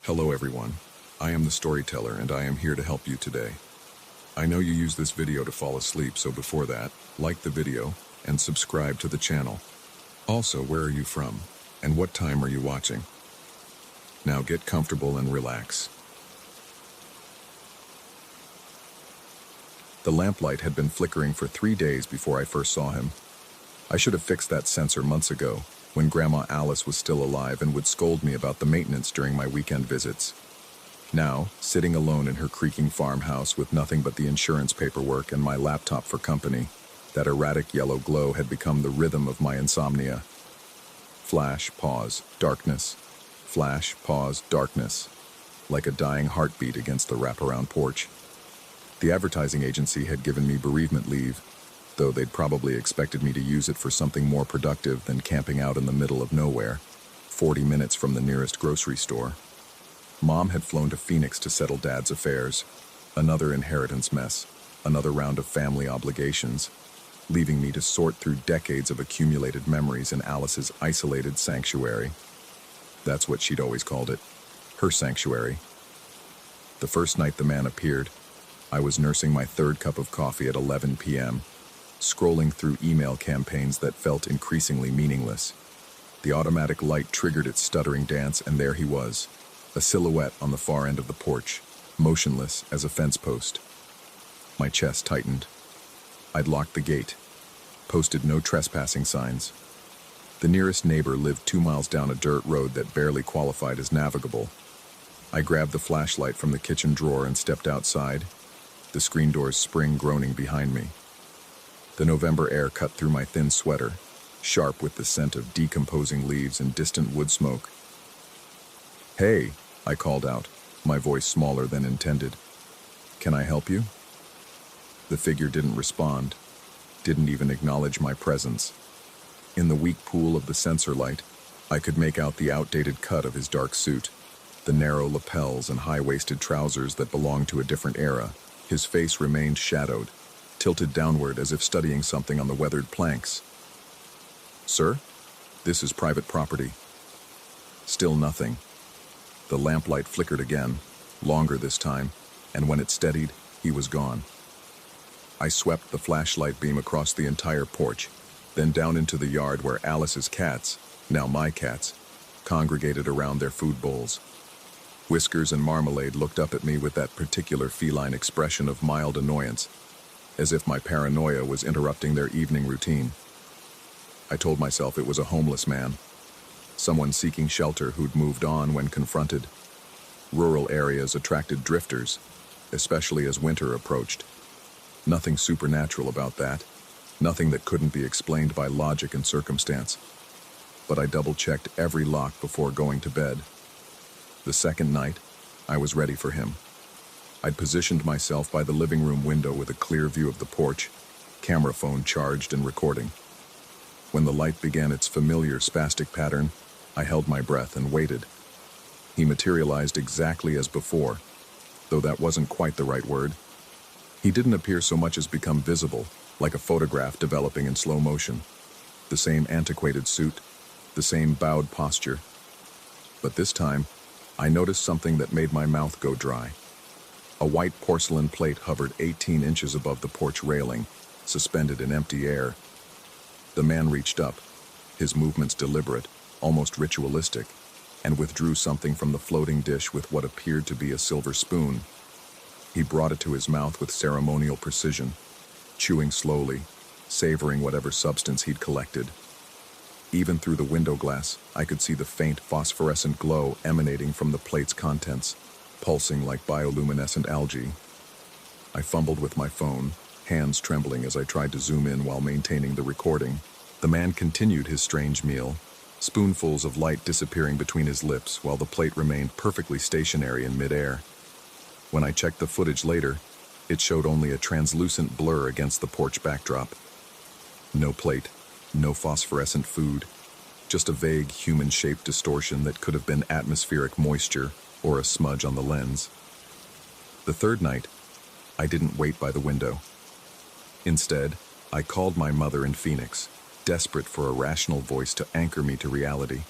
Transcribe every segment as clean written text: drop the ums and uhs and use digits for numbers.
Hello everyone, I am the storyteller and I am here to help you today. I know you use this video to fall asleep, so before that, like the video and subscribe to the channel. Also, where are you from and what time are you watching? Now get comfortable and relax. The lamplight had been flickering for 3 days before I first saw him. I should have fixed that sensor months ago, when Grandma Alice was still alive and would scold me about the maintenance during my weekend visits. Now, sitting alone in her creaking farmhouse with nothing but the insurance paperwork and my laptop for company, that erratic yellow glow had become the rhythm of my insomnia. Flash, pause, darkness. Flash, pause, darkness. Like a dying heartbeat against the wraparound porch. The advertising agency had given me bereavement leave, though they'd probably expected me to use it for something more productive than camping out in the middle of nowhere, 40 minutes from the nearest grocery store. Mom had flown to Phoenix to settle Dad's affairs, another inheritance mess, another round of family obligations, leaving me to sort through decades of accumulated memories in Alice's isolated sanctuary. That's what she'd always called it, her sanctuary. The first night the man appeared, I was nursing my third cup of coffee at 11 p.m., scrolling through email campaigns that felt increasingly meaningless. The automatic light triggered its stuttering dance, and there he was, a silhouette on the far end of the porch, motionless as a fence post. My chest tightened. I'd locked the gate, posted no trespassing signs. The nearest neighbor lived 2 miles down a dirt road that barely qualified as navigable. I grabbed the flashlight from the kitchen drawer and stepped outside, the screen doors spring groaning behind me. The November air cut through my thin sweater, sharp with the scent of decomposing leaves and distant wood smoke. "Hey," I called out, my voice smaller than intended. "Can I help you?" The figure didn't respond, didn't even acknowledge my presence. In the weak pool of the sensor light, I could make out the outdated cut of his dark suit, the narrow lapels and high-waisted trousers that belonged to a different era. His face remained shadowed, tilted downward as if studying something on the weathered planks. "Sir, this is private property." Still nothing. The lamplight flickered again, longer this time, and when it steadied, he was gone. I swept the flashlight beam across the entire porch, then down into the yard where Alice's cats, now my cats, congregated around their food bowls. Whiskers and Marmalade looked up at me with that particular feline expression of mild annoyance, as if my paranoia was interrupting their evening routine. I told myself it was a homeless man, someone seeking shelter who'd moved on when confronted. Rural areas attracted drifters, especially as winter approached. Nothing supernatural about that, nothing that couldn't be explained by logic and circumstance. But I double-checked every lock before going to bed. The second night, I was ready for him. I'd positioned myself by the living room window with a clear view of the porch, camera phone charged and recording. When the light began its familiar spastic pattern, I held my breath and waited. He materialized exactly as before, though that wasn't quite the right word. He didn't appear so much as become visible, like a photograph developing in slow motion. The same antiquated suit, the same bowed posture. But this time, I noticed something that made my mouth go dry. A white porcelain plate hovered 18 inches above the porch railing, suspended in empty air. The man reached up, his movements deliberate, almost ritualistic, and withdrew something from the floating dish with what appeared to be a silver spoon. He brought it to his mouth with ceremonial precision, chewing slowly, savoring whatever substance he'd collected. Even through the window glass, I could see the faint phosphorescent glow emanating from the plate's contents, pulsing like bioluminescent algae. I fumbled with my phone, hands trembling as I tried to zoom in while maintaining the recording. The man continued his strange meal, spoonfuls of light disappearing between his lips while the plate remained perfectly stationary in midair. When I checked the footage later, it showed only a translucent blur against the porch backdrop. No plate, no phosphorescent food, just a vague human-shaped distortion that could have been atmospheric moisture or a smudge on the lens. The third night, I didn't wait by the window. Instead, I called my mother in Phoenix, desperate for a rational voice to anchor me to reality.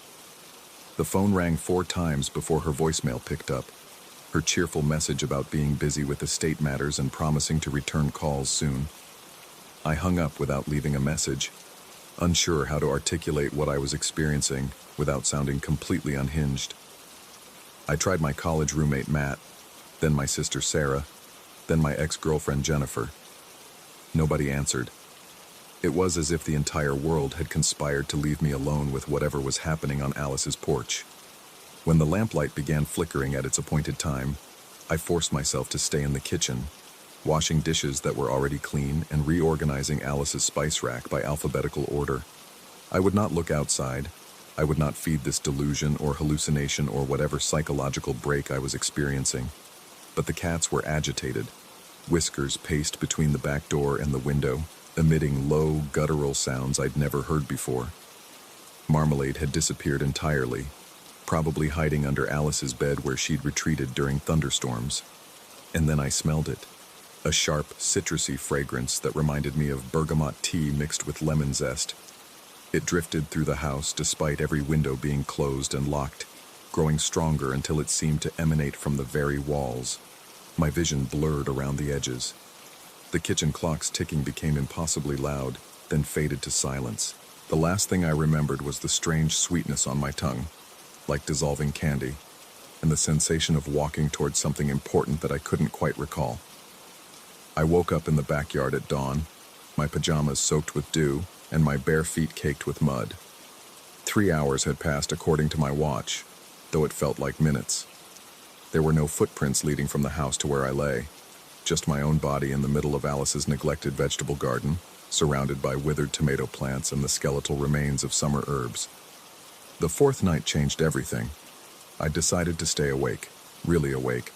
The phone rang 4 times before her voicemail picked up, her cheerful message about being busy with estate matters and promising to return calls soon. I hung up without leaving a message, unsure how to articulate what I was experiencing without sounding completely unhinged. I tried my college roommate Matt, then my sister Sarah, then my ex-girlfriend Jennifer. Nobody answered. It was as if the entire world had conspired to leave me alone with whatever was happening on Alice's porch. When the lamplight began flickering at its appointed time, I forced myself to stay in the kitchen, washing dishes that were already clean and reorganizing Alice's spice rack by alphabetical order. I would not look outside. I would not feed this delusion or hallucination or whatever psychological break I was experiencing. But the cats were agitated. Whiskers paced between the back door and the window, emitting low, guttural sounds I'd never heard before. Marmalade had disappeared entirely, probably hiding under Alice's bed where she'd retreated during thunderstorms. And then I smelled it. A sharp, citrusy fragrance that reminded me of bergamot tea mixed with lemon zest. It drifted through the house despite every window being closed and locked, growing stronger until it seemed to emanate from the very walls. My vision blurred around the edges. The kitchen clock's ticking became impossibly loud, then faded to silence. The last thing I remembered was the strange sweetness on my tongue, like dissolving candy, and the sensation of walking towards something important that I couldn't quite recall. I woke up in the backyard at dawn, my pajamas soaked with dew, and my bare feet caked with mud. 3 hours had passed according to my watch, though it felt like minutes. There were no footprints leading from the house to where I lay, just my own body in the middle of Alice's neglected vegetable garden, surrounded by withered tomato plants and the skeletal remains of summer herbs. The fourth night changed everything. I decided to stay awake, really awake,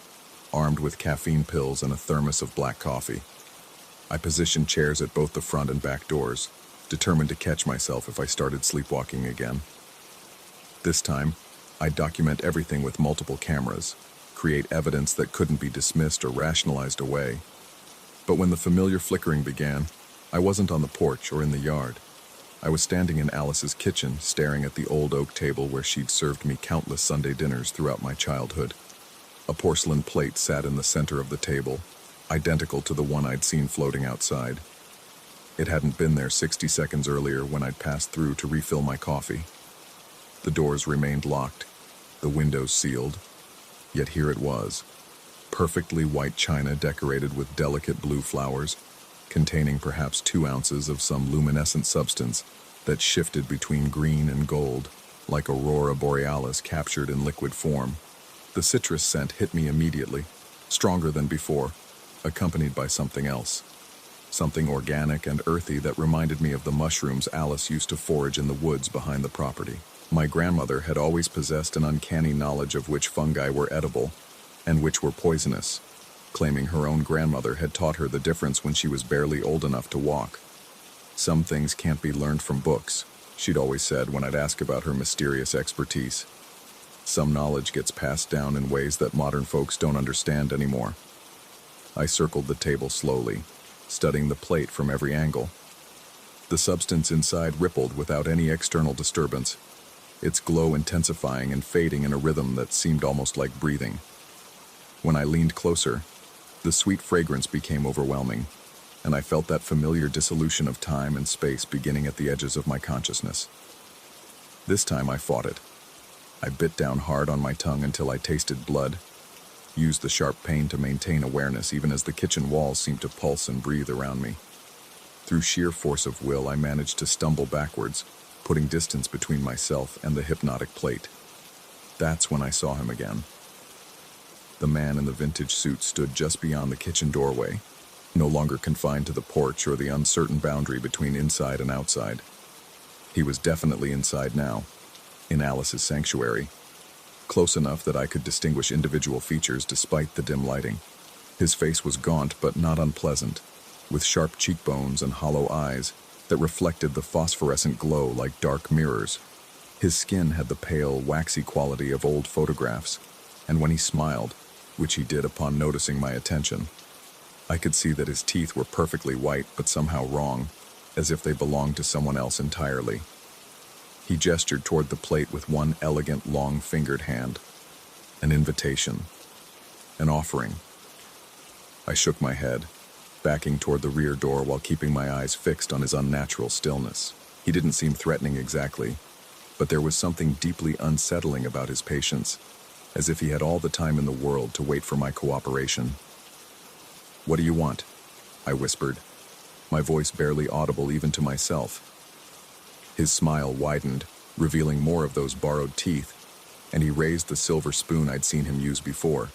armed with caffeine pills and a thermos of black coffee. I positioned chairs at both the front and back doors, determined to catch myself if I started sleepwalking again. This time, I'd document everything with multiple cameras, create evidence that couldn't be dismissed or rationalized away. But when the familiar flickering began, I wasn't on the porch or in the yard. I was standing in Alice's kitchen, staring at the old oak table where she'd served me countless Sunday dinners throughout my childhood. A porcelain plate sat in the center of the table, identical to the one I'd seen floating outside. It hadn't been there 60 seconds earlier when I'd passed through to refill my coffee. The doors remained locked, the windows sealed, yet here it was, perfectly white china decorated with delicate blue flowers, containing perhaps 2 ounces of some luminescent substance that shifted between green and gold, like aurora borealis captured in liquid form. The citrus scent hit me immediately, stronger than before, accompanied by something else. Something organic and earthy that reminded me of the mushrooms Alice used to forage in the woods behind the property. My grandmother had always possessed an uncanny knowledge of which fungi were edible and which were poisonous, claiming her own grandmother had taught her the difference when she was barely old enough to walk. Some things can't be learned from books, she'd always said when I'd ask about her mysterious expertise. Some knowledge gets passed down in ways that modern folks don't understand anymore. I circled the table slowly, studying the plate from every angle. The substance inside rippled without any external disturbance, its glow intensifying and fading in a rhythm that seemed almost like breathing. When I leaned closer, the sweet fragrance became overwhelming, and I felt that familiar dissolution of time and space beginning at the edges of my consciousness. This time I fought it. I bit down hard on my tongue until I tasted blood, used the sharp pain to maintain awareness even as the kitchen walls seemed to pulse and breathe around me. Through sheer force of will, I managed to stumble backwards, putting distance between myself and the hypnotic plate. That's when I saw him again. The man in the vintage suit stood just beyond the kitchen doorway, no longer confined to the porch or the uncertain boundary between inside and outside. He was definitely inside now, in Alice's sanctuary, close enough that I could distinguish individual features despite the dim lighting. His face was gaunt but not unpleasant, with sharp cheekbones and hollow eyes that reflected the phosphorescent glow like dark mirrors. His skin had the pale, waxy quality of old photographs, and when he smiled, which he did upon noticing my attention, I could see that his teeth were perfectly white but somehow wrong, as if they belonged to someone else entirely. He gestured toward the plate with one elegant, long-fingered hand. An invitation. An offering. I shook my head, backing toward the rear door while keeping my eyes fixed on his unnatural stillness. He didn't seem threatening exactly, but there was something deeply unsettling about his patience, as if he had all the time in the world to wait for my cooperation. "What do you want?" I whispered, my voice barely audible even to myself. His smile widened, revealing more of those borrowed teeth, and he raised the silver spoon I'd seen him use before.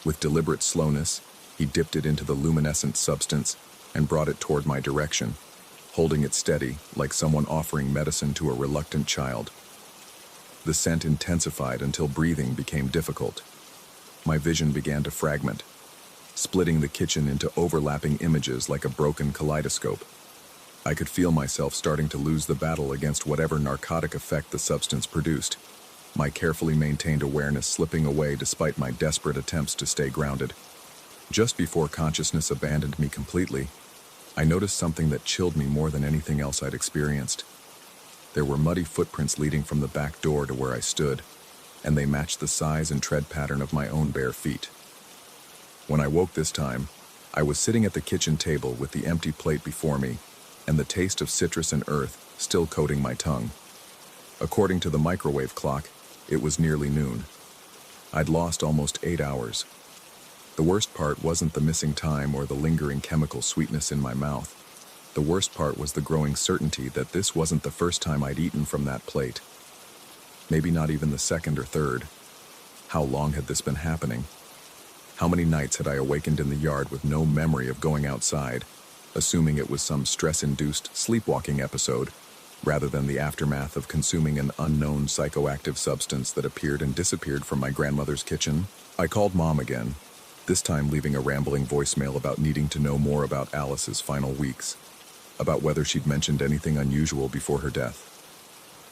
With deliberate slowness, he dipped it into the luminescent substance and brought it toward my direction, holding it steady like someone offering medicine to a reluctant child. The scent intensified until breathing became difficult. My vision began to fragment, splitting the kitchen into overlapping images like a broken kaleidoscope. I could feel myself starting to lose the battle against whatever narcotic effect the substance produced, my carefully maintained awareness slipping away despite my desperate attempts to stay grounded. Just before consciousness abandoned me completely, I noticed something that chilled me more than anything else I'd experienced. There were muddy footprints leading from the back door to where I stood, and they matched the size and tread pattern of my own bare feet. When I woke this time, I was sitting at the kitchen table with the empty plate before me, and the taste of citrus and earth still coating my tongue. According to the microwave clock, it was nearly noon. I'd lost almost 8 hours. The worst part wasn't the missing time or the lingering chemical sweetness in my mouth. The worst part was the growing certainty that this wasn't the first time I'd eaten from that plate. Maybe not even the second or third. How long had this been happening? How many nights had I awakened in the yard with no memory of going outside, assuming it was some stress-induced sleepwalking episode, rather than the aftermath of consuming an unknown psychoactive substance that appeared and disappeared from my grandmother's kitchen? I called Mom again, this time leaving a rambling voicemail about needing to know more about Alice's final weeks, about whether she'd mentioned anything unusual before her death.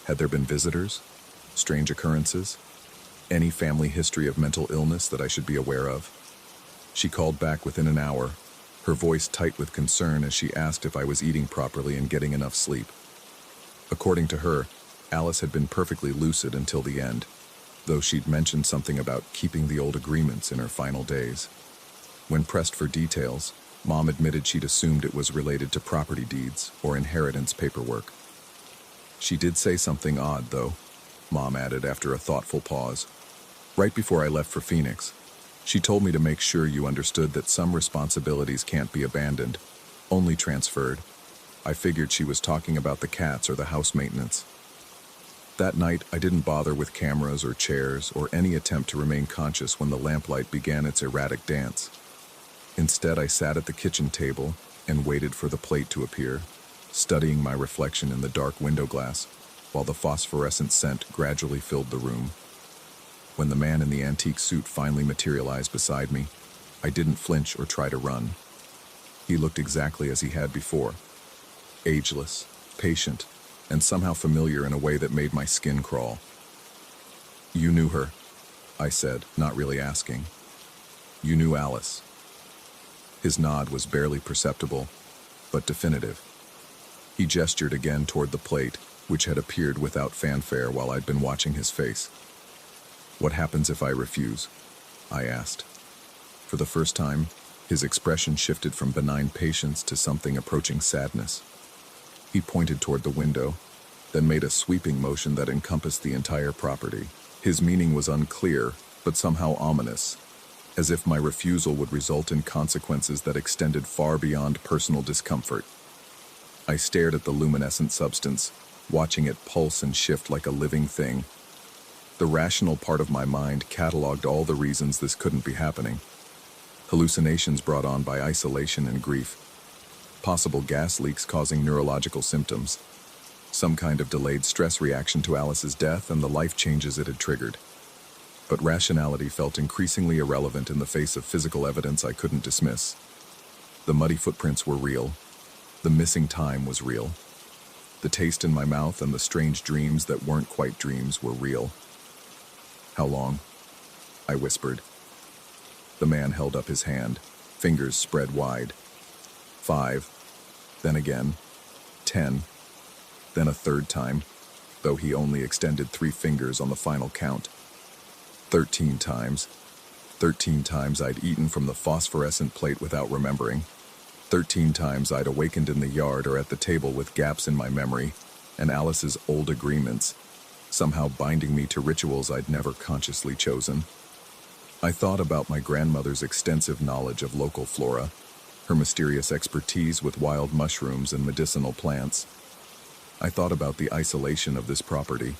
Had there been visitors? Strange occurrences? Any family history of mental illness that I should be aware of? She called back within an hour, her voice tight with concern as she asked if I was eating properly and getting enough sleep. According to her, Alice had been perfectly lucid until the end, though she'd mentioned something about keeping the old agreements in her final days. When pressed for details, Mom admitted she'd assumed it was related to property deeds or inheritance paperwork. She did say something odd, though, Mom added after a thoughtful pause. Right before I left for Phoenix, she told me to make sure you understood that some responsibilities can't be abandoned, only transferred. I figured she was talking about the cats or the house maintenance. That night, I didn't bother with cameras or chairs or any attempt to remain conscious when the lamplight began its erratic dance. Instead, I sat at the kitchen table and waited for the plate to appear, studying my reflection in the dark window glass, while the phosphorescent scent gradually filled the room. When the man in the antique suit finally materialized beside me, I didn't flinch or try to run. He looked exactly as he had before, ageless, patient, and somehow familiar in a way that made my skin crawl. "You knew her," I said, not really asking. "You knew Alice." His nod was barely perceptible, but definitive. He gestured again toward the plate, which had appeared without fanfare while I'd been watching his face. "What happens if I refuse?" I asked. For the first time, his expression shifted from benign patience to something approaching sadness. He pointed toward the window, then made a sweeping motion that encompassed the entire property. His meaning was unclear, but somehow ominous, as if my refusal would result in consequences that extended far beyond personal discomfort. I stared at the luminescent substance, watching it pulse and shift like a living thing. The rational part of my mind cataloged all the reasons this couldn't be happening. Hallucinations brought on by isolation and grief, possible gas leaks causing neurological symptoms, some kind of delayed stress reaction to Alice's death and the life changes it had triggered. But rationality felt increasingly irrelevant in the face of physical evidence I couldn't dismiss. The muddy footprints were real. The missing time was real. The taste in my mouth and the strange dreams that weren't quite dreams were real. "How long?" I whispered. The man held up his hand, fingers spread wide. 5, then again, 10, then a third time. though he only extended 3 fingers on the final count. 13 times. 13 times I'd eaten from the phosphorescent plate without remembering. 13 times I'd awakened in the yard or at the table with gaps in my memory, and Alice's old agreements, somehow binding me to rituals I'd never consciously chosen. I thought about my grandmother's extensive knowledge of local flora, her mysterious expertise with wild mushrooms and medicinal plants. I thought about the isolation of this property,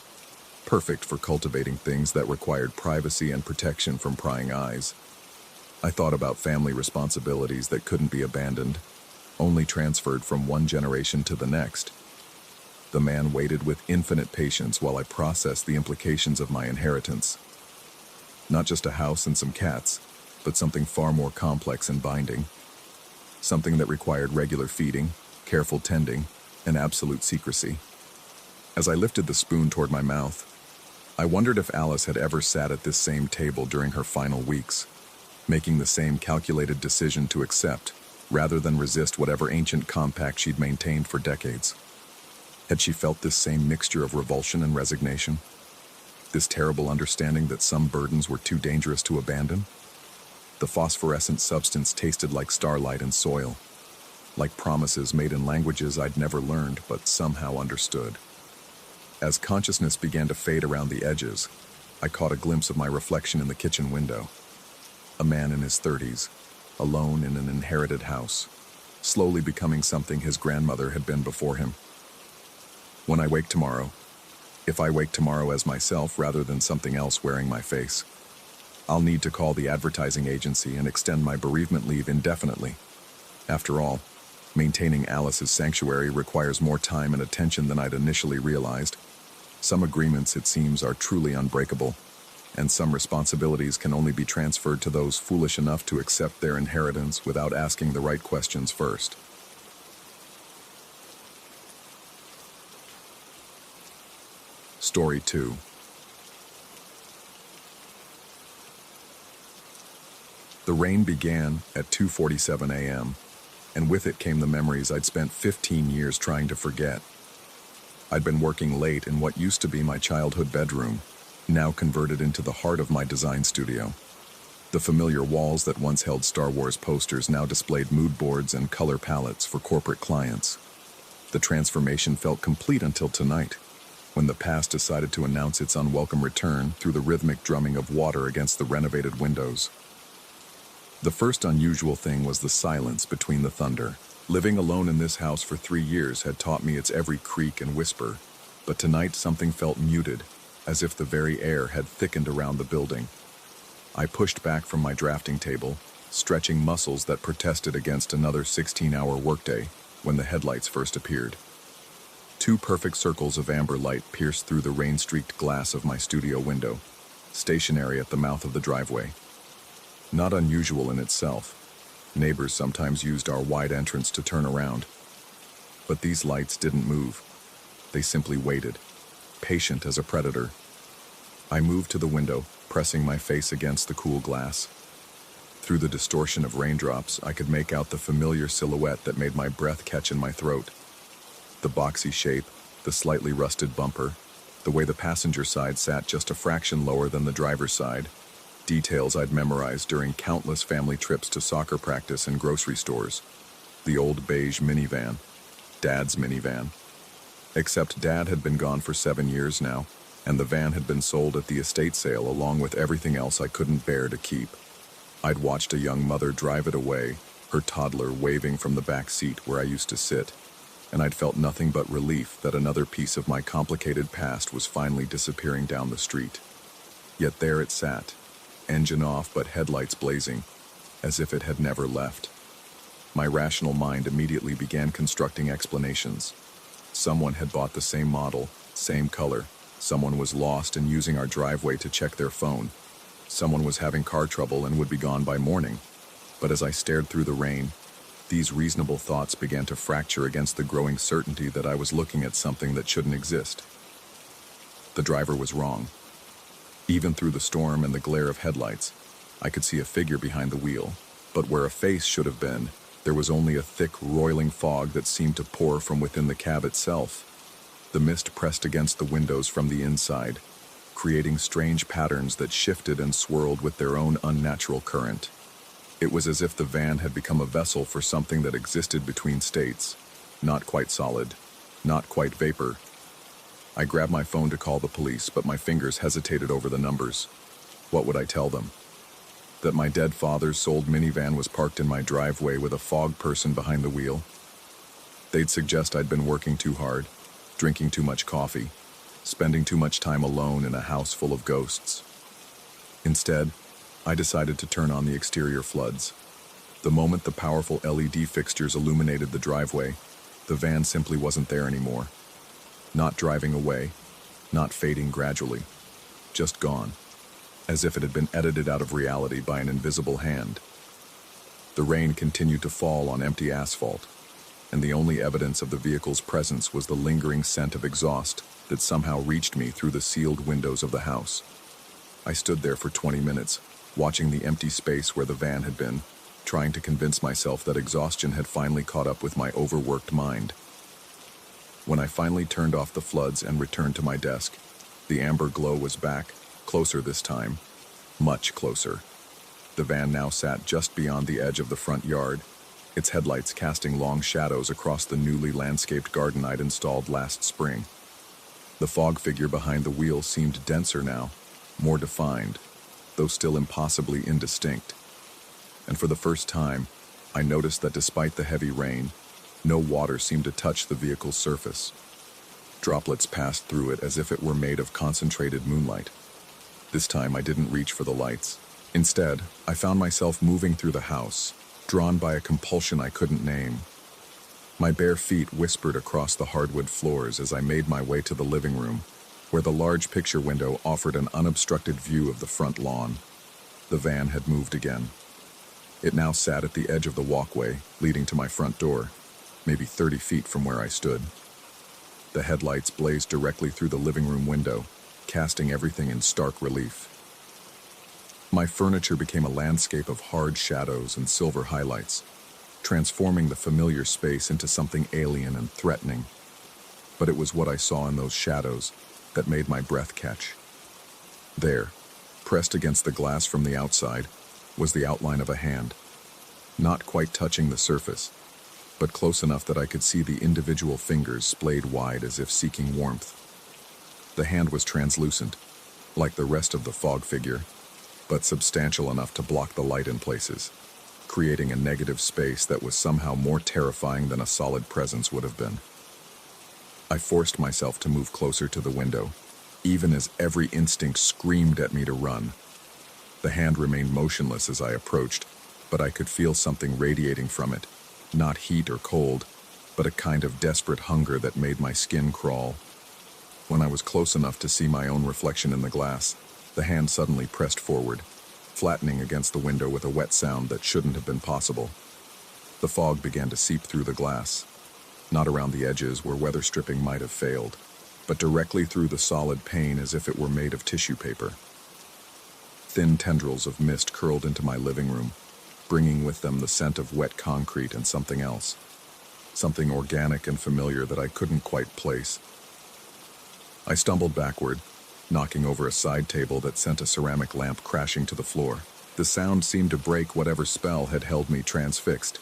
perfect for cultivating things that required privacy and protection from prying eyes. I thought about family responsibilities that couldn't be abandoned, only transferred from one generation to the next. The man waited with infinite patience while I processed the implications of my inheritance. Not just a house and some cats, but something far more complex and binding. Something that required regular feeding, careful tending, and absolute secrecy. As I lifted the spoon toward my mouth, I wondered if Alice had ever sat at this same table during her final weeks, making the same calculated decision to accept, rather than resist whatever ancient compact she'd maintained for decades. Had she felt this same mixture of revulsion and resignation? This terrible understanding that some burdens were too dangerous to abandon? The phosphorescent substance tasted like starlight and soil, like promises made in languages I'd never learned but somehow understood. As consciousness began to fade around the edges, I caught a glimpse of my reflection in the kitchen window. A man in his 30s, alone in an inherited house, slowly becoming something his grandmother had been before him. When I wake tomorrow, if I wake tomorrow as myself rather than something else wearing my face, I'll need to call the advertising agency and extend my bereavement leave indefinitely. After all, maintaining Alice's sanctuary requires more time and attention than I'd initially realized. Some agreements, it seems, are truly unbreakable, and some responsibilities can only be transferred to those foolish enough to accept their inheritance without asking the right questions first. Story 2. The rain began at 2:47 a.m., and with it came the memories I'd spent 15 years trying to forget. I'd been working late in what used to be my childhood bedroom, now converted into the heart of my design studio. The familiar walls that once held Star Wars posters now displayed mood boards and color palettes for corporate clients. The transformation felt complete until tonight, when the past decided to announce its unwelcome return through the rhythmic drumming of water against the renovated windows. The first unusual thing was the silence between the thunder. Living alone in this house for 3 years had taught me its every creak and whisper, but tonight something felt muted, as if the very air had thickened around the building. I pushed back from my drafting table, stretching muscles that protested against another 16-hour workday, when the headlights first appeared. 2 perfect circles of amber light pierced through the rain-streaked glass of my studio window, stationary at the mouth of the driveway. Not unusual in itself. Neighbors sometimes used our wide entrance to turn around. But these lights didn't move. They simply waited, patient as a predator. I moved to the window, pressing my face against the cool glass. Through the distortion of raindrops, I could make out the familiar silhouette that made my breath catch in my throat. The boxy shape, the slightly rusted bumper, the way the passenger side sat just a fraction lower than the driver's side, details I'd memorized during countless family trips to soccer practice and grocery stores. The old beige minivan, Dad's minivan. Except Dad had been gone for 7 years now, and the van had been sold at the estate sale along with everything else I couldn't bear to keep. I'd watched a young mother drive it away, her toddler waving from the back seat where I used to sit, and I'd felt nothing but relief that another piece of my complicated past was finally disappearing down the street. Yet there it sat, engine off but headlights blazing, as if it had never left. My rational mind immediately began constructing explanations. Someone had bought the same model, same color. Someone was lost and using our driveway to check their phone. Someone was having car trouble and would be gone by morning. But as I stared through the rain, these reasonable thoughts began to fracture against the growing certainty that I was looking at something that shouldn't exist. The driver was wrong. Even through the storm and the glare of headlights, I could see a figure behind the wheel, but where a face should have been, there was only a thick, roiling fog that seemed to pour from within the cab itself. The mist pressed against the windows from the inside, creating strange patterns that shifted and swirled with their own unnatural current. It was as if the van had become a vessel for something that existed between states, not quite solid, not quite vapor. I grabbed my phone to call the police, but my fingers hesitated over the numbers. What would I tell them? That my dead father's sold minivan was parked in my driveway with a fog person behind the wheel? They'd suggest I'd been working too hard, drinking too much coffee, spending too much time alone in a house full of ghosts. Instead, I decided to turn on the exterior floods. The moment the powerful LED fixtures illuminated the driveway, the van simply wasn't there anymore. Not driving away, not fading gradually, just gone, as if it had been edited out of reality by an invisible hand. The rain continued to fall on empty asphalt, and the only evidence of the vehicle's presence was the lingering scent of exhaust that somehow reached me through the sealed windows of the house. I stood there for 20 minutes, watching the empty space where the van had been, trying to convince myself that exhaustion had finally caught up with my overworked mind. When I finally turned off the floods and returned to my desk, the amber glow was back, closer this time, much closer. The van now sat just beyond the edge of the front yard, its headlights casting long shadows across the newly landscaped garden I'd installed last spring. The fog figure behind the wheel seemed denser now, more defined, though still impossibly indistinct. And for the first time, I noticed that despite the heavy rain, no water seemed to touch the vehicle's surface. Droplets passed through it as if it were made of concentrated moonlight. This time I didn't reach for the lights. Instead, I found myself moving through the house, drawn by a compulsion I couldn't name. My bare feet whispered across the hardwood floors as I made my way to the living room, where the large picture window offered an unobstructed view of the front lawn. The van had moved again. It now sat at the edge of the walkway leading to my front door, maybe 30 feet from where I stood. The headlights blazed directly through the living room window, casting everything in stark relief. My furniture became a landscape of hard shadows and silver highlights, transforming the familiar space into something alien and threatening. But it was what I saw in those shadows that made my breath catch. There, pressed against the glass from the outside, was the outline of a hand, not quite touching the surface, but close enough that I could see the individual fingers splayed wide as if seeking warmth. The hand was translucent, like the rest of the fog figure, but substantial enough to block the light in places, creating a negative space that was somehow more terrifying than a solid presence would have been. I forced myself to move closer to the window, even as every instinct screamed at me to run. The hand remained motionless as I approached, but I could feel something radiating from it. Not heat or cold, but a kind of desperate hunger that made my skin crawl. When I was close enough to see my own reflection in the glass, the hand suddenly pressed forward, flattening against the window with a wet sound that shouldn't have been possible. The fog began to seep through the glass, not around the edges where weather stripping might have failed, but directly through the solid pane as if it were made of tissue paper. Thin tendrils of mist curled into my living room, bringing with them the scent of wet concrete and something else, something organic and familiar that I couldn't quite place. I stumbled backward, knocking over a side table that sent a ceramic lamp crashing to the floor. The sound seemed to break whatever spell had held me transfixed,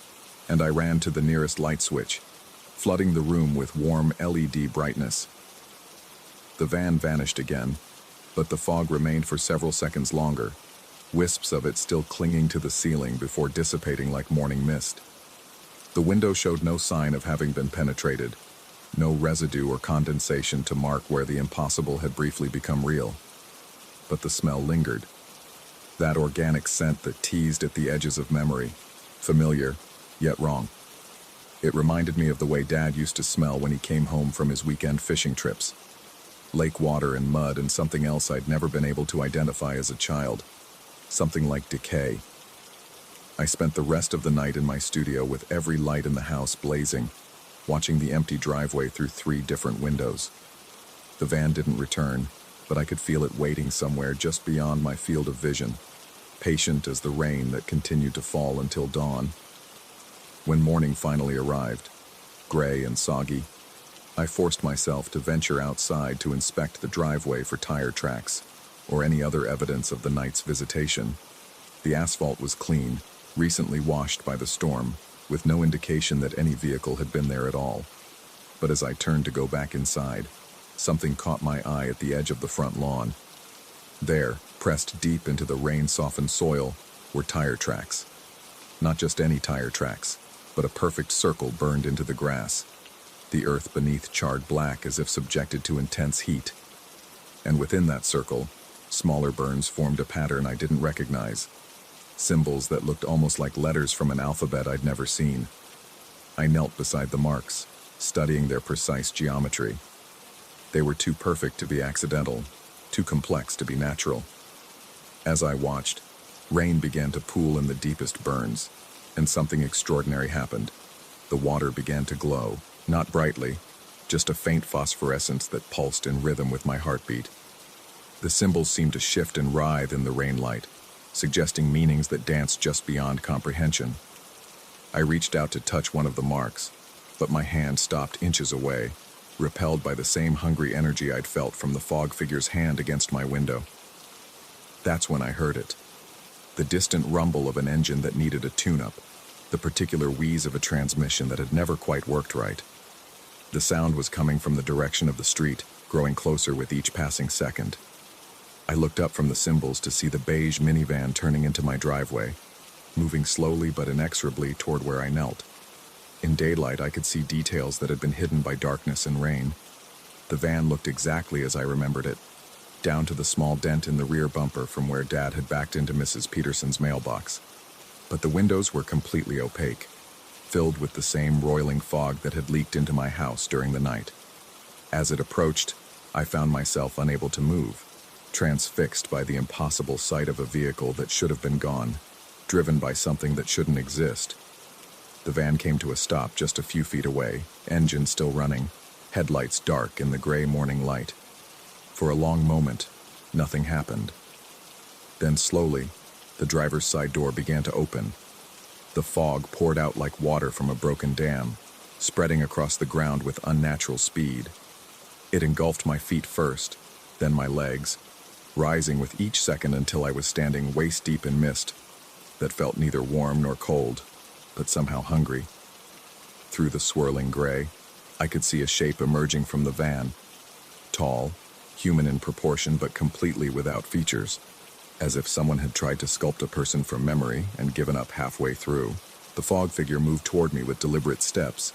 and I ran to the nearest light switch, flooding the room with warm LED brightness. The van vanished again, but the fog remained for several seconds longer, wisps of it still clinging to the ceiling before dissipating like morning mist. The window showed no sign of having been penetrated, no residue or condensation to mark where the impossible had briefly become real. But the smell lingered. That organic scent that teased at the edges of memory, familiar, yet wrong. It reminded me of the way Dad used to smell when he came home from his weekend fishing trips. Lake water and mud and something else I'd never been able to identify as a child. Something like decay. I spent the rest of the night in my studio with every light in the house blazing, watching the empty driveway through 3 different windows. The van didn't return, but I could feel it waiting somewhere just beyond my field of vision, patient as the rain that continued to fall until dawn. When morning finally arrived, gray and soggy, I forced myself to venture outside to inspect the driveway for tire tracks or any other evidence of the night's visitation. The asphalt was clean, recently washed by the storm, with no indication that any vehicle had been there at all. But as I turned to go back inside, something caught my eye at the edge of the front lawn. There, pressed deep into the rain-softened soil, were tire tracks. Not just any tire tracks, but a perfect circle burned into the grass, the earth beneath charred black as if subjected to intense heat. And within that circle, smaller burns formed a pattern I didn't recognize, symbols that looked almost like letters from an alphabet I'd never seen. I knelt beside the marks, studying their precise geometry. They were too perfect to be accidental, too complex to be natural. As I watched, rain began to pool in the deepest burns, and something extraordinary happened. The water began to glow, not brightly, just a faint phosphorescence that pulsed in rhythm with my heartbeat. The symbols seemed to shift and writhe in the rain light, suggesting meanings that danced just beyond comprehension. I reached out to touch one of the marks, but my hand stopped inches away, repelled by the same hungry energy I'd felt from the fog figure's hand against my window. That's when I heard it. The distant rumble of an engine that needed a tune-up, the particular wheeze of a transmission that had never quite worked right. The sound was coming from the direction of the street, growing closer with each passing second. I looked up from the symbols to see the beige minivan turning into my driveway, moving slowly but inexorably toward where I knelt. In daylight, I could see details that had been hidden by darkness and rain. The van looked exactly as I remembered it, down to the small dent in the rear bumper from where Dad had backed into Mrs. Peterson's mailbox. But the windows were completely opaque, filled with the same roiling fog that had leaked into my house during the night. As it approached, I found myself unable to move, transfixed by the impossible sight of a vehicle that should have been gone, driven by something that shouldn't exist. The van came to a stop just a few feet away, engine still running, headlights dark in the gray morning light. For a long moment, nothing happened. Then slowly, the driver's side door began to open. The fog poured out like water from a broken dam, spreading across the ground with unnatural speed. It engulfed my feet first, then my legs, rising with each second until I was standing waist-deep in mist that felt neither warm nor cold, but somehow hungry. Through the swirling gray, I could see a shape emerging from the van. Tall, human in proportion but completely without features. As if someone had tried to sculpt a person from memory and given up halfway through. The fog figure moved toward me with deliberate steps,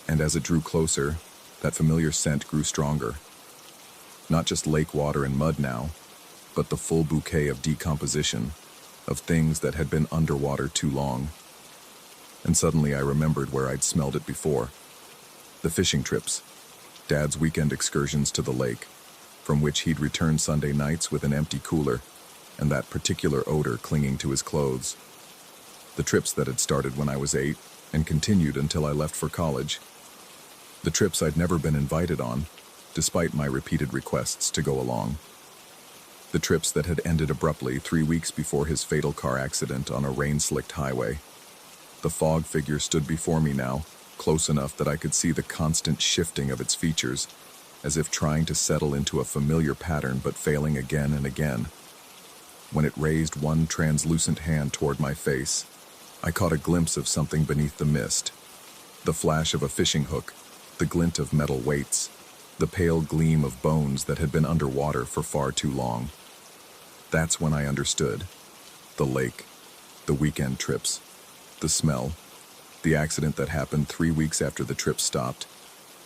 and as it drew closer, that familiar scent grew stronger. Not just lake water and mud now, but the full bouquet of decomposition, of things that had been underwater too long. And suddenly I remembered where I'd smelled it before. The fishing trips, Dad's weekend excursions to the lake, from which he'd return Sunday nights with an empty cooler, and that particular odor clinging to his clothes. The trips that had started when I was 8 and continued until I left for college. The trips I'd never been invited on, despite my repeated requests to go along. The trips that had ended abruptly 3 weeks before his fatal car accident on a rain-slicked highway. The fog figure stood before me now, close enough that I could see the constant shifting of its features, as if trying to settle into a familiar pattern but failing again and again. When it raised one translucent hand toward my face, I caught a glimpse of something beneath the mist. The flash of a fishing hook, the glint of metal weights, the pale gleam of bones that had been underwater for far too long. That's when I understood. The lake, the weekend trips, the smell, the accident that happened 3 weeks after the trip stopped,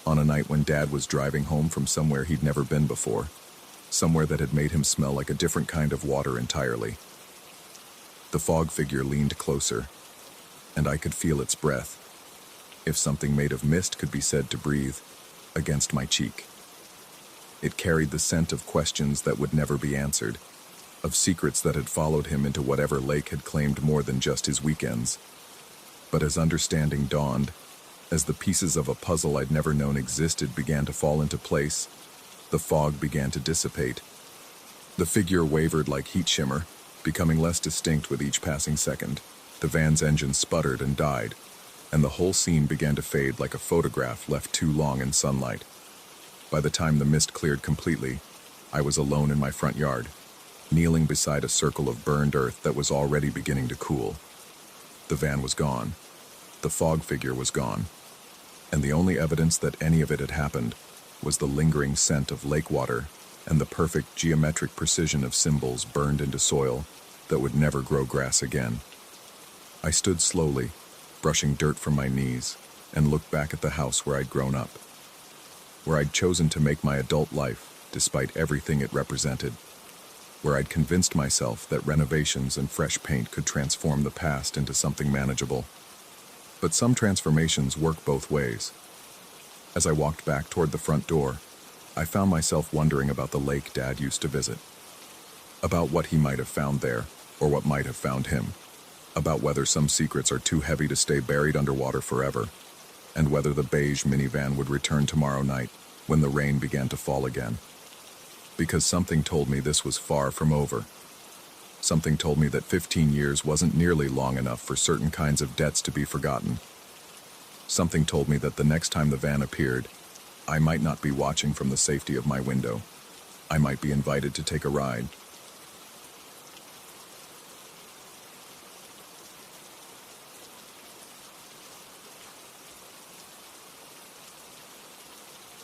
on a night when Dad was driving home from somewhere he'd never been before. Somewhere that had made him smell like a different kind of water entirely. The fog figure leaned closer, and I could feel its breath, if something made of mist could be said to breathe, against my cheek. It carried the scent of questions that would never be answered, of secrets that had followed him into whatever lake had claimed more than just his weekends. But as understanding dawned, as the pieces of a puzzle I'd never known existed began to fall into place, the fog began to dissipate. The figure wavered like heat shimmer, becoming less distinct with each passing second. The van's engine sputtered and died, and the whole scene began to fade like a photograph left too long in sunlight. By the time the mist cleared completely, I was alone in my front yard, kneeling beside a circle of burned earth that was already beginning to cool. The van was gone. The fog figure was gone. And the only evidence that any of it had happened was the lingering scent of lake water and the perfect geometric precision of symbols burned into soil that would never grow grass again. I stood slowly, brushing dirt from my knees, and looked back at the house where I'd grown up, where I'd chosen to make my adult life despite everything it represented, where I'd convinced myself that renovations and fresh paint could transform the past into something manageable. But some transformations work both ways. As I walked back toward the front door, I found myself wondering about the lake Dad used to visit, about what he might have found there, or what might have found him, about whether some secrets are too heavy to stay buried underwater forever, and whether the beige minivan would return tomorrow night when the rain began to fall again. Because something told me this was far from over. Something told me that 15 years wasn't nearly long enough for certain kinds of debts to be forgotten. Something told me that the next time the van appeared, I might not be watching from the safety of my window. I might be invited to take a ride.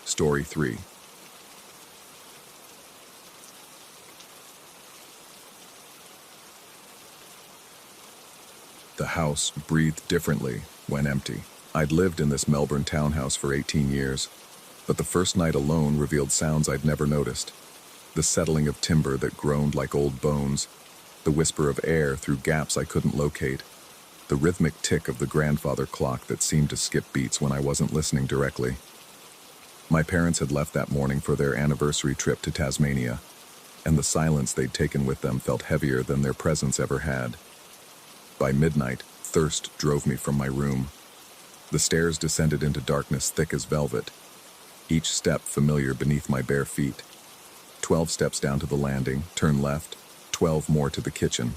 Story 3. The house breathed differently when empty. I'd lived in this Melbourne townhouse for 18 years, but the first night alone revealed sounds I'd never noticed. The settling of timber that groaned like old bones, the whisper of air through gaps I couldn't locate, the rhythmic tick of the grandfather clock that seemed to skip beats when I wasn't listening directly. My parents had left that morning for their anniversary trip to Tasmania, and the silence they'd taken with them felt heavier than their presence ever had. By midnight, thirst drove me from my room. The stairs descended into darkness thick as velvet, each step familiar beneath my bare feet. 12 steps down to the landing, turn left, 12 more to the kitchen.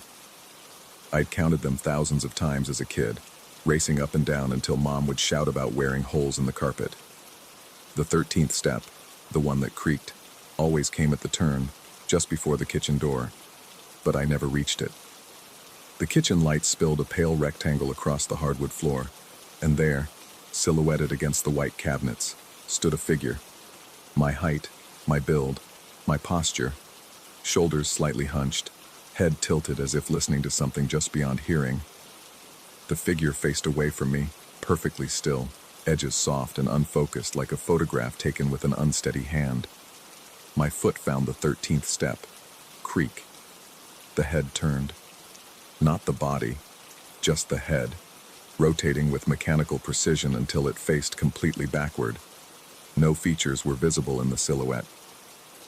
I'd counted them thousands of times as a kid, racing up and down until Mom would shout about wearing holes in the carpet. The 13th step, the one that creaked, always came at the turn, just before the kitchen door, but I never reached it. The kitchen light spilled a pale rectangle across the hardwood floor, and there, silhouetted against the white cabinets, stood a figure. My height, my build, my posture, shoulders slightly hunched, head tilted as if listening to something just beyond hearing. The figure faced away from me, perfectly still, edges soft and unfocused like a photograph taken with an unsteady hand. My foot found the 13th step. Creak. The head turned. Not the body, just the head, rotating with mechanical precision until it faced completely backward. No features were visible in the silhouette,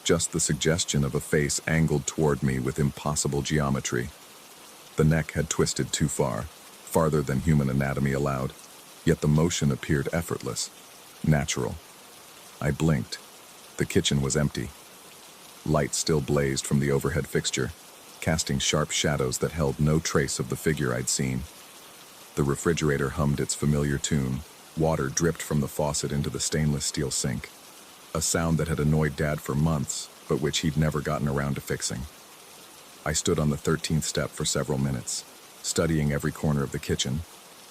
just the suggestion of a face angled toward me with impossible geometry. The neck had twisted too far, farther than human anatomy allowed, yet the motion appeared effortless, natural. I blinked. The kitchen was empty. Light still blazed from the overhead fixture, casting sharp shadows that held no trace of the figure I'd seen. The refrigerator hummed its familiar tune. Water dripped from the faucet into the stainless steel sink, a sound that had annoyed Dad for months, but which he'd never gotten around to fixing. I stood on the 13th step for several minutes, studying every corner of the kitchen,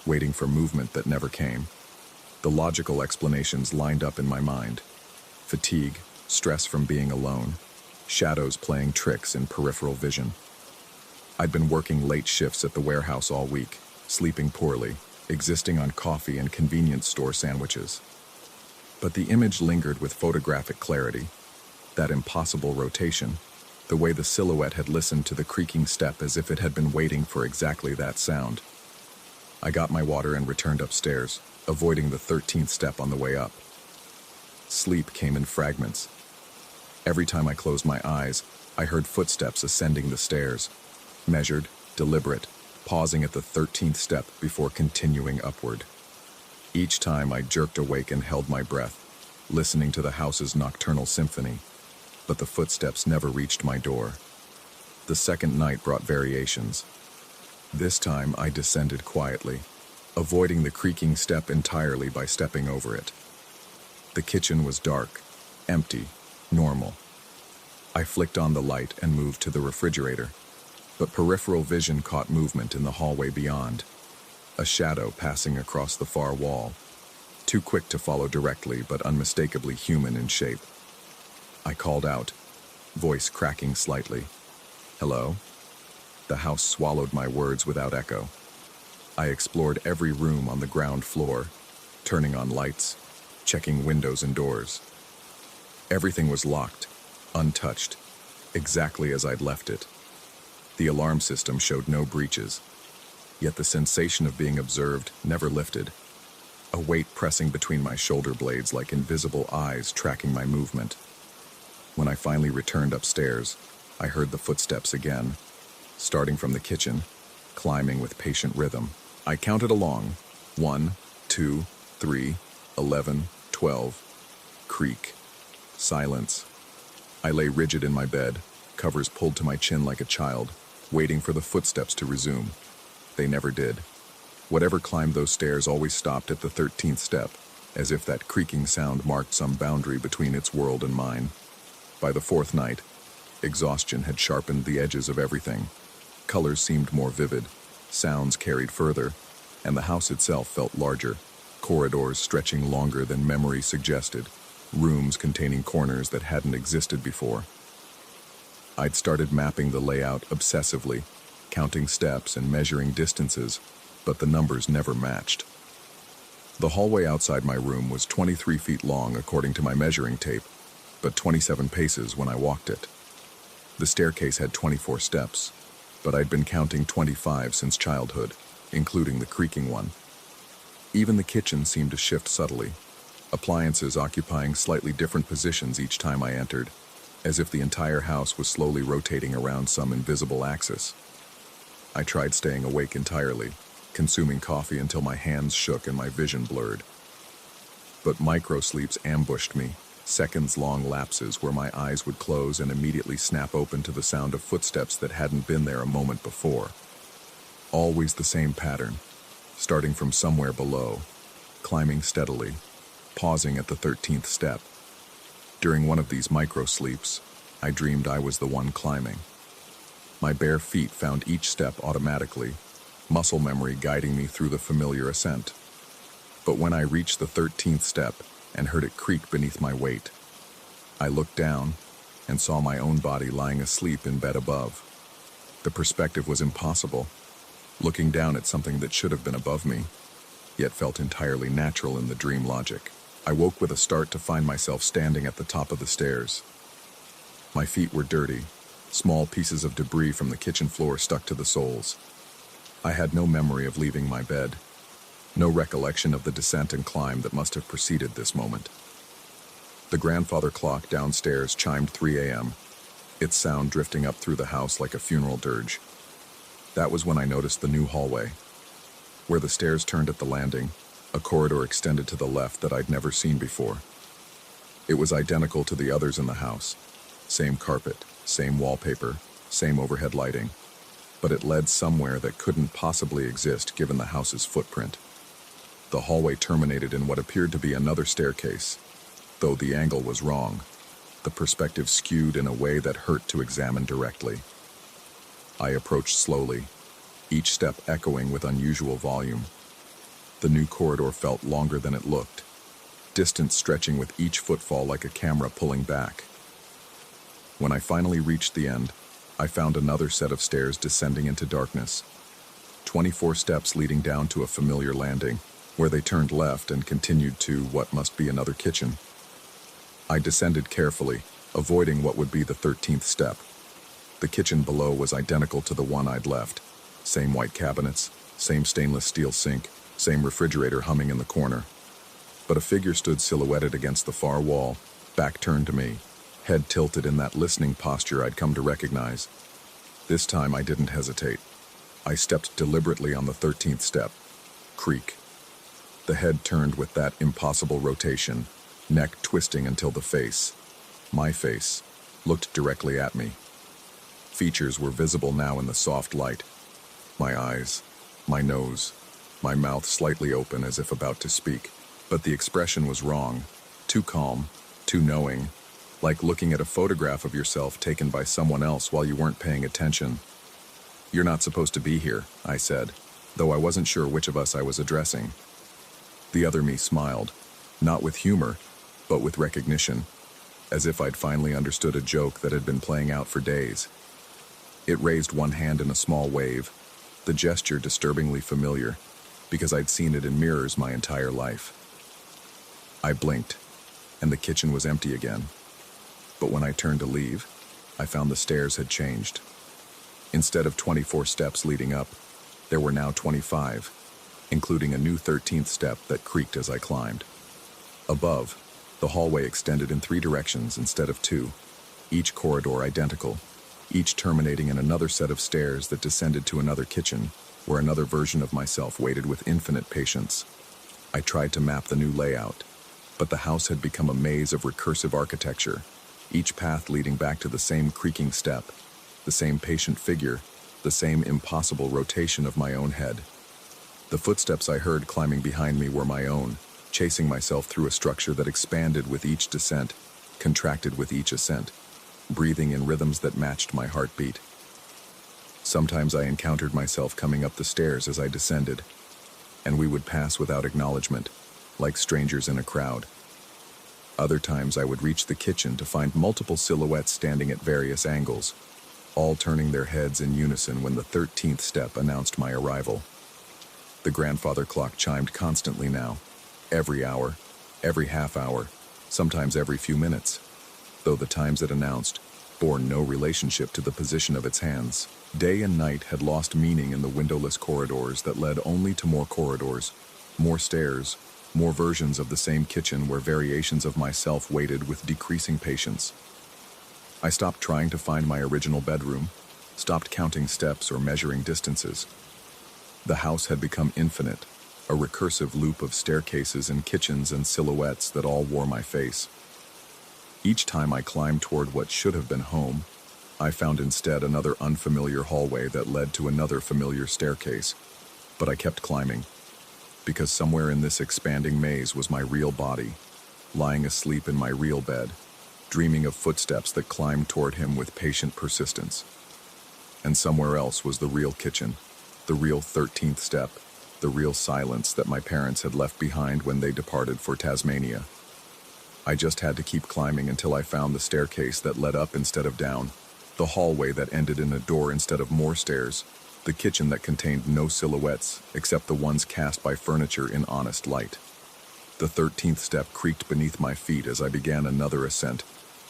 waiting for movement that never came. The logical explanations lined up in my mind. Fatigue, stress from being alone, shadows playing tricks in peripheral vision. I'd been working late shifts at the warehouse all week, sleeping poorly, existing on coffee and convenience store sandwiches. But the image lingered with photographic clarity. That impossible rotation, the way the silhouette had listened to the creaking step as if it had been waiting for exactly that sound. I got my water and returned upstairs, avoiding the 13th step on the way up. Sleep came in fragments. Every time I closed my eyes, I heard footsteps ascending the stairs, measured, deliberate, pausing at the 13th step before continuing upward. Each time I jerked awake and held my breath, listening to the house's nocturnal symphony, but the footsteps never reached my door. The second night brought variations. This time I descended quietly, avoiding the creaking step entirely by stepping over it. The kitchen was dark, empty, normal. I flicked on the light and moved to the refrigerator, but peripheral vision caught movement in the hallway beyond, a shadow passing across the far wall, too quick to follow directly but unmistakably human in shape. I called out, voice cracking slightly. "Hello?" The house swallowed my words without echo. I explored every room on the ground floor, turning on lights, checking windows and doors. Everything was locked, untouched, exactly as I'd left it. The alarm system showed no breaches, yet the sensation of being observed never lifted, a weight pressing between my shoulder blades like invisible eyes tracking my movement. When I finally returned upstairs, I heard the footsteps again, starting from the kitchen, climbing with patient rhythm. I counted along. 1, 2, 3, 11, 12. Creak. Silence. I lay rigid in my bed, covers pulled to my chin like a child, waiting for the footsteps to resume. They never did. Whatever climbed those stairs always stopped at the 13th step, as if that creaking sound marked some boundary between its world and mine. By the fourth night, exhaustion had sharpened the edges of everything. Colors seemed more vivid, sounds carried further, and the house itself felt larger, corridors stretching longer than memory suggested, rooms containing corners that hadn't existed before. I'd started mapping the layout obsessively, counting steps and measuring distances, but the numbers never matched. The hallway outside my room was 23 feet long according to my measuring tape, but 27 paces when I walked it. The staircase had 24 steps, but I'd been counting 25 since childhood, including the creaking one. Even the kitchen seemed to shift subtly, appliances occupying slightly different positions each time I entered, as if the entire house was slowly rotating around some invisible axis. I tried staying awake entirely, consuming coffee until my hands shook and my vision blurred. But micro-sleeps ambushed me, seconds-long lapses where my eyes would close and immediately snap open to the sound of footsteps that hadn't been there a moment before. Always the same pattern, starting from somewhere below, climbing steadily, pausing at the 13th step. During one of these micro-sleeps, I dreamed I was the one climbing. My bare feet found each step automatically, muscle memory guiding me through the familiar ascent. But when I reached the 13th step and heard it creak beneath my weight, I looked down and saw my own body lying asleep in bed above. The perspective was impossible, looking down at something that should have been above me, yet felt entirely natural in the dream logic. I woke with a start to find myself standing at the top of the stairs. My feet were dirty, small pieces of debris from the kitchen floor stuck to the soles. I had no memory of leaving my bed, no recollection of the descent and climb that must have preceded this moment. The grandfather clock downstairs chimed 3 a.m., its sound drifting up through the house like a funeral dirge. That was when I noticed the new hallway. Where the stairs turned at the landing, a corridor extended to the left that I'd never seen before. It was identical to the others in the house. Same carpet, same wallpaper, same overhead lighting. But it led somewhere that couldn't possibly exist given the house's footprint. The hallway terminated in what appeared to be another staircase. Though the angle was wrong, the perspective skewed in a way that hurt to examine directly. I approached slowly, each step echoing with unusual volume. The new corridor felt longer than it looked, distance stretching with each footfall like a camera pulling back. When I finally reached the end, I found another set of stairs descending into darkness. 24 steps leading down to a familiar landing, where they turned left and continued to what must be another kitchen. I descended carefully, avoiding what would be the 13th step. The kitchen below was identical to the one I'd left. Same white cabinets, same stainless steel sink, same refrigerator humming in the corner. But a figure stood silhouetted against the far wall, back turned to me, head tilted in that listening posture I'd come to recognize. This time I didn't hesitate. I stepped deliberately on the 13th step. Creak. The head turned with that impossible rotation, neck twisting until the face, my face, looked directly at me. Features were visible now in the soft light. My eyes, my nose, my mouth slightly open as if about to speak. But the expression was wrong, too calm, too knowing, like looking at a photograph of yourself taken by someone else while you weren't paying attention. "You're not supposed to be here," I said, though I wasn't sure which of us I was addressing. The other me smiled, not with humor, but with recognition, as if I'd finally understood a joke that had been playing out for days. It raised one hand in a small wave, the gesture disturbingly familiar, because I'd seen it in mirrors my entire life. I blinked, and the kitchen was empty again. But when I turned to leave, I found the stairs had changed. Instead of 24 steps leading up, there were now 25, including a new 13th step that creaked as I climbed. Above, the hallway extended in 3 directions instead of 2, each corridor identical, each terminating in another set of stairs that descended to another kitchen, where another version of myself waited with infinite patience. I tried to map the new layout, but the house had become a maze of recursive architecture, each path leading back to the same creaking step, the same patient figure, the same impossible rotation of my own head. The footsteps I heard climbing behind me were my own, chasing myself through a structure that expanded with each descent, contracted with each ascent, breathing in rhythms that matched my heartbeat. Sometimes I encountered myself coming up the stairs as I descended, and we would pass without acknowledgement, like strangers in a crowd. Other times I would reach the kitchen to find multiple silhouettes standing at various angles, all turning their heads in unison when the 13th step announced my arrival. The grandfather clock chimed constantly now, every hour, every half hour, sometimes every few minutes, though the times it announced bore no relationship to the position of its hands. Day and night had lost meaning in the windowless corridors that led only to more corridors, more stairs, more versions of the same kitchen where variations of myself waited with decreasing patience. I stopped trying to find my original bedroom, stopped counting steps or measuring distances. The house had become infinite, a recursive loop of staircases and kitchens and silhouettes that all wore my face. Each time I climbed toward what should have been home, I found instead another unfamiliar hallway that led to another familiar staircase. But I kept climbing, because somewhere in this expanding maze was my real body, lying asleep in my real bed, dreaming of footsteps that climbed toward him with patient persistence. And somewhere else was the real kitchen, the real 13th step, the real silence that my parents had left behind when they departed for Tasmania. I just had to keep climbing until I found the staircase that led up instead of down, the hallway that ended in a door instead of more stairs, the kitchen that contained no silhouettes except the ones cast by furniture in honest light. The 13th step creaked beneath my feet as I began another ascent,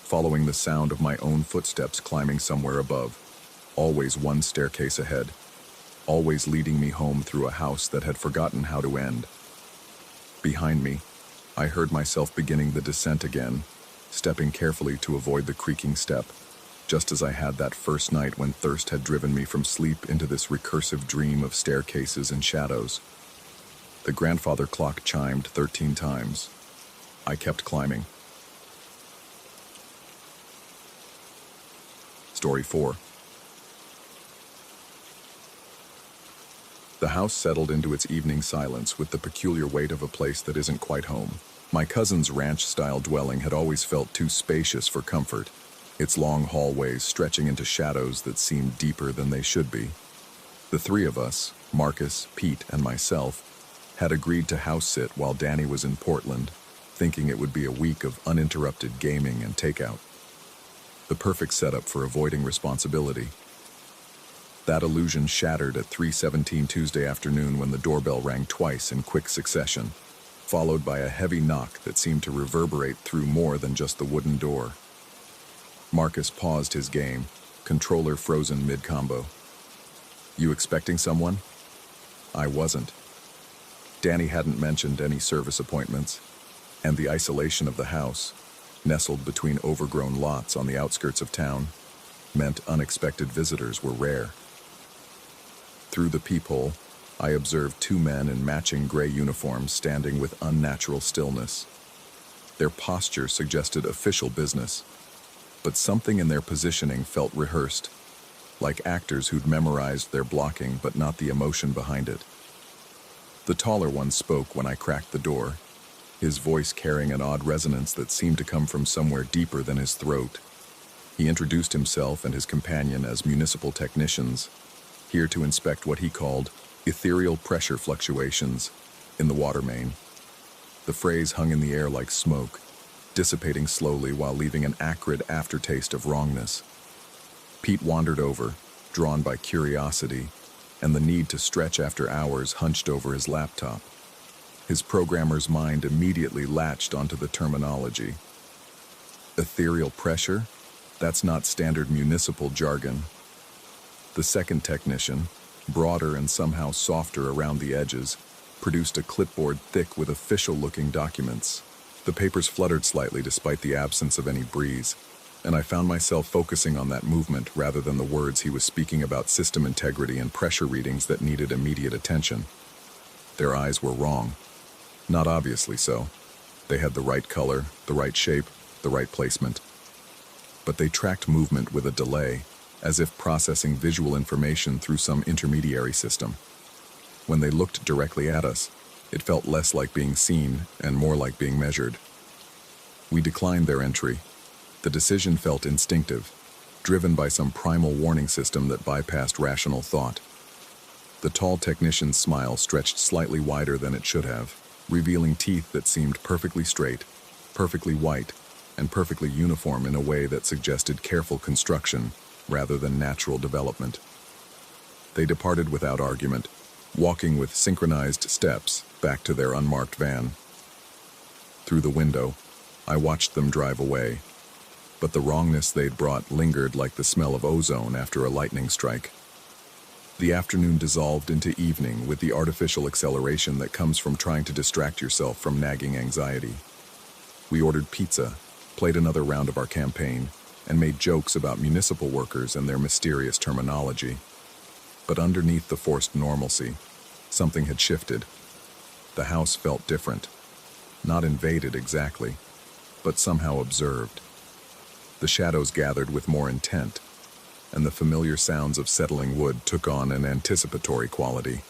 following the sound of my own footsteps climbing somewhere above, always one staircase ahead, always leading me home through a house that had forgotten how to end. Behind me, I heard myself beginning the descent again, stepping carefully to avoid the creaking step, just as I had that first night when thirst had driven me from sleep into this recursive dream of staircases and shadows. The grandfather clock chimed 13 times. I kept climbing. Story 4. The house settled into its evening silence with the peculiar weight of a place that isn't quite home. My cousin's ranch-style dwelling had always felt too spacious for comfort, its long hallways stretching into shadows that seemed deeper than they should be. The 3 of us, Marcus, Pete, and myself, had agreed to house-sit while Danny was in Portland, thinking it would be a week of uninterrupted gaming and takeout. The perfect setup for avoiding responsibility. That illusion shattered at 3:17 Tuesday afternoon when the doorbell rang twice in quick succession, followed by a heavy knock that seemed to reverberate through more than just the wooden door. Marcus paused his game, controller frozen mid-combo. "You expecting someone?" I wasn't. Danny hadn't mentioned any service appointments, and the isolation of the house, nestled between overgrown lots on the outskirts of town, meant unexpected visitors were rare. Through the peephole, I observed 2 men in matching gray uniforms standing with unnatural stillness. Their posture suggested official business, but something in their positioning felt rehearsed, like actors who'd memorized their blocking but not the emotion behind it. The taller one spoke when I cracked the door, his voice carrying an odd resonance that seemed to come from somewhere deeper than his throat. He introduced himself and his companion as municipal technicians, here to inspect what he called ethereal pressure fluctuations in the water main. The phrase hung in the air like smoke, dissipating slowly while leaving an acrid aftertaste of wrongness. Pete wandered over, drawn by curiosity and the need to stretch after hours hunched over his laptop. His programmer's mind immediately latched onto the terminology. Ethereal pressure? That's not standard municipal jargon. The second technician, broader and somehow softer around the edges, produced a clipboard thick with official-looking documents. The papers fluttered slightly despite the absence of any breeze, and I found myself focusing on that movement rather than the words he was speaking about system integrity and pressure readings that needed immediate attention. Their eyes were wrong. Not obviously so. They had the right color, the right shape, the right placement. But they tracked movement with a delay, as if processing visual information through some intermediary system. When they looked directly at us, it felt less like being seen and more like being measured. We declined their entry. The decision felt instinctive, driven by some primal warning system that bypassed rational thought. The tall technician's smile stretched slightly wider than it should have, revealing teeth that seemed perfectly straight, perfectly white, and perfectly uniform in a way that suggested careful construction rather than natural development. They departed without argument, walking with synchronized steps back to their unmarked van. Through the window, I watched them drive away, but the wrongness they'd brought lingered like the smell of ozone after a lightning strike. The afternoon dissolved into evening with the artificial acceleration that comes from trying to distract yourself from nagging anxiety. We ordered pizza, played another round of our campaign, and made jokes about municipal workers and their mysterious terminology. But underneath the forced normalcy, something had shifted. The house felt different. Not invaded exactly, but somehow observed. The shadows gathered with more intent, and the familiar sounds of settling wood took on an anticipatory quality.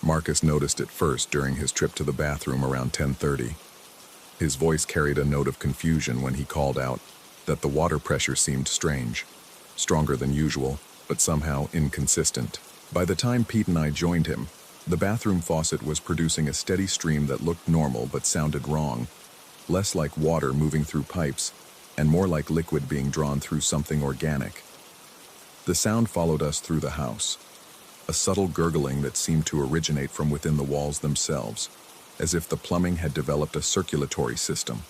Marcus noticed it first during his trip to the bathroom around 10:30. His voice carried a note of confusion when he called out that the water pressure seemed strange, stronger than usual, but somehow inconsistent. By the time Pete and I joined him, the bathroom faucet was producing a steady stream that looked normal but sounded wrong, less like water moving through pipes, and more like liquid being drawn through something organic. The sound followed us through the house, a subtle gurgling that seemed to originate from within the walls themselves, as if the plumbing had developed a circulatory system.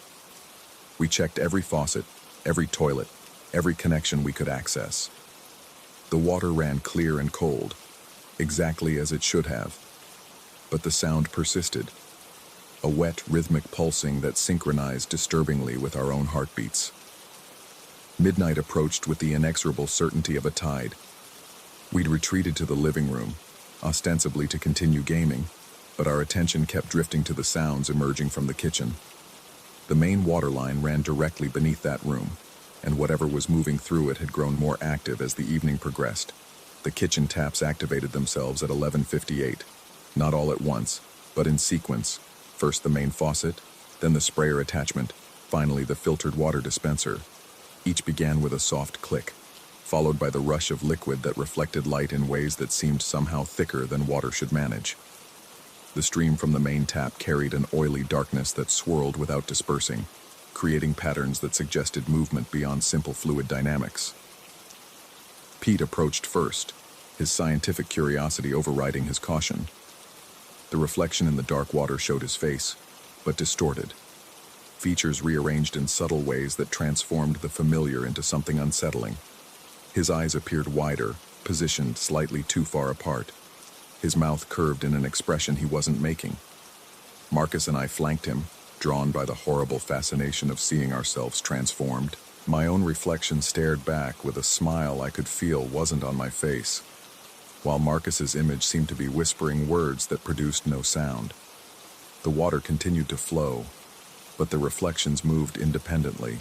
We checked every faucet, every toilet, every connection we could access. The water ran clear and cold, exactly as it should have, but the sound persisted, a wet, rhythmic pulsing that synchronized disturbingly with our own heartbeats. Midnight approached with the inexorable certainty of a tide. We'd retreated to the living room, ostensibly to continue gaming, but our attention kept drifting to the sounds emerging from the kitchen. The main water line ran directly beneath that room, and whatever was moving through it had grown more active as the evening progressed. The kitchen taps activated themselves at 11:58, not all at once, but in sequence. First the main faucet, then the sprayer attachment, finally the filtered water dispenser. Each began with a soft click, followed by the rush of liquid that reflected light in ways that seemed somehow thicker than water should manage. The stream from the main tap carried an oily darkness that swirled without dispersing, creating patterns that suggested movement beyond simple fluid dynamics. Pete approached first, his scientific curiosity overriding his caution. The reflection in the dark water showed his face, but distorted. Features rearranged in subtle ways that transformed the familiar into something unsettling. His eyes appeared wider, positioned slightly too far apart. His mouth curved in an expression he wasn't making. Marcus and I flanked him, drawn by the horrible fascination of seeing ourselves transformed. My own reflection stared back with a smile I could feel wasn't on my face, while Marcus's image seemed to be whispering words that produced no sound. The water continued to flow, but the reflections moved independently,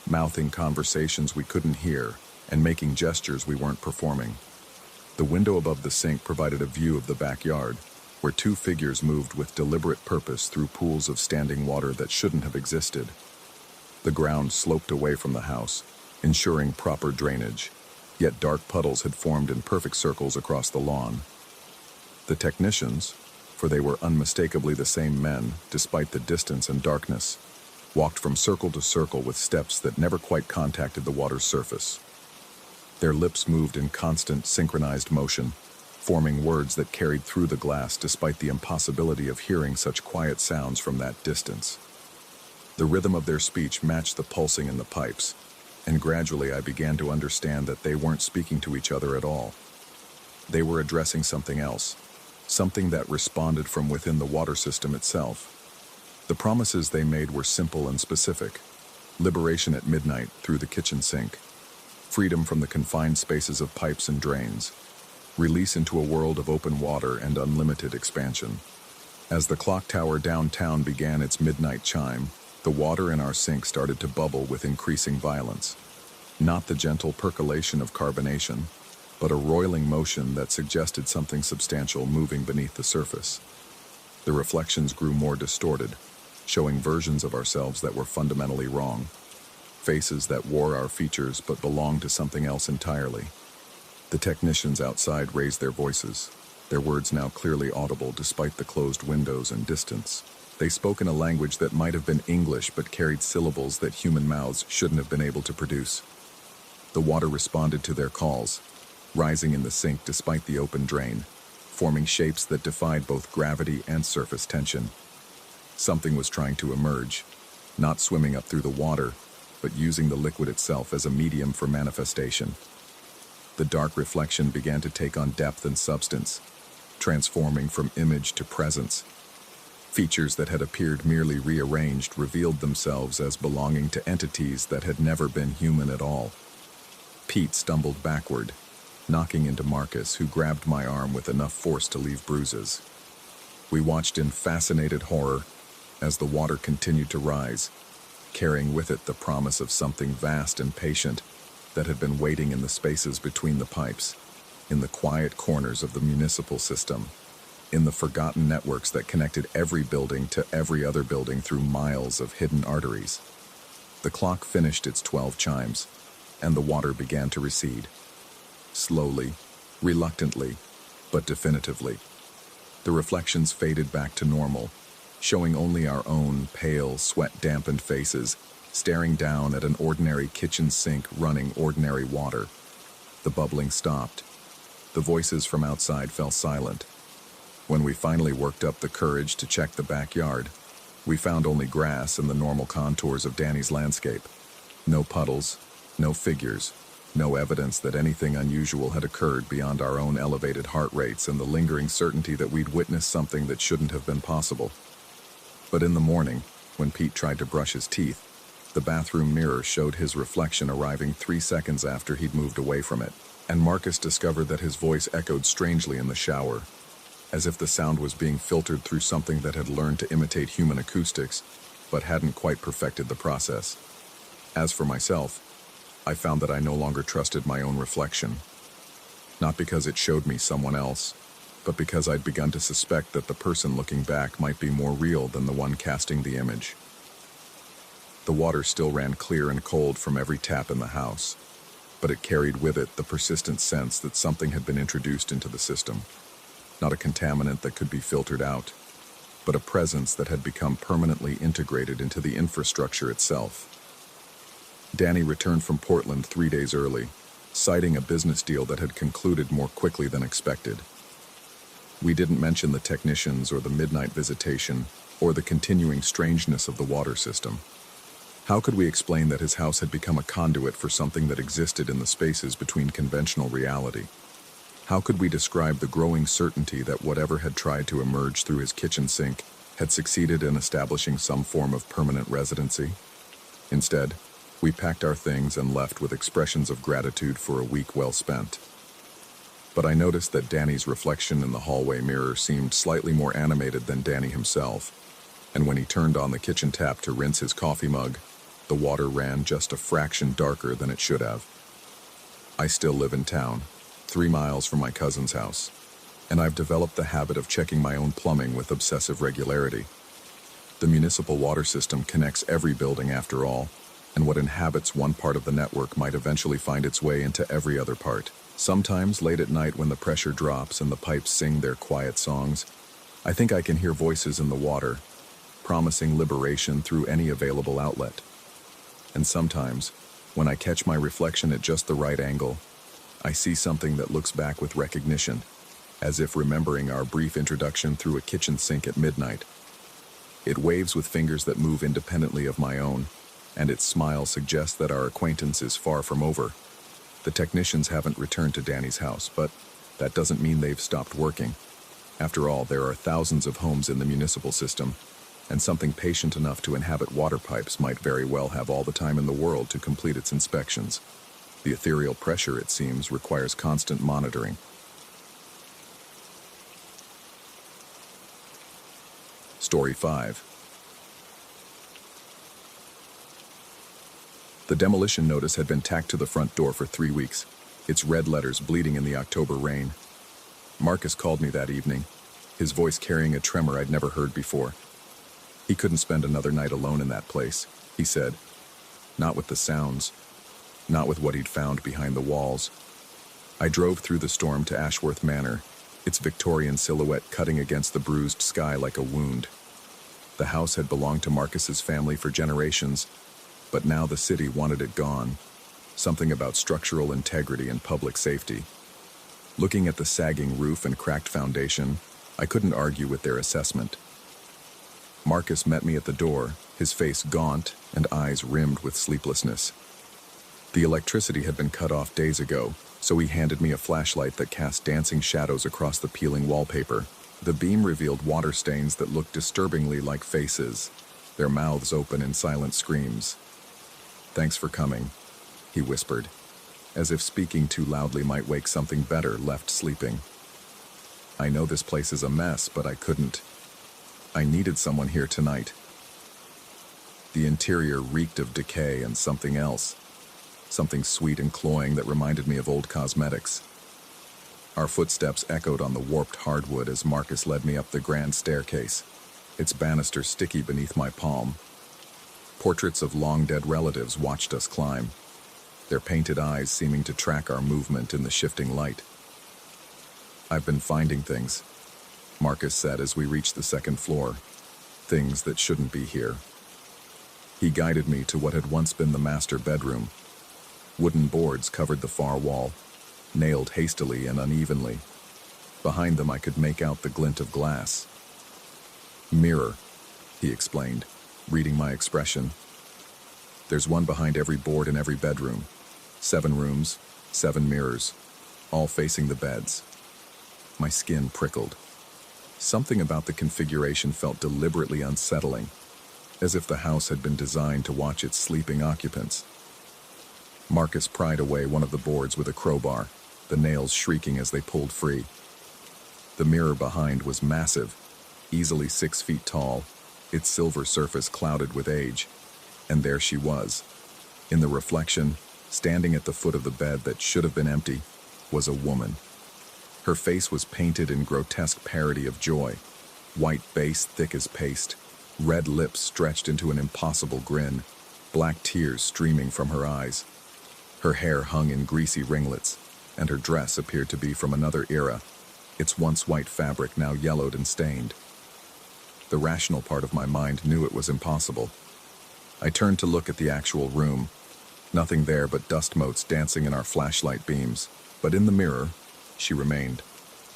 mouthing conversations we couldn't hear and making gestures we weren't performing. The window above the sink provided a view of the backyard, where two figures moved with deliberate purpose through pools of standing water that shouldn't have existed. The ground sloped away from the house, ensuring proper drainage, yet dark puddles had formed in perfect circles across the lawn. The technicians, for they were unmistakably the same men despite the distance and darkness, walked from circle to circle with steps that never quite contacted the water's surface. Their lips moved in constant, synchronized motion, forming words that carried through the glass despite the impossibility of hearing such quiet sounds from that distance. The rhythm of their speech matched the pulsing in the pipes, and gradually I began to understand that they weren't speaking to each other at all. They were addressing something else, something that responded from within the water system itself. The promises they made were simple and specific: liberation at midnight through the kitchen sink, freedom from the confined spaces of pipes and drains, release into a world of open water and unlimited expansion. As the clock tower downtown began its midnight chime, the water in our sink started to bubble with increasing violence. Not the gentle percolation of carbonation, but a roiling motion that suggested something substantial moving beneath the surface. The reflections grew more distorted, showing versions of ourselves that were fundamentally wrong, faces that wore our features but belonged to something else entirely. The technicians outside raised their voices, their words now clearly audible despite the closed windows and distance. They spoke in a language that might have been English but carried syllables that human mouths shouldn't have been able to produce. The water responded to their calls, rising in the sink despite the open drain, forming shapes that defied both gravity and surface tension. Something was trying to emerge, not swimming up through the water, but using the liquid itself as a medium for manifestation. The dark reflection began to take on depth and substance, transforming from image to presence. Features that had appeared merely rearranged revealed themselves as belonging to entities that had never been human at all. Pete stumbled backward, knocking into Marcus, who grabbed my arm with enough force to leave bruises. We watched in fascinated horror as the water continued to rise, carrying with it the promise of something vast and patient that had been waiting in the spaces between the pipes, in the quiet corners of the municipal system, in the forgotten networks that connected every building to every other building through miles of hidden arteries. The clock finished its 12 chimes, and the water began to recede. Slowly, reluctantly, but definitively. The reflections faded back to normal, showing only our own pale, sweat-dampened faces, staring down at an ordinary kitchen sink running ordinary water. The bubbling stopped. The voices from outside fell silent. When we finally worked up the courage to check the backyard, we found only grass and the normal contours of Danny's landscape. No puddles, no figures, no evidence that anything unusual had occurred beyond our own elevated heart rates and the lingering certainty that we'd witnessed something that shouldn't have been possible. But in the morning, when Pete tried to brush his teeth, the bathroom mirror showed his reflection arriving 3 seconds after he'd moved away from it, and Marcus discovered that his voice echoed strangely in the shower, as if the sound was being filtered through something that had learned to imitate human acoustics, but hadn't quite perfected the process. As for myself, I found that I no longer trusted my own reflection. Not because it showed me someone else, but because I'd begun to suspect that the person looking back might be more real than the one casting the image. The water still ran clear and cold from every tap in the house, but it carried with it the persistent sense that something had been introduced into the system. Not a contaminant that could be filtered out, but a presence that had become permanently integrated into the infrastructure itself. Danny returned from Portland 3 days early, citing a business deal that had concluded more quickly than expected. We didn't mention the technicians or the midnight visitation or the continuing strangeness of the water system. How could we explain that his house had become a conduit for something that existed in the spaces between conventional reality? How could we describe the growing certainty that whatever had tried to emerge through his kitchen sink had succeeded in establishing some form of permanent residency? Instead, we packed our things and left with expressions of gratitude for a week well spent. But I noticed that Danny's reflection in the hallway mirror seemed slightly more animated than Danny himself, and when he turned on the kitchen tap to rinse his coffee mug, the water ran just a fraction darker than it should have. I still live in town, 3 miles from my cousin's house, and I've developed the habit of checking my own plumbing with obsessive regularity. The municipal water system connects every building after all, and what inhabits one part of the network might eventually find its way into every other part. Sometimes, late at night when the pressure drops and the pipes sing their quiet songs, I think I can hear voices in the water, promising liberation through any available outlet. And sometimes, when I catch my reflection at just the right angle, I see something that looks back with recognition, as if remembering our brief introduction through a kitchen sink at midnight. It waves with fingers that move independently of my own, and its smile suggests that our acquaintance is far from over. The technicians haven't returned to Danny's house, but that doesn't mean they've stopped working. After all, there are thousands of homes in the municipal system, and something patient enough to inhabit water pipes might very well have all the time in the world to complete its inspections. The ethereal pressure, it seems, requires constant monitoring. Story 5. The demolition notice had been tacked to the front door for 3 weeks, its red letters bleeding in the October rain. Marcus called me that evening, his voice carrying a tremor I'd never heard before. He couldn't spend another night alone in that place, he said. Not with the sounds, not with what he'd found behind the walls. I drove through the storm to Ashworth Manor, its Victorian silhouette cutting against the bruised sky like a wound. The house had belonged to Marcus's family for generations, but now the city wanted it gone. Something about structural integrity and public safety. Looking at the sagging roof and cracked foundation, I couldn't argue with their assessment. Marcus met me at the door, his face gaunt and eyes rimmed with sleeplessness. The electricity had been cut off days ago, so he handed me a flashlight that cast dancing shadows across the peeling wallpaper. The beam revealed water stains that looked disturbingly like faces, their mouths open in silent screams. "Thanks for coming," he whispered, as if speaking too loudly might wake something better left sleeping. "I know this place is a mess, but I needed someone here tonight." The interior reeked of decay and something else, something sweet and cloying that reminded me of old cosmetics. Our footsteps echoed on the warped hardwood as Marcus led me up the grand staircase, its banister sticky beneath my palm. Portraits of long-dead relatives watched us climb, their painted eyes seeming to track our movement in the shifting light. "I've been finding things," Marcus said as we reached the second floor. "Things that shouldn't be here." He guided me to what had once been the master bedroom. Wooden boards covered the far wall, nailed hastily and unevenly. Behind them I could make out the glint of glass. "Mirror," he explained, reading my expression. "There's one behind every board in every bedroom. 7 rooms, 7 mirrors, all facing the beds." My skin prickled. Something about the configuration felt deliberately unsettling, as if the house had been designed to watch its sleeping occupants. Marcus pried away one of the boards with a crowbar, the nails shrieking as they pulled free. The mirror behind was massive, easily 6 feet tall, its silver surface clouded with age. And there she was. In the reflection, standing at the foot of the bed that should have been empty, was a woman. Her face was painted in grotesque parody of joy, white base thick as paste, red lips stretched into an impossible grin, black tears streaming from her eyes. Her hair hung in greasy ringlets, and her dress appeared to be from another era, its once white fabric now yellowed and stained. The rational part of my mind knew it was impossible. I turned to look at the actual room. Nothing there but dust motes dancing in our flashlight beams. But in the mirror, she remained,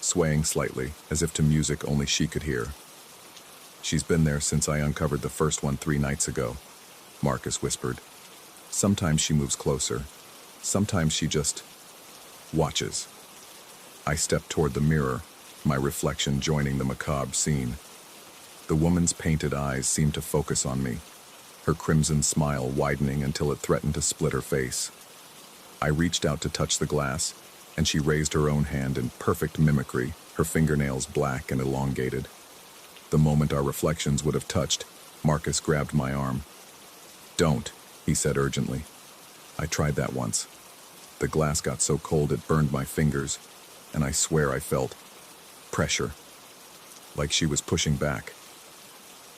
swaying slightly, as if to music only she could hear. "She's been there since I uncovered the first one 3 nights ago," Marcus whispered. "Sometimes she moves closer. Sometimes she just watches." I stepped toward the mirror, my reflection joining the macabre scene. The woman's painted eyes seemed to focus on me, her crimson smile widening until it threatened to split her face. I reached out to touch the glass, and she raised her own hand in perfect mimicry, her fingernails black and elongated. The moment our reflections would have touched, Marcus grabbed my arm. "Don't," he said urgently. "I tried that once. The glass got so cold it burned my fingers, and I swear I felt..." Pressure, like she was pushing back.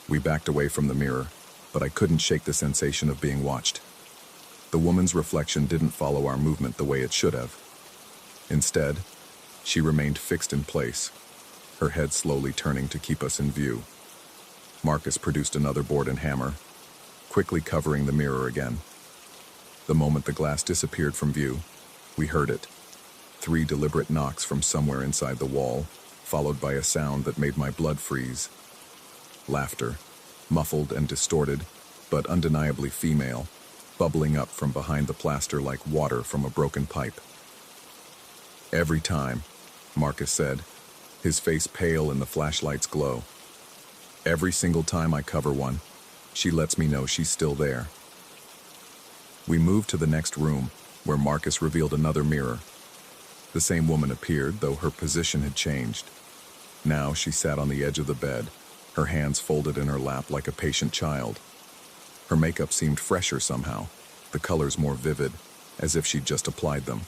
We backed away from the mirror, but I couldn't shake the sensation of being watched. The woman's reflection didn't follow our movement the way it should have. Instead, she remained fixed in place, her head slowly turning to keep us in view. Marcus produced another board and hammer, quickly covering the mirror again. The moment the glass disappeared from view, we heard it. 3 deliberate knocks from somewhere inside the wall, followed by a sound that made my blood freeze. Laughter, muffled and distorted, but undeniably female, bubbling up from behind the plaster like water from a broken pipe. "Every time," Marcus said, his face pale in the flashlight's glow. "Every single time I cover one, she lets me know she's still there." We moved to the next room, where Marcus revealed another mirror. The same woman appeared, though her position had changed. Now she sat on the edge of the bed, her hands folded in her lap like a patient child. Her makeup seemed fresher somehow, the colors more vivid, as if she'd just applied them.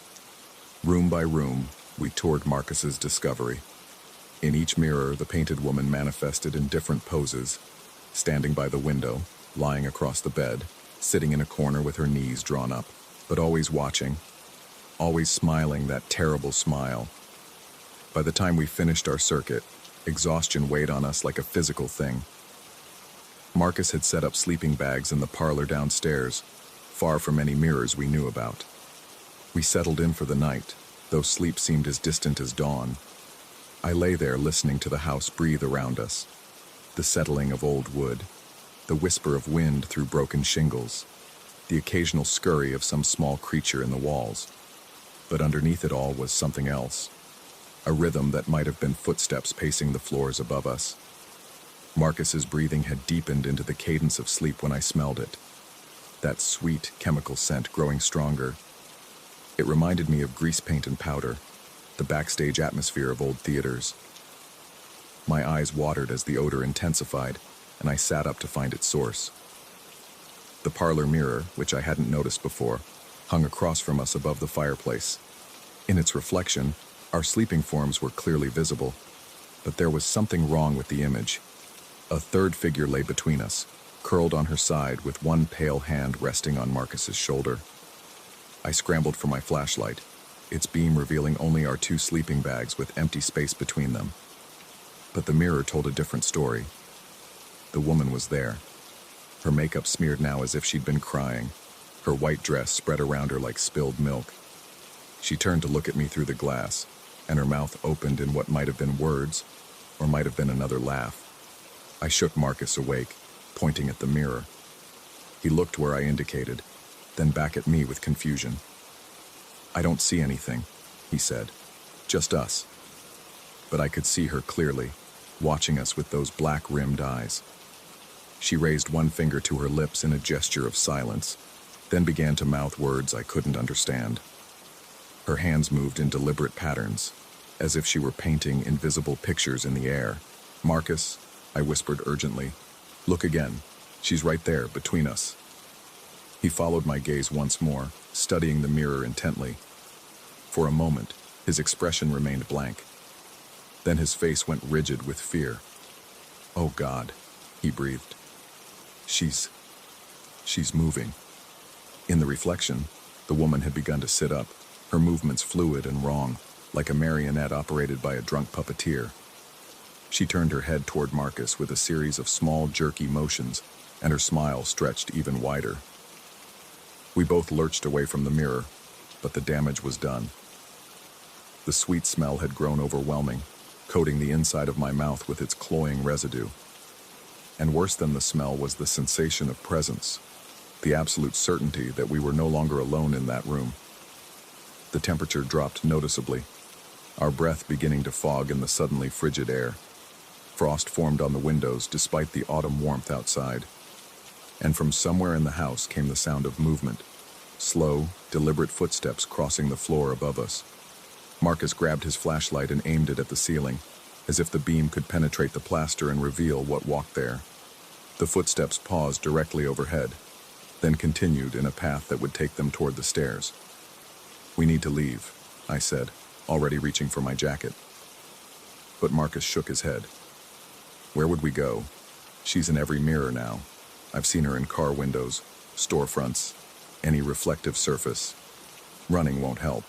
Room by room, we toured Marcus's discovery. In each mirror, the painted woman manifested in different poses, standing by the window, lying across the bed, sitting in a corner with her knees drawn up, but always watching, always smiling that terrible smile. By the time we finished our circuit, exhaustion weighed on us like a physical thing. Marcus had set up sleeping bags in the parlor downstairs, far from any mirrors we knew about. We settled in for the night, though sleep seemed as distant as dawn. I lay there listening to the house breathe around us, the settling of old wood, the whisper of wind through broken shingles, the occasional scurry of some small creature in the walls. But underneath it all was something else, a rhythm that might have been footsteps pacing the floors above us. Marcus's breathing had deepened into the cadence of sleep when I smelled it, that sweet chemical scent growing stronger. It reminded me of grease paint and powder, the backstage atmosphere of old theaters. My eyes watered as the odor intensified, and I sat up to find its source. The parlor mirror, which I hadn't noticed before, hung across from us above the fireplace. In its reflection, our sleeping forms were clearly visible, but there was something wrong with the image. A third figure lay between us, curled on her side with one pale hand resting on Marcus's shoulder. I scrambled for my flashlight, its beam revealing only our 2 sleeping bags with empty space between them. But the mirror told a different story. The woman was there, her makeup smeared now as if she'd been crying, her white dress spread around her like spilled milk. She turned to look at me through the glass, and her mouth opened in what might have been words, or might have been another laugh. I shook Marcus awake, pointing at the mirror. He looked where I indicated, then back at me with confusion. "I don't see anything," he said. "Just us." But I could see her clearly, watching us with those black-rimmed eyes. She raised one finger to her lips in a gesture of silence, then began to mouth words I couldn't understand. Her hands moved in deliberate patterns, as if she were painting invisible pictures in the air. "Marcus," I whispered urgently, "look again. She's right there, between us." He followed my gaze once more, studying the mirror intently. For a moment, his expression remained blank. Then his face went rigid with fear. "Oh God," he breathed. She's moving." In the reflection, the woman had begun to sit up, her movements fluid and wrong, like a marionette operated by a drunk puppeteer. She turned her head toward Marcus with a series of small, jerky motions, and her smile stretched even wider. We both lurched away from the mirror, but the damage was done. The sweet smell had grown overwhelming, coating the inside of my mouth with its cloying residue. And worse than the smell was the sensation of presence, the absolute certainty that we were no longer alone in that room. The temperature dropped noticeably, our breath beginning to fog in the suddenly frigid air. Frost formed on the windows despite the autumn warmth outside. And from somewhere in the house came the sound of movement, slow, deliberate footsteps crossing the floor above us. Marcus grabbed his flashlight and aimed it at the ceiling, as if the beam could penetrate the plaster and reveal what walked there. The footsteps paused directly overhead, then continued in a path that would take them toward the stairs. "We need to leave," I said, already reaching for my jacket. but Marcus shook his head. Where would we go? She's in every mirror now. I've seen her in car windows, storefronts, any reflective surface. Running won't help.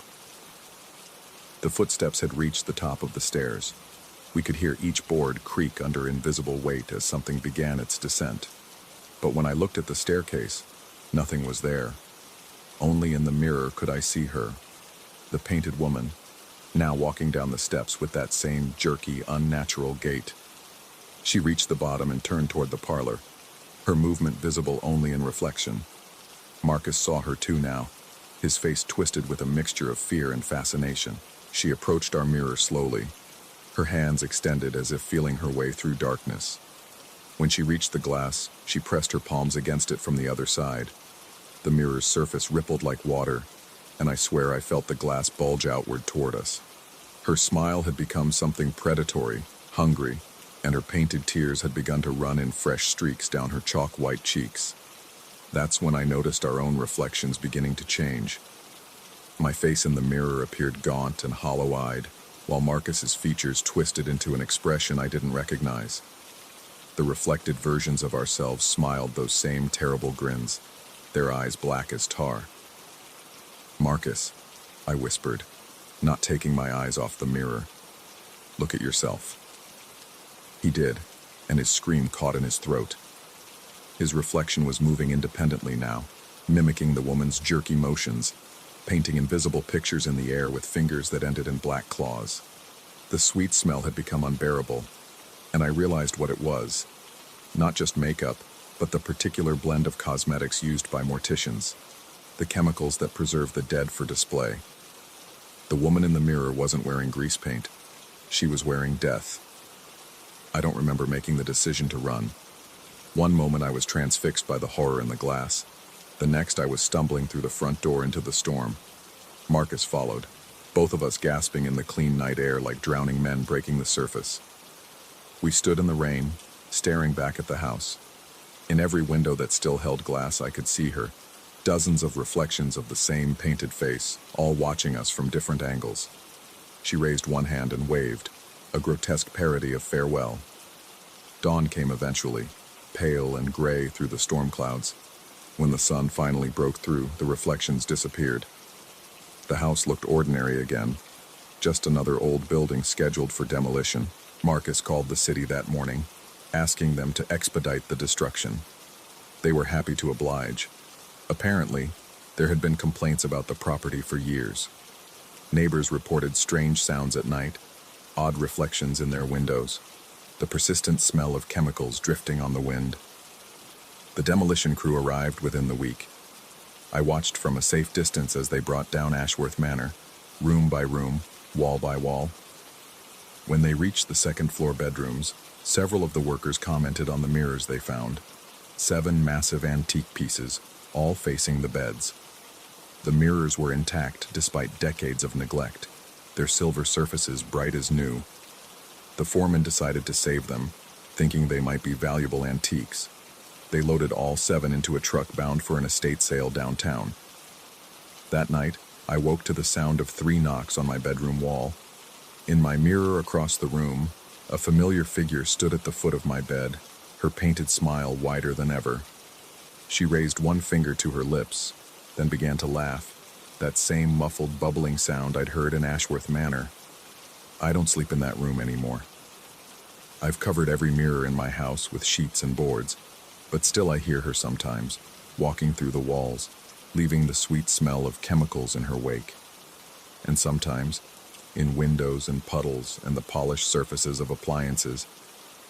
The footsteps had reached the top of the stairs. We could hear each board creak under invisible weight as something began its descent. But when I looked at the staircase, nothing was there. Only in the mirror could I see her, the painted woman, now walking down the steps with that same jerky, unnatural gait. She reached the bottom and turned toward the parlor, her movement visible only in reflection. Marcus saw her too now, his face twisted with a mixture of fear and fascination. She approached our mirror slowly, her hands extended as if feeling her way through darkness. When she reached the glass, she pressed her palms against it from the other side. The mirror's surface rippled like water, and I swear I felt the glass bulge outward toward us. Her smile had become something predatory, hungry, and her painted tears had begun to run in fresh streaks down her chalk-white cheeks. That's when I noticed our own reflections beginning to change. My face in the mirror appeared gaunt and hollow-eyed, while Marcus's features twisted into an expression I didn't recognize. The reflected versions of ourselves smiled those same terrible grins, their eyes black as tar. "Marcus," I whispered, not taking my eyes off the mirror. "Look at yourself." He did, and his scream caught in his throat. His reflection was moving independently now, mimicking the woman's jerky motions, painting invisible pictures in the air with fingers that ended in black claws. The sweet smell had become unbearable, and I realized what it was. Not just makeup, but the particular blend of cosmetics used by morticians, the chemicals that preserve the dead for display. The woman in the mirror wasn't wearing grease paint. She was wearing death. I don't remember making the decision to run. One moment I was transfixed by the horror in the glass. The next I was stumbling through the front door into the storm. Marcus followed, both of us gasping in the clean night air like drowning men breaking the surface. We stood in the rain, staring back at the house. In every window that still held glass I could see her, dozens of reflections of the same painted face, all watching us from different angles. She raised one hand and waved, a grotesque parody of farewell. Dawn came eventually, pale and gray through the storm clouds. When the sun finally broke through, the reflections disappeared. The house looked ordinary again, just another old building scheduled for demolition. Marcus called the city that morning, asking them to expedite the destruction. They were happy to oblige. Apparently, there had been complaints about the property for years. Neighbors reported strange sounds at night, odd reflections in their windows, the persistent smell of chemicals drifting on the wind. The demolition crew arrived within the week. I watched from a safe distance as they brought down Ashworth Manor, room by room, wall by wall. When they reached the second-floor bedrooms, several of the workers commented on the mirrors they found. 7 massive antique pieces, all facing the beds. The mirrors were intact despite decades of neglect, their silver surfaces bright as new. The foreman decided to save them, thinking they might be valuable antiques. They loaded all 7 into a truck bound for an estate sale downtown. That night, I woke to the sound of 3 knocks on my bedroom wall. In my mirror across the room, a familiar figure stood at the foot of my bed, her painted smile wider than ever. She raised one finger to her lips, then began to laugh, that same muffled bubbling sound I'd heard in Ashworth Manor. I don't sleep in that room anymore. I've covered every mirror in my house with sheets and boards, but still I hear her sometimes, walking through the walls, leaving the sweet smell of chemicals in her wake. And sometimes, in windows and puddles and the polished surfaces of appliances,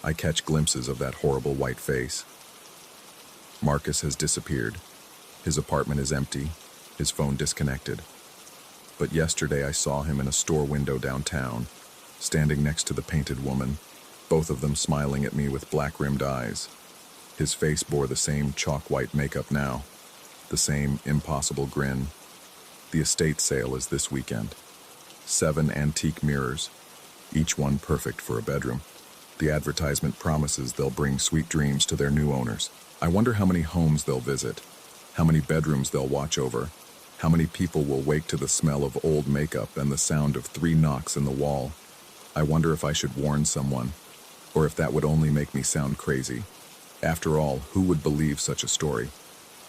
I catch glimpses of that horrible white face. Marcus has disappeared. His apartment is empty, his phone disconnected. But yesterday I saw him in a store window downtown, standing next to the painted woman, both of them smiling at me with black-rimmed eyes. His face bore the same chalk-white makeup now, the same impossible grin. The estate sale is this weekend. 7 antique mirrors, each one perfect for a bedroom. The advertisement promises they'll bring sweet dreams to their new owners. I wonder how many homes they'll visit, how many bedrooms they'll watch over, how many people will wake to the smell of old makeup and the sound of 3 knocks in the wall. I wonder if I should warn someone, or if that would only make me sound crazy. After all, who would believe such a story?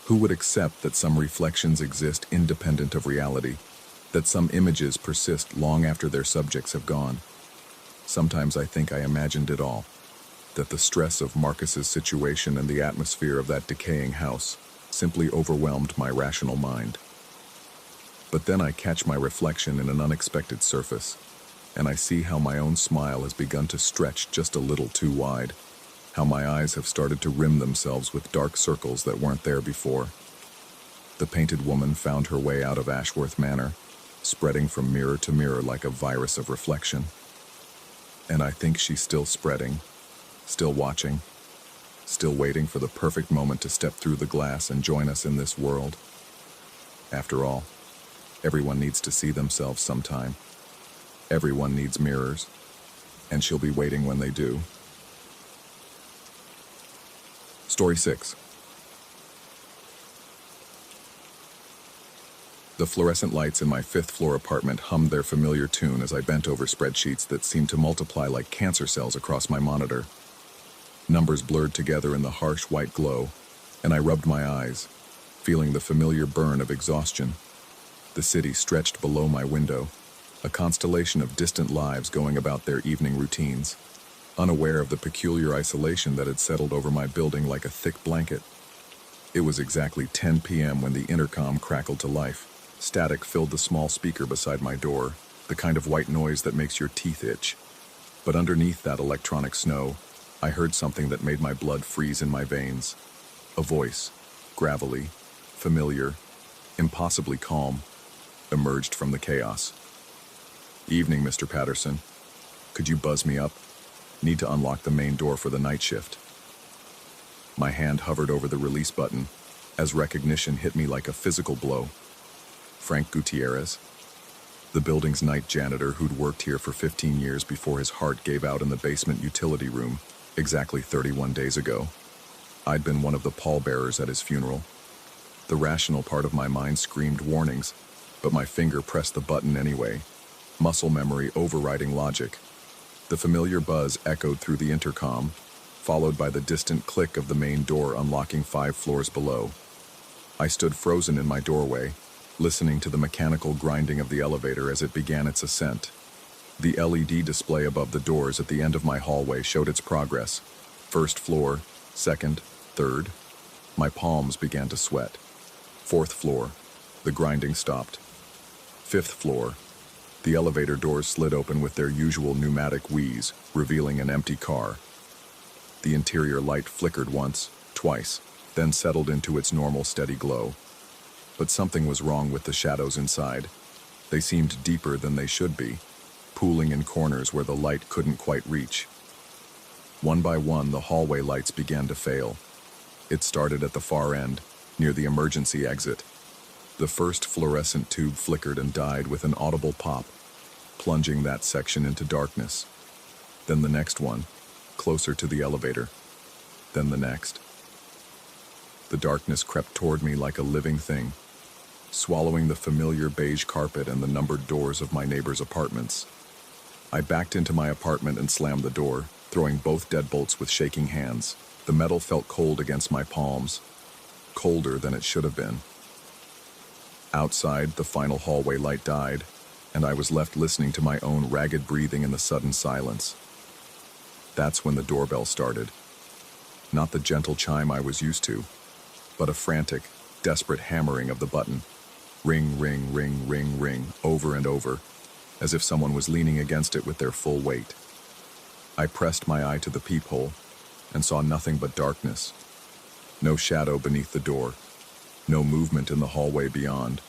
Who would accept that some reflections exist independent of reality, that some images persist long after their subjects have gone? Sometimes I think I imagined it all, that the stress of Marcus's situation and the atmosphere of that decaying house simply overwhelmed my rational mind. But then I catch my reflection in an unexpected surface, and I see how my own smile has begun to stretch just a little too wide, how my eyes have started to rim themselves with dark circles that weren't there before. The painted woman found her way out of Ashworth Manor, spreading from mirror to mirror like a virus of reflection. And I think she's still spreading, still watching, still waiting for the perfect moment to step through the glass and join us in this world. After all, everyone needs to see themselves sometime. Everyone needs mirrors, and she'll be waiting when they do. Story 6. The fluorescent lights in my fifth-floor apartment hummed their familiar tune as I bent over spreadsheets that seemed to multiply like cancer cells across my monitor. Numbers blurred together in the harsh white glow, and I rubbed my eyes, feeling the familiar burn of exhaustion. The city stretched below my window, a constellation of distant lives going about their evening routines, unaware of the peculiar isolation that had settled over my building like a thick blanket. It was exactly 10 p.m. when the intercom crackled to life. Static filled the small speaker beside my door, the kind of white noise that makes your teeth itch. But underneath that electronic snow, I heard something that made my blood freeze in my veins. A voice, gravelly, familiar, impossibly calm, emerged from the chaos. "Evening, Mr. Patterson. Could you buzz me up? Need to unlock the main door for the night shift." My hand hovered over the release button as recognition hit me like a physical blow. Frank Gutierrez, the building's night janitor who'd worked here for 15 years before his heart gave out in the basement utility room exactly 31 days ago. I'd been one of the pallbearers at his funeral. The rational part of my mind screamed warnings, but my finger pressed the button anyway, muscle memory overriding logic. The familiar buzz echoed through the intercom, followed by the distant click of the main door unlocking 5 floors below. I stood frozen in my doorway, listening to the mechanical grinding of the elevator as it began its ascent. The LED display above the doors at the end of my hallway showed its progress. First floor, second, third. My palms began to sweat. Fourth floor, the grinding stopped. Fifth floor, the elevator doors slid open with their usual pneumatic wheeze, revealing an empty car. The interior light flickered once, twice, then settled into its normal steady glow. But something was wrong with the shadows inside. They seemed deeper than they should be, pooling in corners where the light couldn't quite reach. One by one, the hallway lights began to fail. It started at the far end, near the emergency exit. The first fluorescent tube flickered and died with an audible pop, plunging that section into darkness. Then the next one, closer to the elevator. Then the next. The darkness crept toward me like a living thing, swallowing the familiar beige carpet and the numbered doors of my neighbors' apartments. I backed into my apartment and slammed the door, throwing both deadbolts with shaking hands. The metal felt cold against my palms, colder than it should have been. Outside, the final hallway light died, and I was left listening to my own ragged breathing in the sudden silence. That's when the doorbell started. Not the gentle chime I was used to, but a frantic, desperate hammering of the button. Ring, ring, ring, ring, ring, over and over, as if someone was leaning against it with their full weight. I pressed my eye to the peephole and saw nothing but darkness. No shadow beneath the door, no movement in the hallway beyond.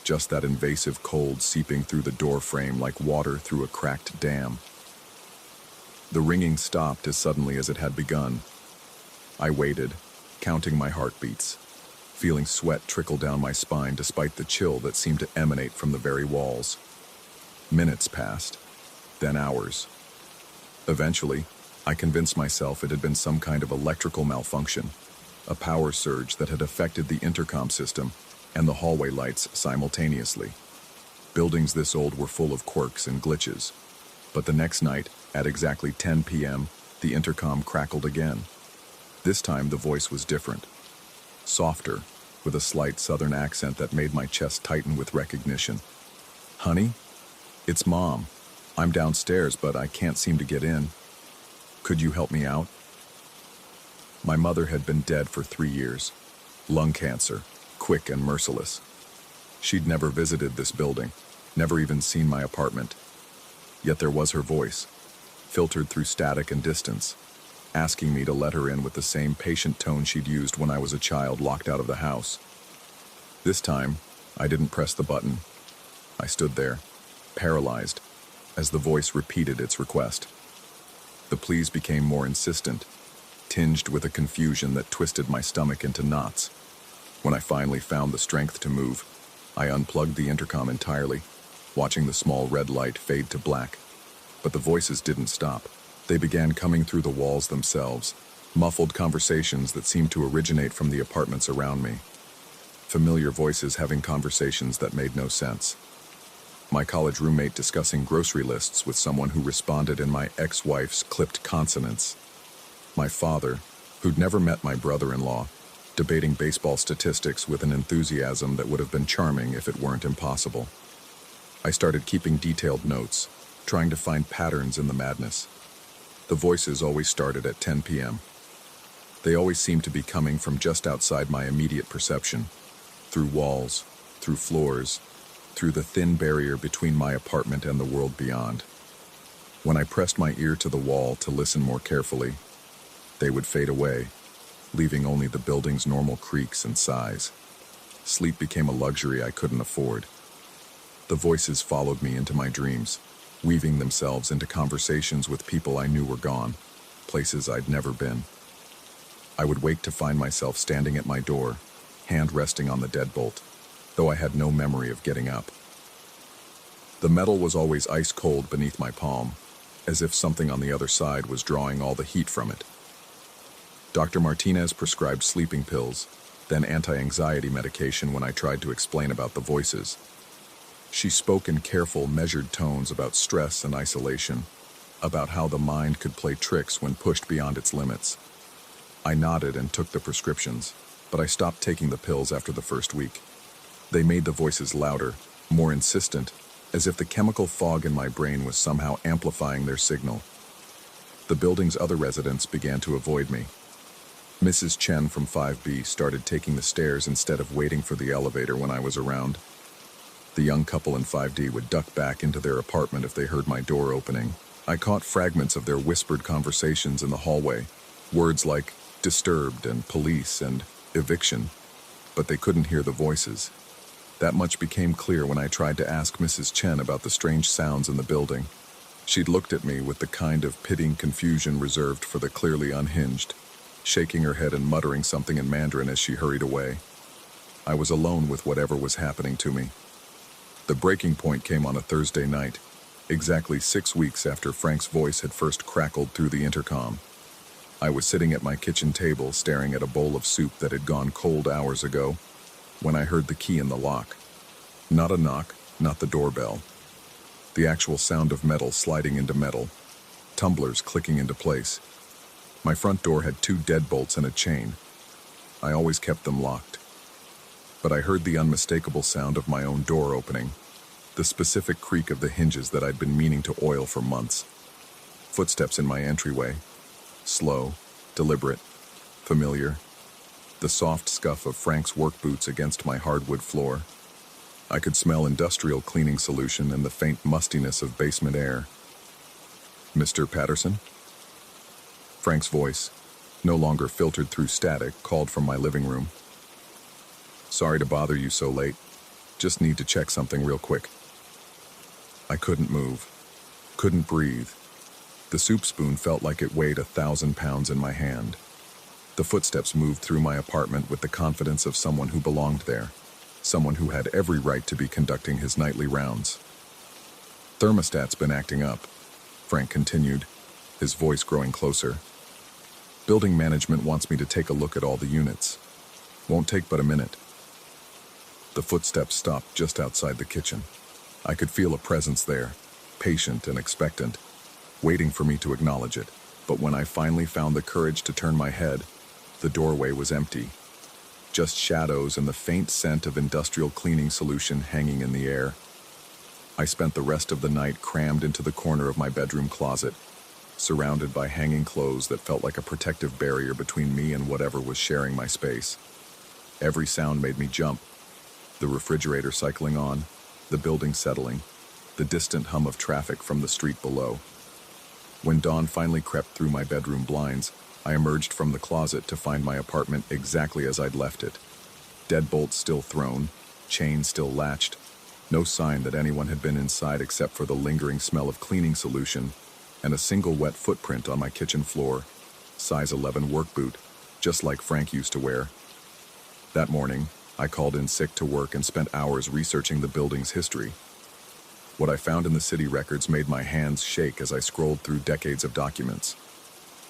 Just that invasive cold seeping through the door frame like water through a cracked dam. The ringing stopped as suddenly as it had begun. I waited, counting my heartbeats, feeling sweat trickle down my spine despite the chill that seemed to emanate from the very walls. Minutes passed, then hours. Eventually, I convinced myself it had been some kind of electrical malfunction, a power surge that had affected the intercom system and the hallway lights simultaneously. Buildings this old were full of quirks and glitches. But the next night, at exactly 10 p.m., the intercom crackled again. This time the voice was different. Softer, with a slight southern accent that made my chest tighten with recognition. "Honey? It's Mom. I'm downstairs, but I can't seem to get in. Could you help me out?" My mother had been dead for 3 years. Lung cancer, quick and merciless. She'd never visited this building, never even seen my apartment. Yet there was her voice, filtered through static and distance, asking me to let her in with the same patient tone she'd used when I was a child locked out of the house. This time, I didn't press the button. I stood there, paralyzed, as the voice repeated its request. The pleas became more insistent, tinged with a confusion that twisted my stomach into knots. When I finally found the strength to move, I unplugged the intercom entirely, watching the small red light fade to black. But the voices didn't stop. They began coming through the walls themselves, muffled conversations that seemed to originate from the apartments around me. Familiar voices having conversations that made no sense. My college roommate discussing grocery lists with someone who responded in my ex-wife's clipped consonants. My father, who'd never met my brother-in-law, debating baseball statistics with an enthusiasm that would have been charming if it weren't impossible. I started keeping detailed notes, trying to find patterns in the madness. The voices always started at 10 p.m. They always seemed to be coming from just outside my immediate perception, through walls, through floors, through the thin barrier between my apartment and the world beyond. When I pressed my ear to the wall to listen more carefully, they would fade away, leaving only the building's normal creaks and sighs. Sleep became a luxury I couldn't afford. The voices followed me into my dreams, weaving themselves into conversations with people I knew were gone, places I'd never been. I would wake to find myself standing at my door, hand resting on the deadbolt, though I had no memory of getting up. The metal was always ice cold beneath my palm, as if something on the other side was drawing all the heat from it. Dr. Martinez prescribed sleeping pills, then anti-anxiety medication when I tried to explain about the voices. She spoke in careful, measured tones about stress and isolation, about how the mind could play tricks when pushed beyond its limits. I nodded and took the prescriptions, but I stopped taking the pills after the first week. They made the voices louder, more insistent, as if the chemical fog in my brain was somehow amplifying their signal. The building's other residents began to avoid me. Mrs. Chen from 5B started taking the stairs instead of waiting for the elevator when I was around. The young couple in 5D would duck back into their apartment if they heard my door opening. I caught fragments of their whispered conversations in the hallway, words like disturbed and police and eviction, but they couldn't hear the voices. That much became clear when I tried to ask Mrs. Chen about the strange sounds in the building. She'd looked at me with the kind of pitying confusion reserved for the clearly unhinged, shaking her head and muttering something in Mandarin as she hurried away. I was alone with whatever was happening to me. The breaking point came on a Thursday night, exactly 6 weeks after Frank's voice had first crackled through the intercom. I was sitting at my kitchen table staring at a bowl of soup that had gone cold hours ago, when I heard the key in the lock. Not a knock, not the doorbell. The actual sound of metal sliding into metal, tumblers clicking into place. My front door had 2 deadbolts and a chain. I always kept them locked. But I heard the unmistakable sound of my own door opening, the specific creak of the hinges that I'd been meaning to oil for months. Footsteps in my entryway, slow, deliberate, familiar. The soft scuff of Frank's work boots against my hardwood floor. I could smell industrial cleaning solution and the faint mustiness of basement air. "Mr. Patterson?" Frank's voice, no longer filtered through static, called from my living room. "Sorry to bother you so late. Just need to check something real quick." I couldn't move, couldn't breathe. The soup spoon felt like it weighed 1,000 pounds in my hand. The footsteps moved through my apartment with the confidence of someone who belonged there, someone who had every right to be conducting his nightly rounds. "Thermostat's been acting up," Frank continued, his voice growing closer. "Building management wants me to take a look at all the units. Won't take but a minute." The footsteps stopped just outside the kitchen. I could feel a presence there, patient and expectant, waiting for me to acknowledge it. But when I finally found the courage to turn my head, the doorway was empty. Just shadows and the faint scent of industrial cleaning solution hanging in the air. I spent the rest of the night crammed into the corner of my bedroom closet, surrounded by hanging clothes that felt like a protective barrier between me and whatever was sharing my space. Every sound made me jump. The refrigerator cycling on, the building settling, the distant hum of traffic from the street below. When dawn finally crept through my bedroom blinds, I emerged from the closet to find my apartment exactly as I'd left it. Deadbolts still thrown, chains still latched, no sign that anyone had been inside except for the lingering smell of cleaning solution and a single wet footprint on my kitchen floor, size 11 work boot, just like Frank used to wear. That morning, I called in sick to work and spent hours researching the building's history. What I found in the city records made my hands shake as I scrolled through decades of documents.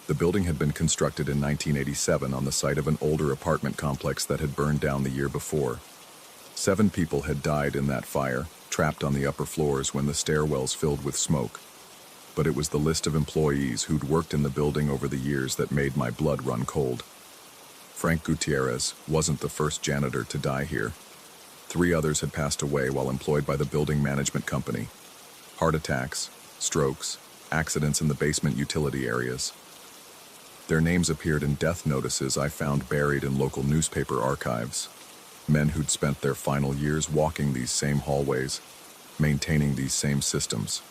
The building had been constructed in 1987 on the site of an older apartment complex that had burned down the year before. 7 people had died in that fire, trapped on the upper floors when the stairwells filled with smoke. But it was the list of employees who'd worked in the building over the years that made my blood run cold. Frank Gutierrez wasn't the first janitor to die here. 3 others had passed away while employed by the building management company. Heart attacks, strokes, accidents in the basement utility areas. Their names appeared in death notices I found buried in local newspaper archives. Men who'd spent their final years walking these same hallways, maintaining these same systems.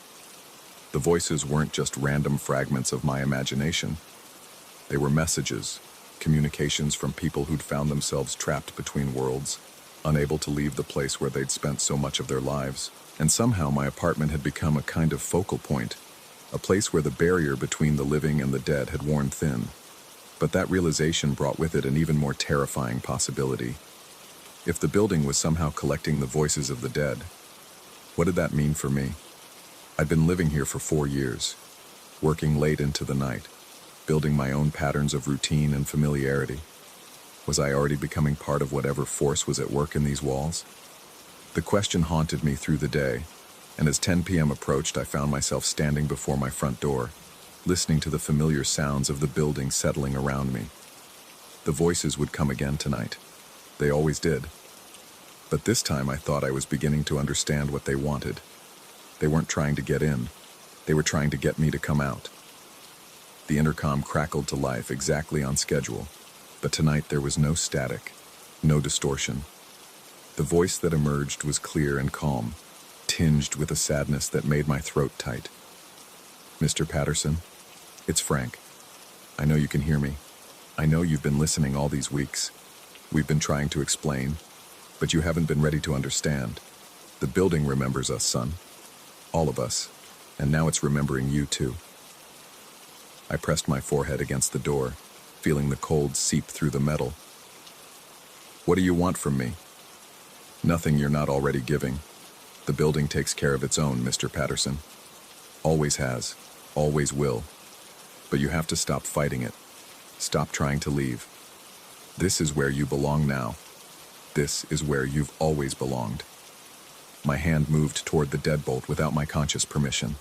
The voices weren't just random fragments of my imagination. They were messages, communications from people who'd found themselves trapped between worlds, unable to leave the place where they'd spent so much of their lives. And somehow my apartment had become a kind of focal point, a place where the barrier between the living and the dead had worn thin. But that realization brought with it an even more terrifying possibility. If the building was somehow collecting the voices of the dead, what did that mean for me? I'd been living here for 4 years, working late into the night, building my own patterns of routine and familiarity. Was I already becoming part of whatever force was at work in these walls? The question haunted me through the day, and as 10 p.m. approached, I found myself standing before my front door, listening to the familiar sounds of the building settling around me. The voices would come again tonight. They always did. But this time I thought I was beginning to understand what they wanted. They weren't trying to get in. They were trying to get me to come out. The intercom crackled to life exactly on schedule, but tonight there was no static, no distortion. The voice that emerged was clear and calm, tinged with a sadness that made my throat tight. "Mr. Patterson, it's Frank. I know you can hear me. I know you've been listening all these weeks. We've been trying to explain, but you haven't been ready to understand. The building remembers us, son. All of us. And now it's remembering you too." I pressed my forehead against the door, feeling the cold seep through the metal. "What do you want from me?" "Nothing you're not already giving. The building takes care of its own, Mr. Patterson. Always has, always will. But you have to stop fighting it. Stop trying to leave. This is where you belong now. This is where you've always belonged." My hand moved toward the deadbolt without my conscious permission.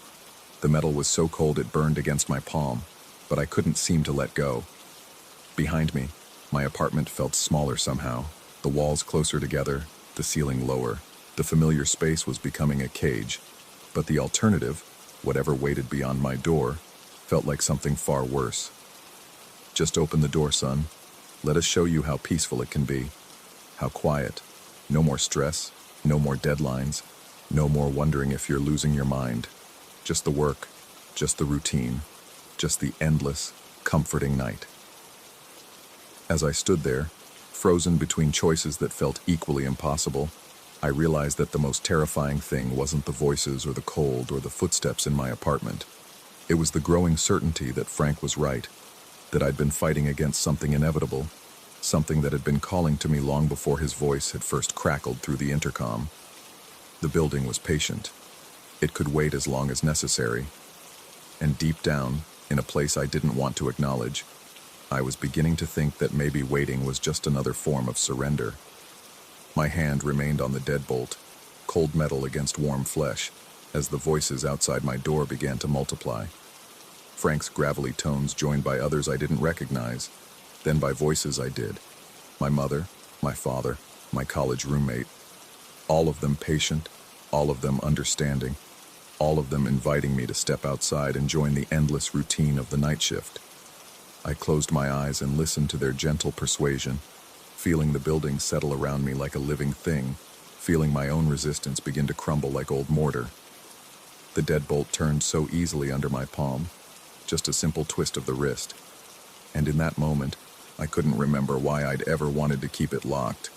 The metal was so cold it burned against my palm, but I couldn't seem to let go. Behind me, my apartment felt smaller somehow, the walls closer together, the ceiling lower. The familiar space was becoming a cage, but the alternative, whatever waited beyond my door, felt like something far worse. "Just open the door, son. Let us show you how peaceful it can be. How quiet. No more stress, no more deadlines, no more wondering if you're losing your mind. Just the work, just the routine, just the endless, comforting night." As I stood there, frozen between choices that felt equally impossible, I realized that the most terrifying thing wasn't the voices or the cold or the footsteps in my apartment. It was the growing certainty that Frank was right, that I'd been fighting against something inevitable, something that had been calling to me long before his voice had first crackled through the intercom. The building was patient. It could wait as long as necessary. And deep down, in a place I didn't want to acknowledge, I was beginning to think that maybe waiting was just another form of surrender. My hand remained on the deadbolt, cold metal against warm flesh, as the voices outside my door began to multiply. Frank's gravelly tones joined by others I didn't recognize, then by voices I did. My mother, my father, my college roommate. All of them patient, all of them understanding, all of them inviting me to step outside and join the endless routine of the night shift. I closed my eyes and listened to their gentle persuasion, feeling the building settle around me like a living thing, feeling my own resistance begin to crumble like old mortar. The deadbolt turned so easily under my palm, just a simple twist of the wrist. And in that moment, I couldn't remember why I'd ever wanted to keep it locked.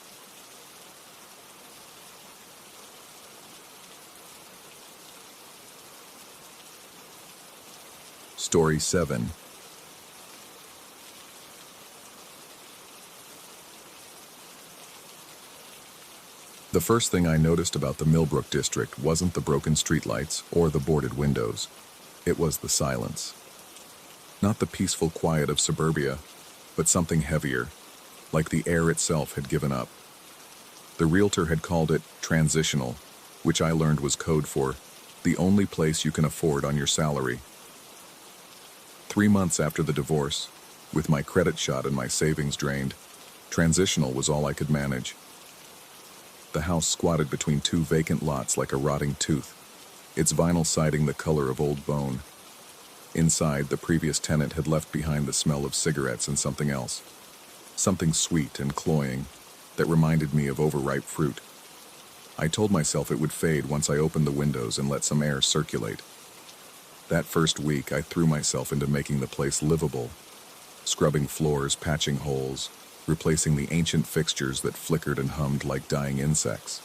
Story 7. The first thing I noticed about the Millbrook district wasn't the broken streetlights or the boarded windows. It was the silence. Not the peaceful quiet of suburbia, but something heavier, like the air itself had given up. The realtor had called it transitional, which I learned was code for the only place you can afford on your salary. 3 months after the divorce, with my credit shot and my savings drained, transitional was all I could manage. The house squatted between 2 vacant lots like a rotting tooth, its vinyl siding the color of old bone. Inside, the previous tenant had left behind the smell of cigarettes and something else. Something sweet and cloying that reminded me of overripe fruit. I told myself it would fade once I opened the windows and let some air circulate. That first week, I threw myself into making the place livable, scrubbing floors, patching holes, replacing the ancient fixtures that flickered and hummed like dying insects.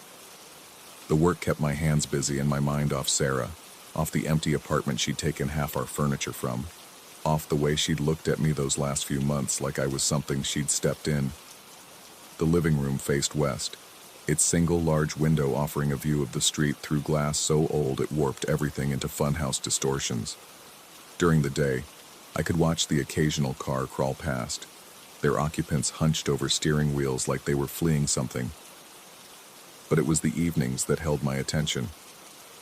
The work kept my hands busy and my mind off Sarah, off the empty apartment she'd taken half our furniture from, off the way she'd looked at me those last few months like I was something she'd stepped in. The living room faced west, its single large window offering a view of the street through glass so old it warped everything into funhouse distortions. During the day, I could watch the occasional car crawl past, their occupants hunched over steering wheels like they were fleeing something. But it was the evenings that held my attention.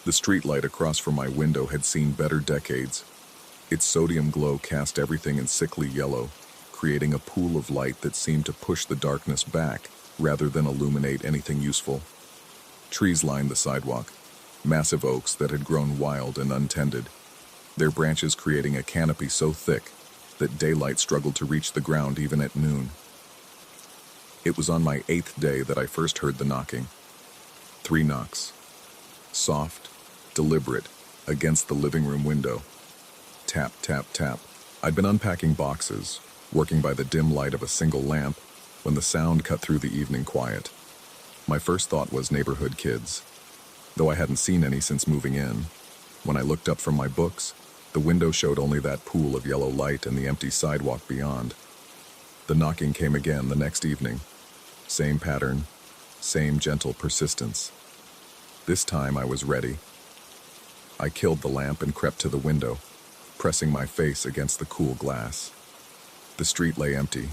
The streetlight across from my window had seen better decades. Its sodium glow cast everything in sickly yellow, creating a pool of light that seemed to push the darkness back rather than illuminate anything useful. Trees lined the sidewalk, massive oaks that had grown wild and untended, their branches creating a canopy so thick that daylight struggled to reach the ground even at noon. It was on my 8th day that I first heard the knocking. 3 knocks. Soft, deliberate, against the living room window. Tap, tap, tap. I'd been unpacking boxes, working by the dim light of a single lamp, when the sound cut through the evening quiet. My first thought was neighborhood kids, though I hadn't seen any since moving in. When I looked up from my books, the window showed only that pool of yellow light and the empty sidewalk beyond. The knocking came again the next evening. Same pattern, same gentle persistence. This time I was ready. I killed the lamp and crept to the window, pressing my face against the cool glass. The street lay empty,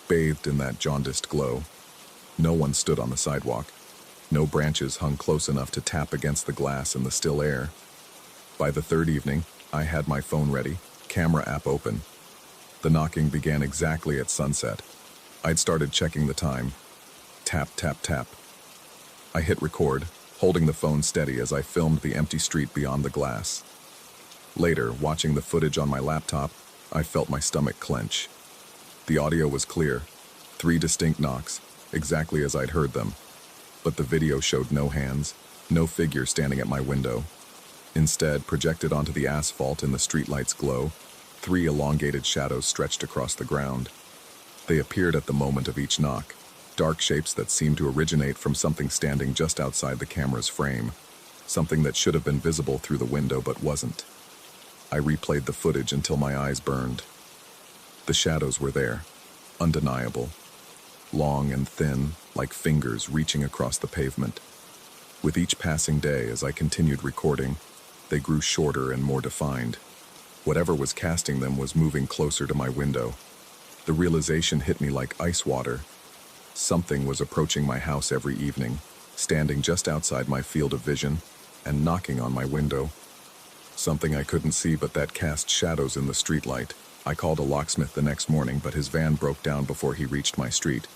bathed in that jaundiced glow. No one stood on the sidewalk. No branches hung close enough to tap against the glass in the still air. By the 3rd evening, I had my phone ready, camera app open. The knocking began exactly at sunset. I'd started checking the time. Tap, tap, tap. I hit record, holding the phone steady as I filmed the empty street beyond the glass. Later, watching the footage on my laptop, I felt my stomach clench. The audio was clear, 3 distinct knocks, exactly as I'd heard them. But the video showed no hands, no figure standing at my window. Instead, projected onto the asphalt in the streetlight's glow, 3 elongated shadows stretched across the ground. They appeared at the moment of each knock, dark shapes that seemed to originate from something standing just outside the camera's frame, something that should have been visible through the window but wasn't. I replayed the footage until my eyes burned. The shadows were there, undeniable, long and thin, like fingers reaching across the pavement. With each passing day, as I continued recording, they grew shorter and more defined. Whatever was casting them was moving closer to my window. The realization hit me like ice water. Something was approaching my house every evening, standing just outside my field of vision, and knocking on my window. Something I couldn't see but that cast shadows in the streetlight. I called a locksmith the next morning, but his van broke down before he reached my street.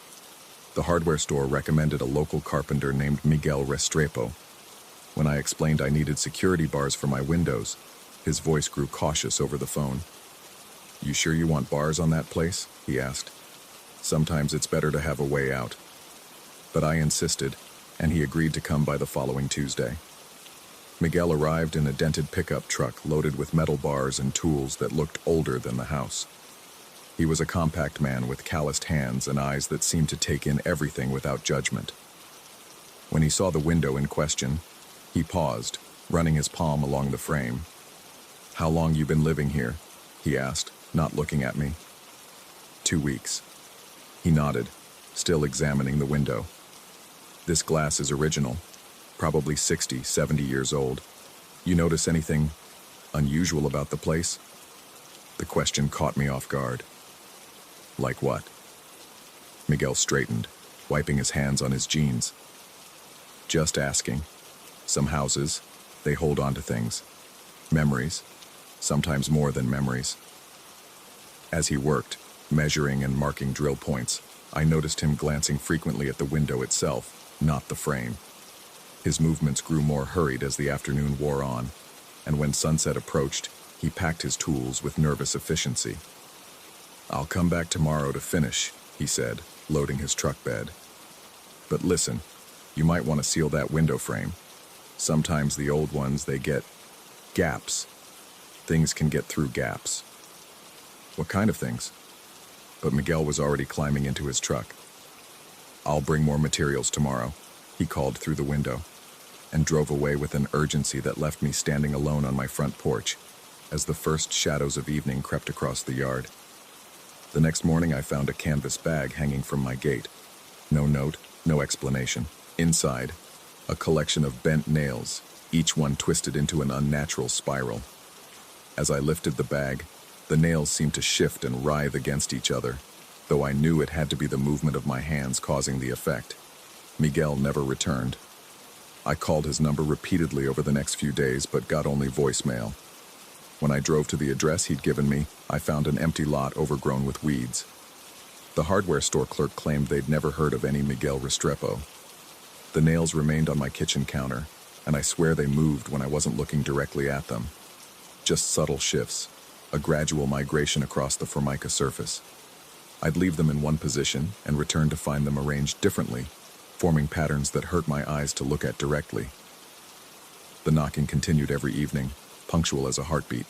The hardware store recommended a local carpenter named Miguel Restrepo. When I explained I needed security bars for my windows, his voice grew cautious over the phone. "You sure you want bars on that place?" he asked. "Sometimes it's better to have a way out." But I insisted, and he agreed to come by the following Tuesday. Miguel arrived in a dented pickup truck loaded with metal bars and tools that looked older than the house. He was a compact man with calloused hands and eyes that seemed to take in everything without judgment. When he saw the window in question, he paused, running his palm along the frame. "How long you been living here?" he asked, not looking at me. 2 weeks. He nodded, still examining the window. "This glass is original, probably 60, 70 years old. You notice anything unusual about the place?" The question caught me off guard. "Like what?" Miguel straightened, wiping his hands on his jeans. "Just asking. Some houses, they hold on to things. Memories, sometimes more than memories." As he worked, measuring and marking drill points, I noticed him glancing frequently at the window itself, not the frame. His movements grew more hurried as the afternoon wore on, and when sunset approached, he packed his tools with nervous efficiency. "I'll come back tomorrow to finish," he said, loading his truck bed. "But listen, you might want to seal that window frame. Sometimes the old ones, they get gaps. Things can get through gaps." "What kind of things?" But Miguel was already climbing into his truck. "I'll bring more materials tomorrow," he called through the window, and drove away with an urgency that left me standing alone on my front porch as the first shadows of evening crept across the yard. The next morning I found a canvas bag hanging from my gate. No note, no explanation. Inside, a collection of bent nails, each one twisted into an unnatural spiral. As I lifted the bag, the nails seemed to shift and writhe against each other, though I knew it had to be the movement of my hands causing the effect. Miguel never returned. I called his number repeatedly over the next few days, but got only voicemail. When I drove to the address he'd given me, I found an empty lot overgrown with weeds. The hardware store clerk claimed they'd never heard of any Miguel Restrepo. The nails remained on my kitchen counter, and I swear they moved when I wasn't looking directly at them. Just subtle shifts, a gradual migration across the formica surface. I'd leave them in one position and return to find them arranged differently, forming patterns that hurt my eyes to look at directly. The knocking continued every evening, punctual as a heartbeat.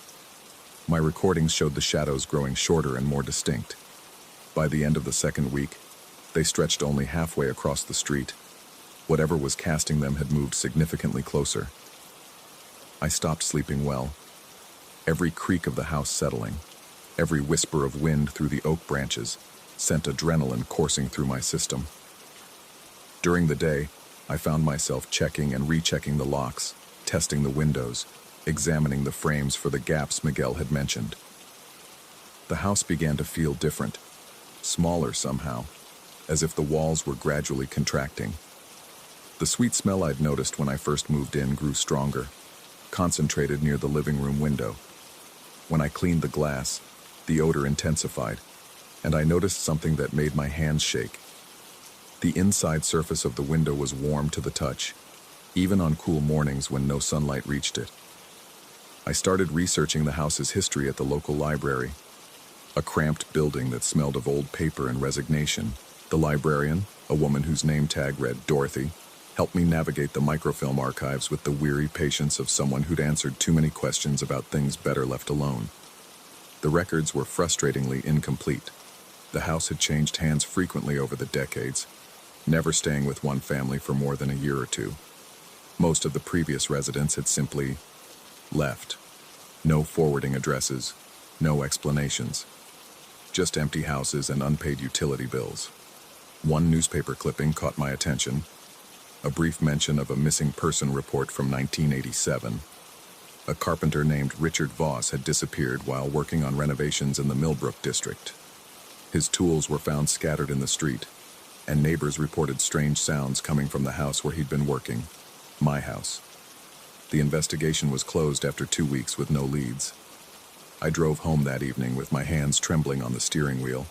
My recordings showed the shadows growing shorter and more distinct. By the end of the second week, they stretched only halfway across the street. Whatever was casting them had moved significantly closer. I stopped sleeping well. Every creak of the house settling, every whisper of wind through the oak branches, sent adrenaline coursing through my system. During the day, I found myself checking and rechecking the locks, testing the windows, examining the frames for the gaps Miguel had mentioned. The house began to feel different, smaller somehow, as if the walls were gradually contracting. The sweet smell I'd noticed when I first moved in grew stronger, concentrated near the living room window. When I cleaned the glass, the odor intensified, and I noticed something that made my hands shake. The inside surface of the window was warm to the touch, even on cool mornings when no sunlight reached it. I started researching the house's history at the local library, a cramped building that smelled of old paper and resignation. The librarian, a woman whose name tag read Dorothy, helped me navigate the microfilm archives with the weary patience of someone who'd answered too many questions about things better left alone. The records were frustratingly incomplete. The house had changed hands frequently over the decades, never staying with one family for more than a year or two. Most of the previous residents had simply left. No forwarding addresses, no explanations. Just empty houses and unpaid utility bills. One newspaper clipping caught my attention. A brief mention of a missing person report from 1987. A carpenter named Richard Voss had disappeared while working on renovations in the Millbrook district. His tools were found scattered in the street, and neighbors reported strange sounds coming from the house where he'd been working, my house. The investigation was closed after 2 weeks with no leads. I drove home that evening with my hands trembling on the steering wheel,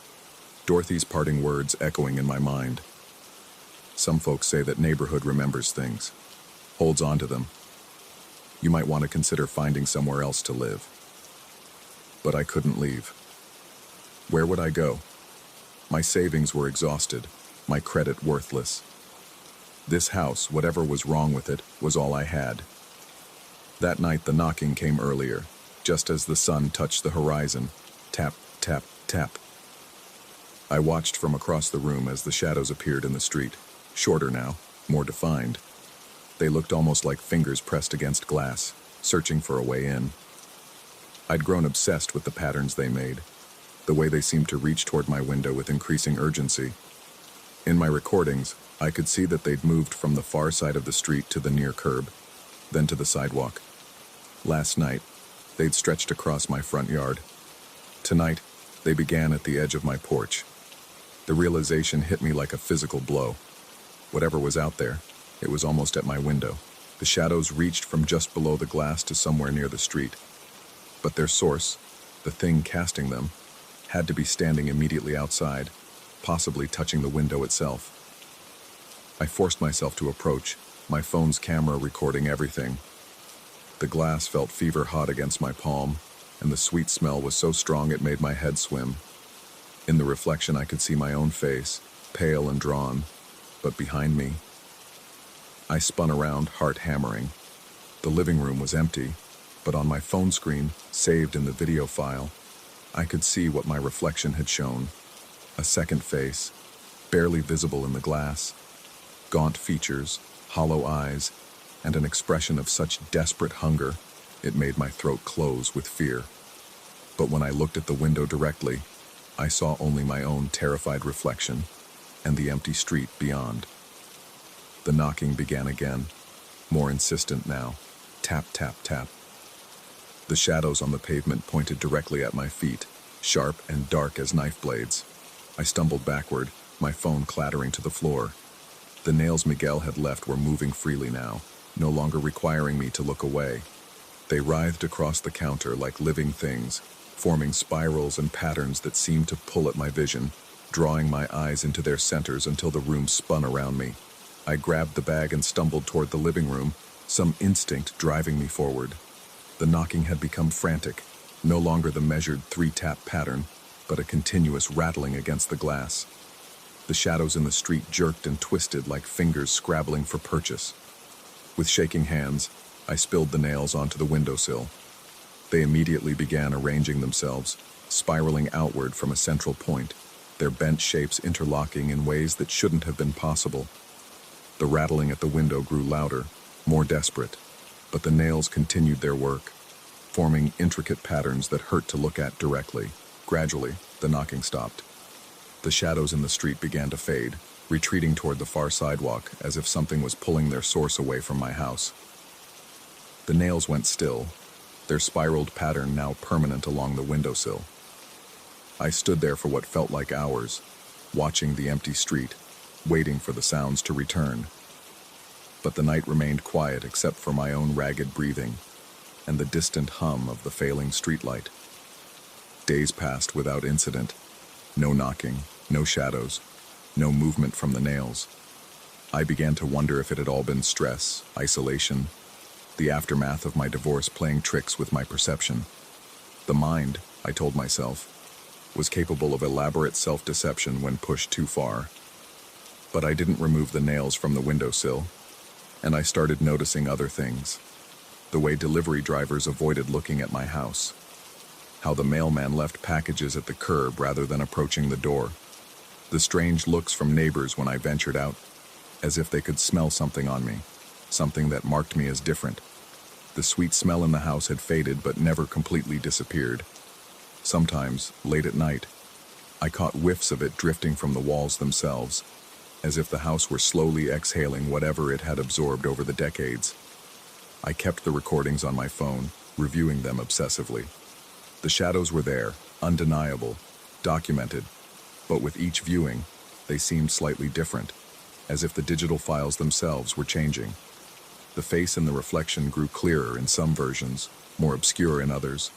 Dorothy's parting words echoing in my mind. Some folks say that neighborhood remembers things, holds on to them. You might want to consider finding somewhere else to live. But I couldn't leave. Where would I go? My savings were exhausted, my credit worthless. This house, whatever was wrong with it, was all I had. That night the knocking came earlier, just as the sun touched the horizon. Tap, tap, tap. I watched from across the room as the shadows appeared in the street, shorter now, more defined. They looked almost like fingers pressed against glass, searching for a way in. I'd grown obsessed with the patterns they made, the way they seemed to reach toward my window with increasing urgency. In my recordings, I could see that they'd moved from the far side of the street to the near curb, then to the sidewalk. Last night, they'd stretched across my front yard. Tonight, they began at the edge of my porch. The realization hit me like a physical blow. Whatever was out there, it was almost at my window. The shadows reached from just below the glass to somewhere near the street. But their source, the thing casting them, had to be standing immediately outside, possibly touching the window itself. I forced myself to approach, my phone's camera recording everything. The glass felt fever-hot against my palm, and the sweet smell was so strong it made my head swim. In the reflection I could see my own face, pale and drawn, but behind me. I spun around, heart hammering. The living room was empty, but on my phone screen, saved in the video file, I could see what my reflection had shown. A second face, barely visible in the glass, gaunt features, hollow eyes, and an expression of such desperate hunger, it made my throat close with fear. But when I looked at the window directly, I saw only my own terrified reflection and the empty street beyond. The knocking began again, more insistent now. Tap, tap, tap. The shadows on the pavement pointed directly at my feet, sharp and dark as knife blades. I stumbled backward, my phone clattering to the floor. The nails Miguel had left were moving freely now, no longer requiring me to look away. They writhed across the counter like living things, forming spirals and patterns that seemed to pull at my vision, drawing my eyes into their centers until the room spun around me. I grabbed the bag and stumbled toward the living room, some instinct driving me forward. The knocking had become frantic, no longer the measured 3-tap pattern, but a continuous rattling against the glass. The shadows in the street jerked and twisted like fingers scrabbling for purchase. With shaking hands, I spilled the nails onto the windowsill. They immediately began arranging themselves, spiraling outward from a central point, their bent shapes interlocking in ways that shouldn't have been possible. The rattling at the window grew louder, more desperate, but the nails continued their work, forming intricate patterns that hurt to look at directly. Gradually, the knocking stopped. The shadows in the street began to fade, retreating toward the far sidewalk as if something was pulling their source away from my house. The nails went still, their spiraled pattern now permanent along the windowsill. I stood there for what felt like hours, watching the empty street, waiting for the sounds to return. But the night remained quiet except for my own ragged breathing and the distant hum of the failing streetlight. Days passed without incident. No knocking, no shadows, no movement from the nails. I began to wonder if it had all been stress, isolation, the aftermath of my divorce playing tricks with my perception. The mind, I told myself, was capable of elaborate self-deception when pushed too far. But I didn't remove the nails from the windowsill, and I started noticing other things. The way delivery drivers avoided looking at my house. How the mailman left packages at the curb rather than approaching the door. The strange looks from neighbors when I ventured out, as if they could smell something on me, something that marked me as different. The sweet smell in the house had faded but never completely disappeared. Sometimes, late at night, I caught whiffs of it drifting from the walls themselves, as if the house were slowly exhaling whatever it had absorbed over the decades. I kept the recordings on my phone, reviewing them obsessively. The shadows were there, undeniable, documented, but with each viewing, they seemed slightly different, as if the digital files themselves were changing. The face in the reflection grew clearer in some versions, more obscure in others.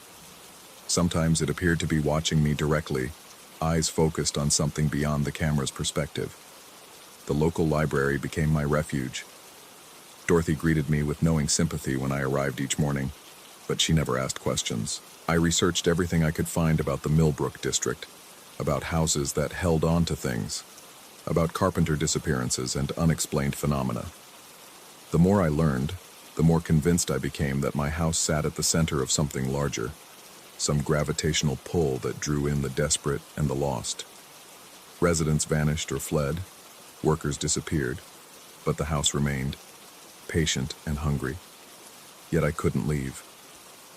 Sometimes it appeared to be watching me directly, eyes focused on something beyond the camera's perspective. The local library became my refuge. Dorothy greeted me with knowing sympathy when I arrived each morning, but she never asked questions. I researched everything I could find about the Millbrook district, about houses that held on to things, about carpenter disappearances and unexplained phenomena. The more I learned, the more convinced I became that my house sat at the center of something larger, some gravitational pull that drew in the desperate and the lost. Residents vanished or fled, workers disappeared, but the house remained, patient and hungry. Yet I couldn't leave.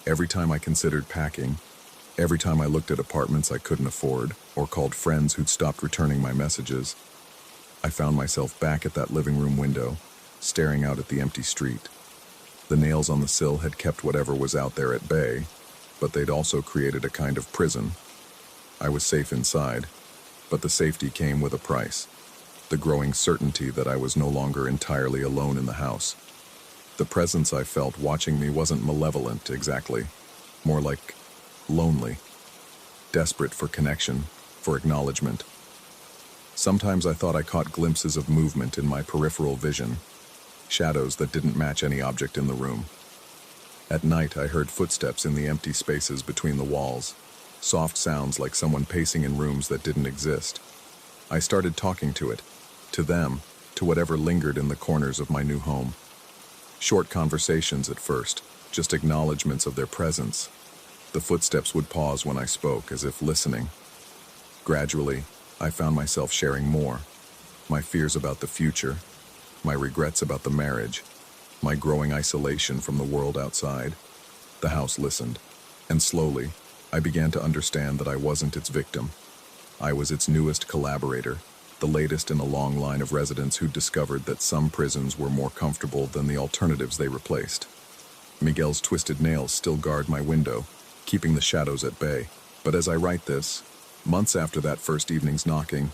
Every time I considered packing, every time I looked at apartments I couldn't afford, or called friends who'd stopped returning my messages, I found myself back at that living room window, staring out at the empty street. The nails on the sill had kept whatever was out there at bay, but they'd also created a kind of prison. I was safe inside, but the safety came with a price. The growing certainty that I was no longer entirely alone in the house. The presence I felt watching me wasn't malevolent exactly, more like lonely, desperate for connection, for acknowledgement. Sometimes I thought I caught glimpses of movement in my peripheral vision, shadows that didn't match any object in the room. At night, I heard footsteps in the empty spaces between the walls, soft sounds like someone pacing in rooms that didn't exist. I started talking to it, to them, to whatever lingered in the corners of my new home. Short conversations at first, just acknowledgments of their presence. The footsteps would pause when I spoke, as if listening. Gradually, I found myself sharing more. My fears about the future, my regrets about the marriage, my growing isolation from the world outside. The house listened, and slowly, I began to understand that I wasn't its victim. I was its newest collaborator, the latest in a long line of residents who discovered that some prisons were more comfortable than the alternatives they replaced. Miguel's twisted nails still guard my window, keeping the shadows at bay. But as I write this, months after that first evening's knocking,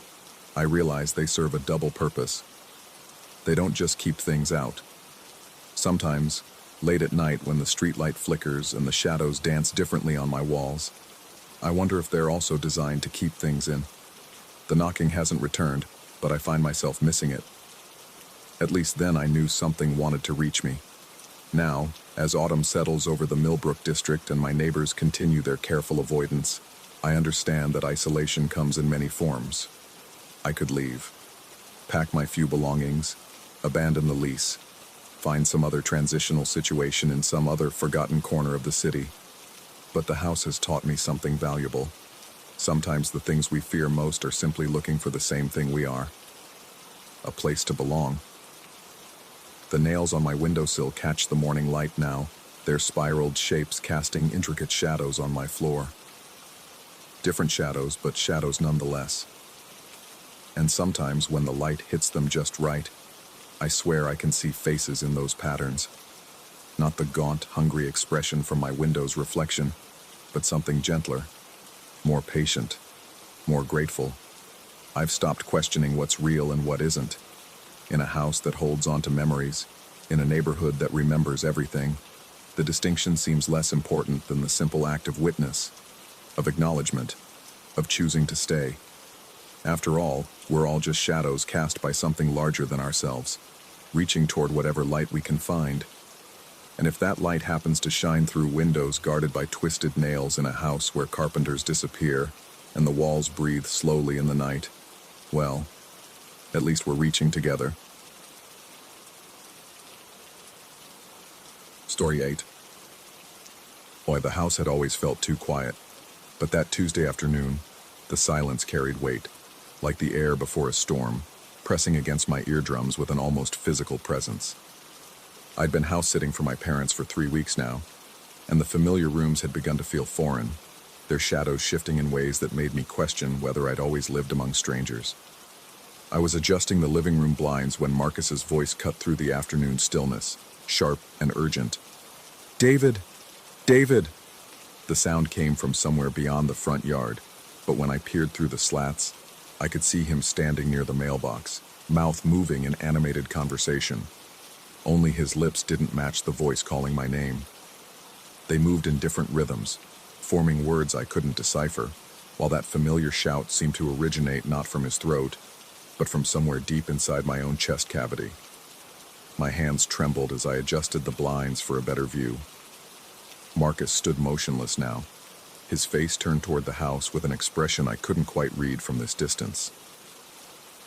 I realize they serve a double purpose. They don't just keep things out. Sometimes, late at night when the streetlight flickers and the shadows dance differently on my walls, I wonder if they're also designed to keep things in. The knocking hasn't returned, but I find myself missing it. At least then I knew something wanted to reach me. Now, as autumn settles over the Millbrook district and my neighbors continue their careful avoidance, I understand that isolation comes in many forms. I could leave, pack my few belongings, abandon the lease, find some other transitional situation in some other forgotten corner of the city. But the house has taught me something valuable. Sometimes the things we fear most are simply looking for the same thing we are. A place to belong. The nails on my windowsill catch the morning light now, their spiraled shapes casting intricate shadows on my floor. Different shadows, but shadows nonetheless. And sometimes when the light hits them just right, I swear I can see faces in those patterns. Not the gaunt, hungry expression from my window's reflection, but something gentler, more patient, more grateful. I've stopped questioning what's real and what isn't. In a house that holds on to memories, in a neighborhood that remembers everything, the distinction seems less important than the simple act of witness, of acknowledgement, of choosing to stay. After all, we're all just shadows cast by something larger than ourselves, reaching toward whatever light we can find. And if that light happens to shine through windows guarded by twisted nails in a house where carpenters disappear and the walls breathe slowly in the night, well, at least we're reaching together. Story 8. Boy, the house had always felt too quiet, but that Tuesday afternoon, the silence carried weight, like the air before a storm, pressing against my eardrums with an almost physical presence. I'd been house-sitting for my parents for 3 weeks now, and the familiar rooms had begun to feel foreign, their shadows shifting in ways that made me question whether I'd always lived among strangers. I was adjusting the living room blinds when Marcus's voice cut through the afternoon stillness, sharp and urgent. "David! David!" The sound came from somewhere beyond the front yard, but when I peered through the slats, I could see him standing near the mailbox, mouth moving in animated conversation. Only his lips didn't match the voice calling my name. They moved in different rhythms, forming words I couldn't decipher, while that familiar shout seemed to originate not from his throat, but from somewhere deep inside my own chest cavity. My hands trembled as I adjusted the blinds for a better view. Marcus stood motionless now, his face turned toward the house with an expression I couldn't quite read from this distance.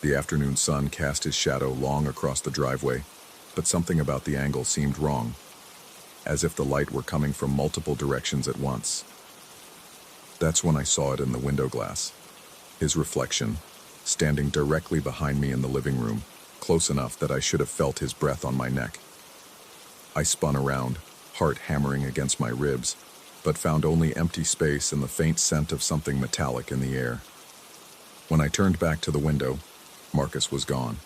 The afternoon sun cast his shadow long across the driveway, but something about the angle seemed wrong, as if the light were coming from multiple directions at once. That's when I saw it in the window glass. His reflection, standing directly behind me in the living room, close enough that I should have felt his breath on my neck. I spun around, heart hammering against my ribs, but found only empty space and the faint scent of something metallic in the air. When I turned back to the window, Marcus was gone.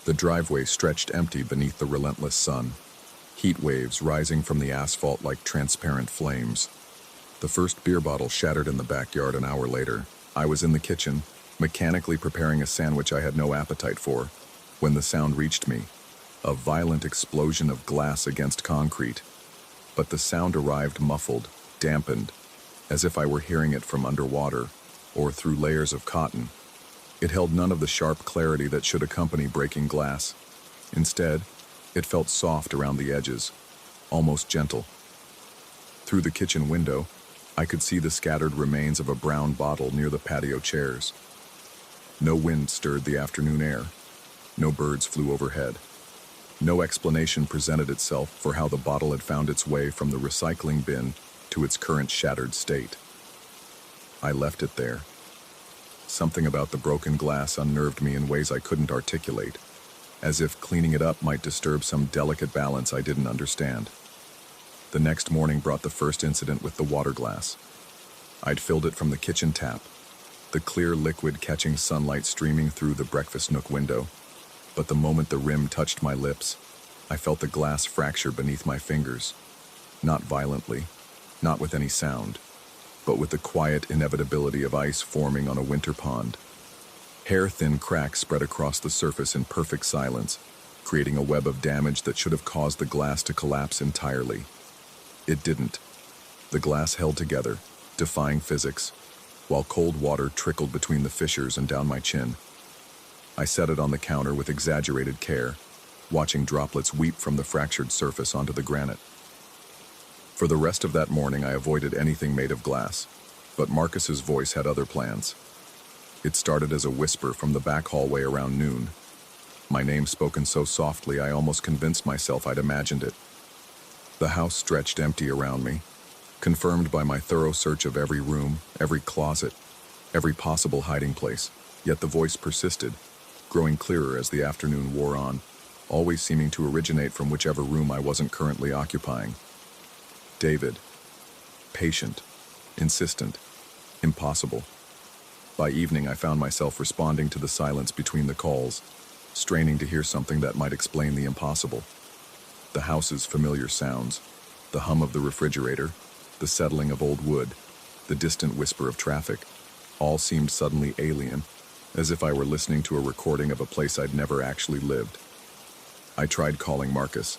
The driveway stretched empty beneath the relentless sun, heat waves rising from the asphalt like transparent flames. The first beer bottle shattered in the backyard an hour later. I was in the kitchen, mechanically preparing a sandwich I had no appetite for, when the sound reached me, a violent explosion of glass against concrete. But the sound arrived muffled, dampened, as if I were hearing it from underwater, or through layers of cotton. It held none of the sharp clarity that should accompany breaking glass. Instead, it felt soft around the edges, almost gentle. Through the kitchen window, I could see the scattered remains of a brown bottle near the patio chairs. No wind stirred the afternoon air. No birds flew overhead. No explanation presented itself for how the bottle had found its way from the recycling bin to its current shattered state. I left it there. Something about the broken glass unnerved me in ways I couldn't articulate, as if cleaning it up might disturb some delicate balance I didn't understand. The next morning brought the first incident with the water glass. I'd filled it from the kitchen tap, the clear liquid catching sunlight streaming through the breakfast nook window. But the moment the rim touched my lips, I felt the glass fracture beneath my fingers. Not violently, not with any sound, but with the quiet inevitability of ice forming on a winter pond. Hair-thin cracks spread across the surface in perfect silence, creating a web of damage that should have caused the glass to collapse entirely. It didn't. The glass held together, defying physics, while cold water trickled between the fissures and down my chin. I set it on the counter with exaggerated care, watching droplets weep from the fractured surface onto the granite. For the rest of that morning, I avoided anything made of glass, but Marcus's voice had other plans. It started as a whisper from the back hallway around noon. My name spoken so softly I almost convinced myself I'd imagined it. The house stretched empty around me, confirmed by my thorough search of every room, every closet, every possible hiding place. Yet the voice persisted, growing clearer as the afternoon wore on, always seeming to originate from whichever room I wasn't currently occupying. David. Patient. Insistent. Impossible. By evening, I found myself responding to the silence between the calls, straining to hear something that might explain the impossible. The house's familiar sounds, the hum of the refrigerator, the settling of old wood, the distant whisper of traffic, all seemed suddenly alien, as if I were listening to a recording of a place I'd never actually lived. I tried calling Marcus.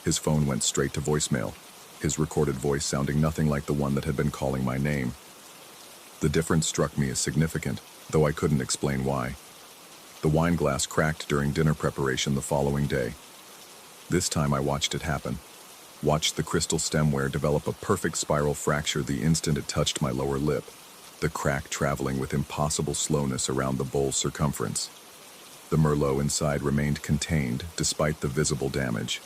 His phone went straight to voicemail, his recorded voice sounding nothing like the one that had been calling my name. The difference struck me as significant, though I couldn't explain why. The wine glass cracked during dinner preparation the following day. This time I watched it happen. Watched the crystal stemware develop a perfect spiral fracture the instant it touched my lower lip, the crack traveling with impossible slowness around the bowl's circumference. The Merlot inside remained contained despite the visible damage.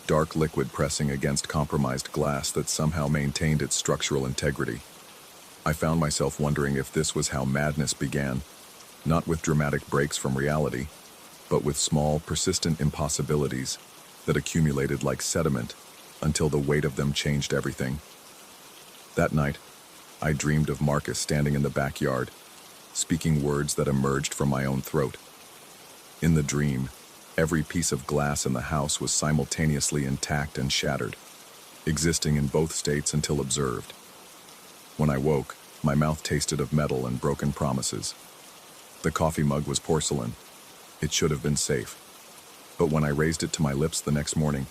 Dark liquid pressing against compromised glass that somehow maintained its structural integrity. I found myself wondering if this was how madness began, not with dramatic breaks from reality, but with small, persistent impossibilities that accumulated like sediment until the weight of them changed everything. That night, I dreamed of Marcus standing in the backyard, speaking words that emerged from my own throat. In the dream, every piece of glass in the house was simultaneously intact and shattered, existing in both states until observed. When I woke, my mouth tasted of metal and broken promises. The coffee mug was porcelain. It should have been safe. But when I raised it to my lips the next morning,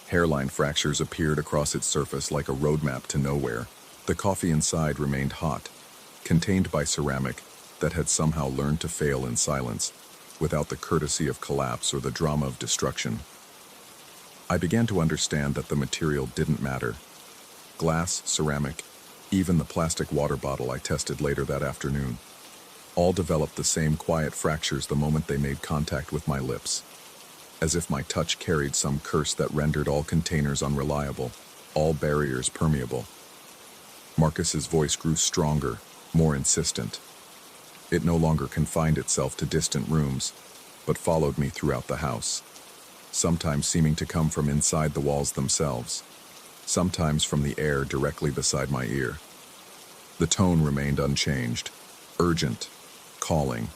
hairline fractures appeared across its surface like a roadmap to nowhere. The coffee inside remained hot, contained by ceramic that had somehow learned to fail in silence, without the courtesy of collapse or the drama of destruction. I began to understand that the material didn't matter. Glass, ceramic, even the plastic water bottle I tested later that afternoon, all developed the same quiet fractures the moment they made contact with my lips, as if my touch carried some curse that rendered all containers unreliable, all barriers permeable. Marcus's voice grew stronger, more insistent. It no longer confined itself to distant rooms, but followed me throughout the house, sometimes seeming to come from inside the walls themselves, sometimes from the air directly beside my ear. The tone remained unchanged, urgent, calling,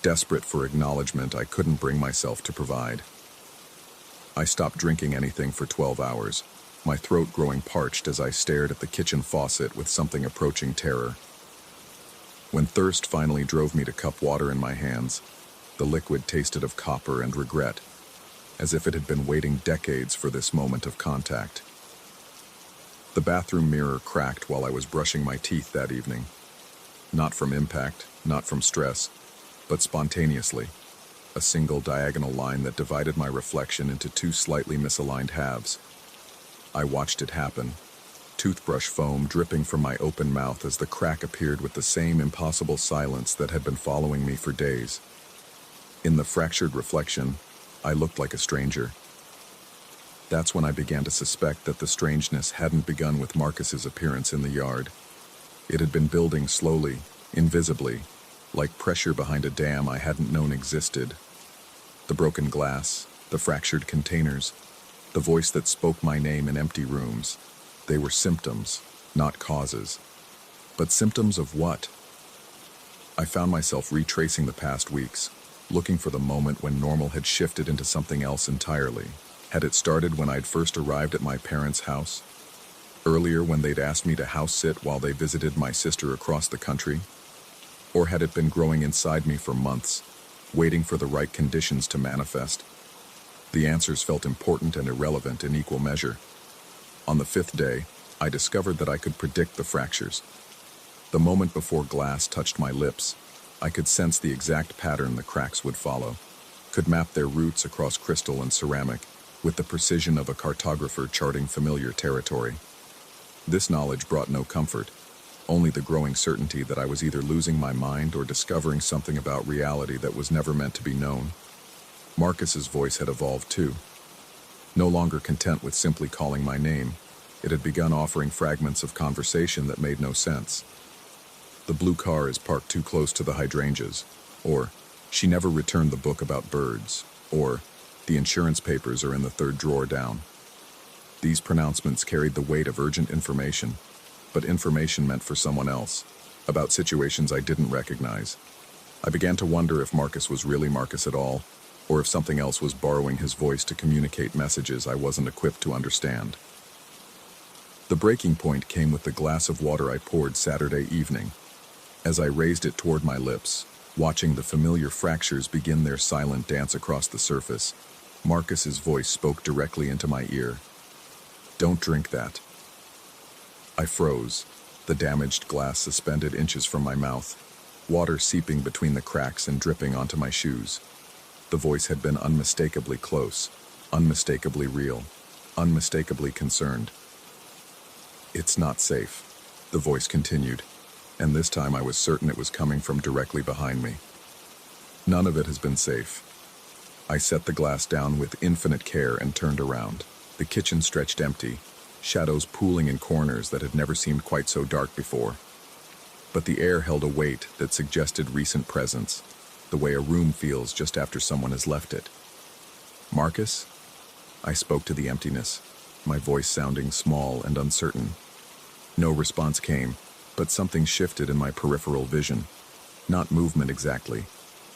desperate for acknowledgement I couldn't bring myself to provide. I stopped drinking anything for 12 hours, my throat growing parched as I stared at the kitchen faucet with something approaching terror. When thirst finally drove me to cup water in my hands, the liquid tasted of copper and regret, as if it had been waiting decades for this moment of contact. The bathroom mirror cracked while I was brushing my teeth that evening. Not from impact, not from stress, but spontaneously. A single diagonal line that divided my reflection into two slightly misaligned halves. I watched it happen, toothbrush foam dripping from my open mouth as the crack appeared with the same impossible silence that had been following me for days. In the fractured reflection, I looked like a stranger. That's when I began to suspect that the strangeness hadn't begun with Marcus's appearance in the yard. It had been building slowly, invisibly, like pressure behind a dam I hadn't known existed. The broken glass, the fractured containers, the voice that spoke my name in empty rooms. They were symptoms, not causes. But symptoms of what? I found myself retracing the past weeks, looking for the moment when normal had shifted into something else entirely. Had it started when I'd first arrived at my parents' house? Earlier when they'd asked me to house sit while they visited my sister across the country? Or had it been growing inside me for months, waiting for the right conditions to manifest? The answers felt important and irrelevant in equal measure. On the 5th day, I discovered that I could predict the fractures. The moment before glass touched my lips, I could sense the exact pattern the cracks would follow, could map their routes across crystal and ceramic with the precision of a cartographer charting familiar territory. This knowledge brought no comfort, only the growing certainty that I was either losing my mind or discovering something about reality that was never meant to be known. Marcus's voice had evolved too. No longer content with simply calling my name, it had begun offering fragments of conversation that made no sense. The blue car is parked too close to the hydrangeas, or she never returned the book about birds, or the insurance papers are in the 3rd drawer down. These pronouncements carried the weight of urgent information, but information meant for someone else, about situations I didn't recognize. I began to wonder if Marcus was really Marcus at all, or if something else was borrowing his voice to communicate messages I wasn't equipped to understand. The breaking point came with the glass of water I poured Saturday evening. As I raised it toward my lips, watching the familiar fractures begin their silent dance across the surface, Marcus's voice spoke directly into my ear. "Don't drink that." I froze, the damaged glass suspended inches from my mouth, water seeping between the cracks and dripping onto my shoes. The voice had been unmistakably close, unmistakably real, unmistakably concerned. "It's not safe," the voice continued, and this time I was certain it was coming from directly behind me. "None of it has been safe." I set the glass down with infinite care and turned around. The kitchen stretched empty, shadows pooling in corners that had never seemed quite so dark before. But the air held a weight that suggested recent presence, the way a room feels just after someone has left it. "Marcus?" I spoke to the emptiness, my voice sounding small and uncertain. No response came, but something shifted in my peripheral vision. Not movement exactly,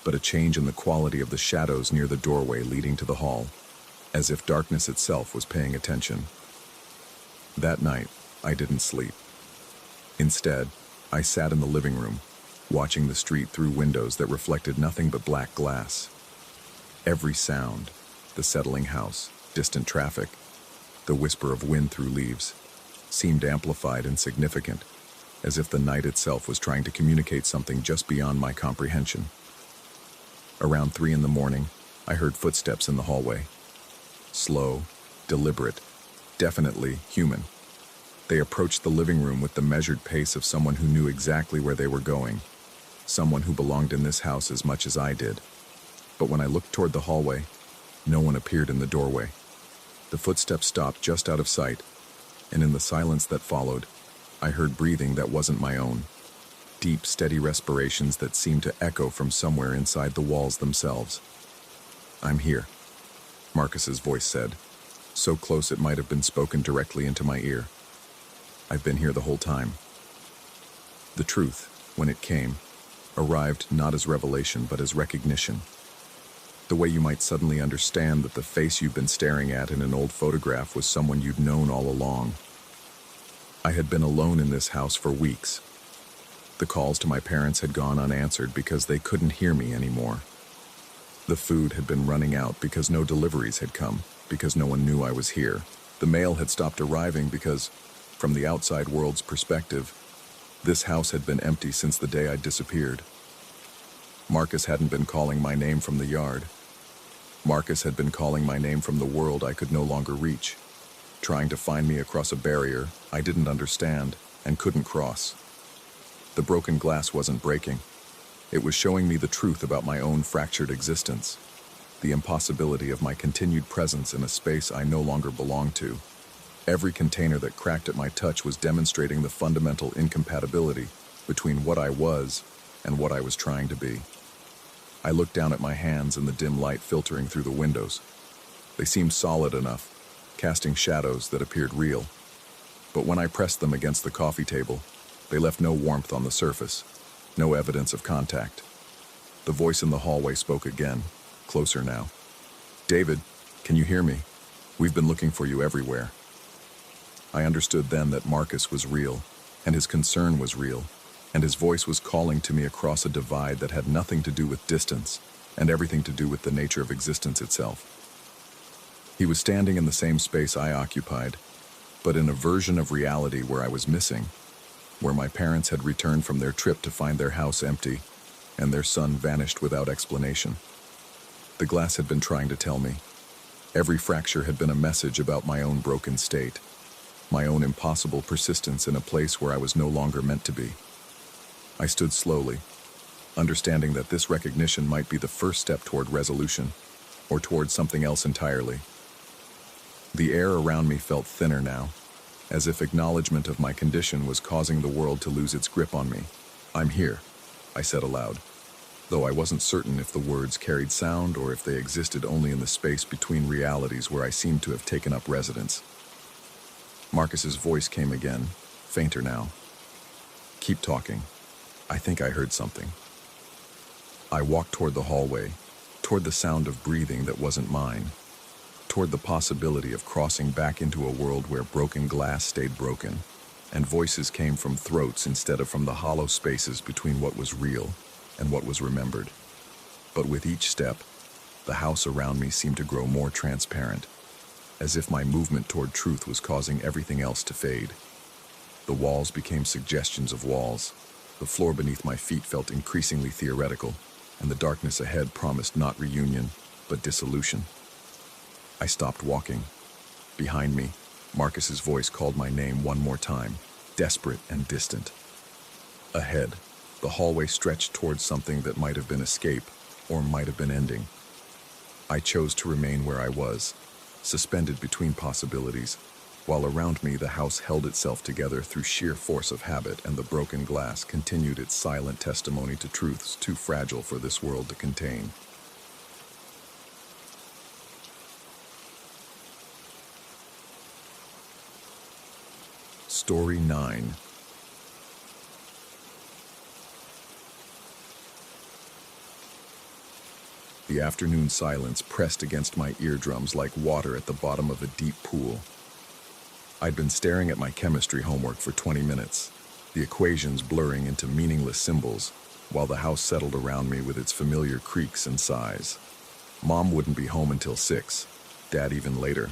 but a change in the quality of the shadows near the doorway leading to the hall, as if darkness itself was paying attention. That night, I didn't sleep. Instead, I sat in the living room, watching the street through windows that reflected nothing but black glass. Every sound, The settling house, distant traffic, the whisper of wind through leaves, seemed amplified and significant, as if the night itself was trying to communicate something just beyond my comprehension. Around 3 in the morning, I heard footsteps in the hallway. Slow, deliberate, definitely human. They approached the living room with the measured pace of someone who knew exactly where they were going, someone who belonged in this house as much as I did. But when I looked toward the hallway, no one appeared in the doorway. The footsteps stopped just out of sight, and in the silence that followed, I heard breathing that wasn't my own. Deep, steady respirations that seemed to echo from somewhere inside the walls themselves. "I'm here," Marcus's voice said, so close it might have been spoken directly into my ear. "I've been here the whole time." The truth, when it came, arrived not as revelation but as recognition. The way you might suddenly understand that the face you've been staring at in an old photograph was someone you'd known all along. I had been alone in this house for weeks. The calls to my parents had gone unanswered because they couldn't hear me anymore. The food had been running out because no deliveries had come, because no one knew I was here. The mail had stopped arriving because, from the outside world's perspective, this house had been empty since the day I'd disappeared. Marcus hadn't been calling my name from the yard. Marcus had been calling my name from the world I could no longer reach, trying to find me across a barrier I didn't understand and couldn't cross. The broken glass wasn't breaking. It was showing me the truth about my own fractured existence, the impossibility of my continued presence in a space I no longer belonged to. Every container that cracked at my touch was demonstrating the fundamental incompatibility between what I was and what I was trying to be. I looked down at my hands in the dim light filtering through the windows. They seemed solid enough, casting shadows that appeared real. But when I pressed them against the coffee table, they left no warmth on the surface, no evidence of contact. The voice in the hallway spoke again, closer now. "David, can you hear me? We've been looking for you everywhere." I understood then that Marcus was real, and his concern was real, and his voice was calling to me across a divide that had nothing to do with distance, and everything to do with the nature of existence itself. He was standing in the same space I occupied, but in a version of reality where I was missing, where my parents had returned from their trip to find their house empty, and their son vanished without explanation. The glass had been trying to tell me. Every fracture had been a message about my own broken state, my own impossible persistence in a place where I was no longer meant to be. I stood slowly, understanding that this recognition might be the first step toward resolution, or toward something else entirely. The air around me felt thinner now, as if acknowledgement of my condition was causing the world to lose its grip on me. "I'm here," I said aloud, though I wasn't certain if the words carried sound or if they existed only in the space between realities where I seemed to have taken up residence. Marcus's voice came again, fainter now. "Keep talking. I think I heard something." I walked toward the hallway, toward the sound of breathing that wasn't mine, toward the possibility of crossing back into a world where broken glass stayed broken, and voices came from throats instead of from the hollow spaces between what was real and what was remembered. But with each step, the house around me seemed to grow more transparent, as if my movement toward truth was causing everything else to fade. The walls became suggestions of walls. The floor beneath my feet felt increasingly theoretical, and the darkness ahead promised not reunion, but dissolution. I stopped walking. Behind me, Marcus's voice called my name one more time, desperate and distant. Ahead, the hallway stretched towards something that might have been escape, or might have been ending. I chose to remain where I was, suspended between possibilities, while around me the house held itself together through sheer force of habit, and the broken glass continued its silent testimony to truths too fragile for this world to contain. Story 9. The afternoon silence pressed against my eardrums like water at the bottom of a deep pool. I'd been staring at my chemistry homework for 20 minutes, the equations blurring into meaningless symbols, while the house settled around me with its familiar creaks and sighs. Mom wouldn't be home until 6, Dad even later.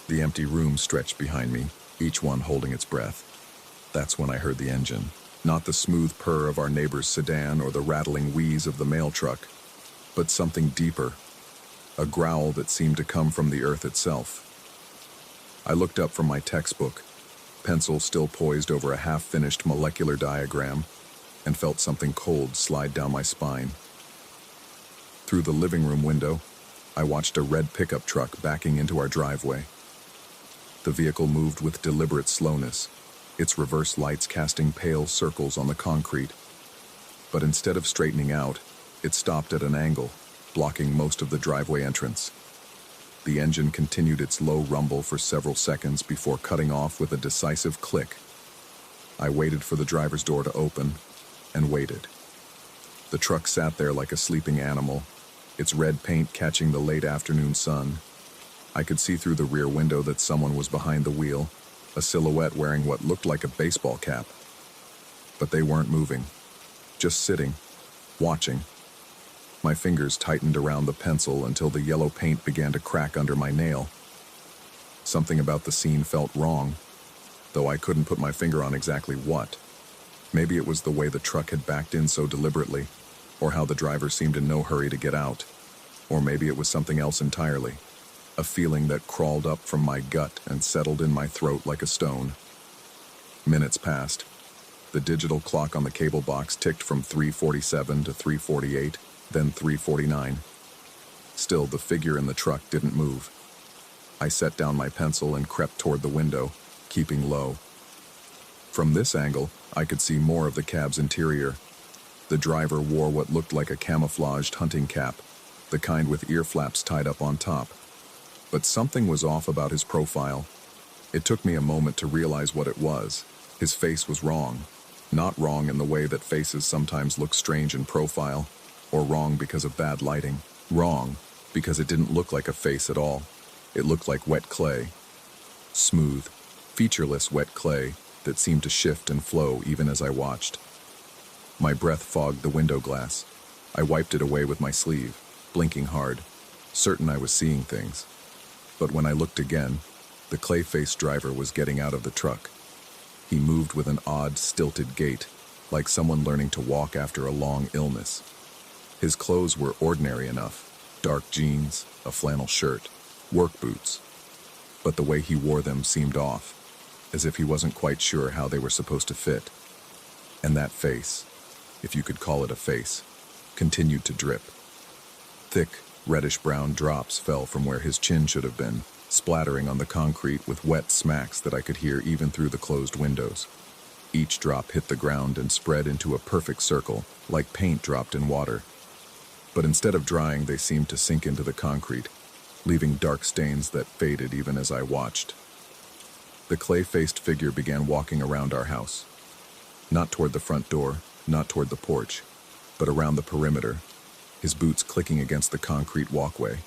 The empty room stretched behind me, each one holding its breath. That's when I heard the engine. Not the smooth purr of our neighbor's sedan or the rattling wheeze of the mail truck, but something deeper, a growl that seemed to come from the earth itself. I looked up from my textbook, pencil still poised over a half-finished molecular diagram, and felt something cold slide down my spine. Through the living room window, I watched a red pickup truck backing into our driveway. The vehicle moved with deliberate slowness, its reverse lights casting pale circles on the concrete. But instead of straightening out, it stopped at an angle, blocking most of the driveway entrance. The engine continued its low rumble for several seconds before cutting off with a decisive click. I waited for the driver's door to open, and waited. The truck sat there like a sleeping animal, its red paint catching the late afternoon sun. I could see through the rear window that someone was behind the wheel, a silhouette wearing what looked like a baseball cap. But they weren't moving, just sitting, watching. My fingers tightened around the pencil until the yellow paint began to crack under my nail. Something about the scene felt wrong, though I couldn't put my finger on exactly what. Maybe it was the way the truck had backed in so deliberately, or how the driver seemed in no hurry to get out. Or maybe it was something else entirely. A feeling that crawled up from my gut and settled in my throat like a stone. Minutes passed. The digital clock on the cable box ticked from 3:47 to 3:48, then 3:49. Still, the figure in the truck didn't move. I set down my pencil and crept toward the window, keeping low. From this angle, I could see more of the cab's interior. The driver wore what looked like a camouflaged hunting cap, the kind with ear flaps tied up on top. But something was off about his profile. It took me a moment to realize what it was. His face was wrong. Not wrong in the way that faces sometimes look strange in profile, or wrong because of bad lighting. Wrong because it didn't look like a face at all. It looked like wet clay. Smooth, featureless wet clay that seemed to shift and flow even as I watched. My breath fogged the window glass. I wiped it away with my sleeve, blinking hard, certain I was seeing things. But when I looked again, the clay-faced driver was getting out of the truck. He moved with an odd, stilted gait, like someone learning to walk after a long illness. His clothes were ordinary enough, dark jeans, a flannel shirt, work boots. But the way he wore them seemed off, as if he wasn't quite sure how they were supposed to fit. And that face, if you could call it a face, continued to drip. Thick, reddish-brown drops fell from where his chin should have been, splattering on the concrete with wet smacks that I could hear even through the closed windows. Each drop hit the ground and spread into a perfect circle, like paint dropped in water. But instead of drying, they seemed to sink into the concrete, leaving dark stains that faded even as I watched. The clay-faced figure began walking around our house. Not toward the front door, not toward the porch, but around the perimeter, his boots clicking against the concrete walkway.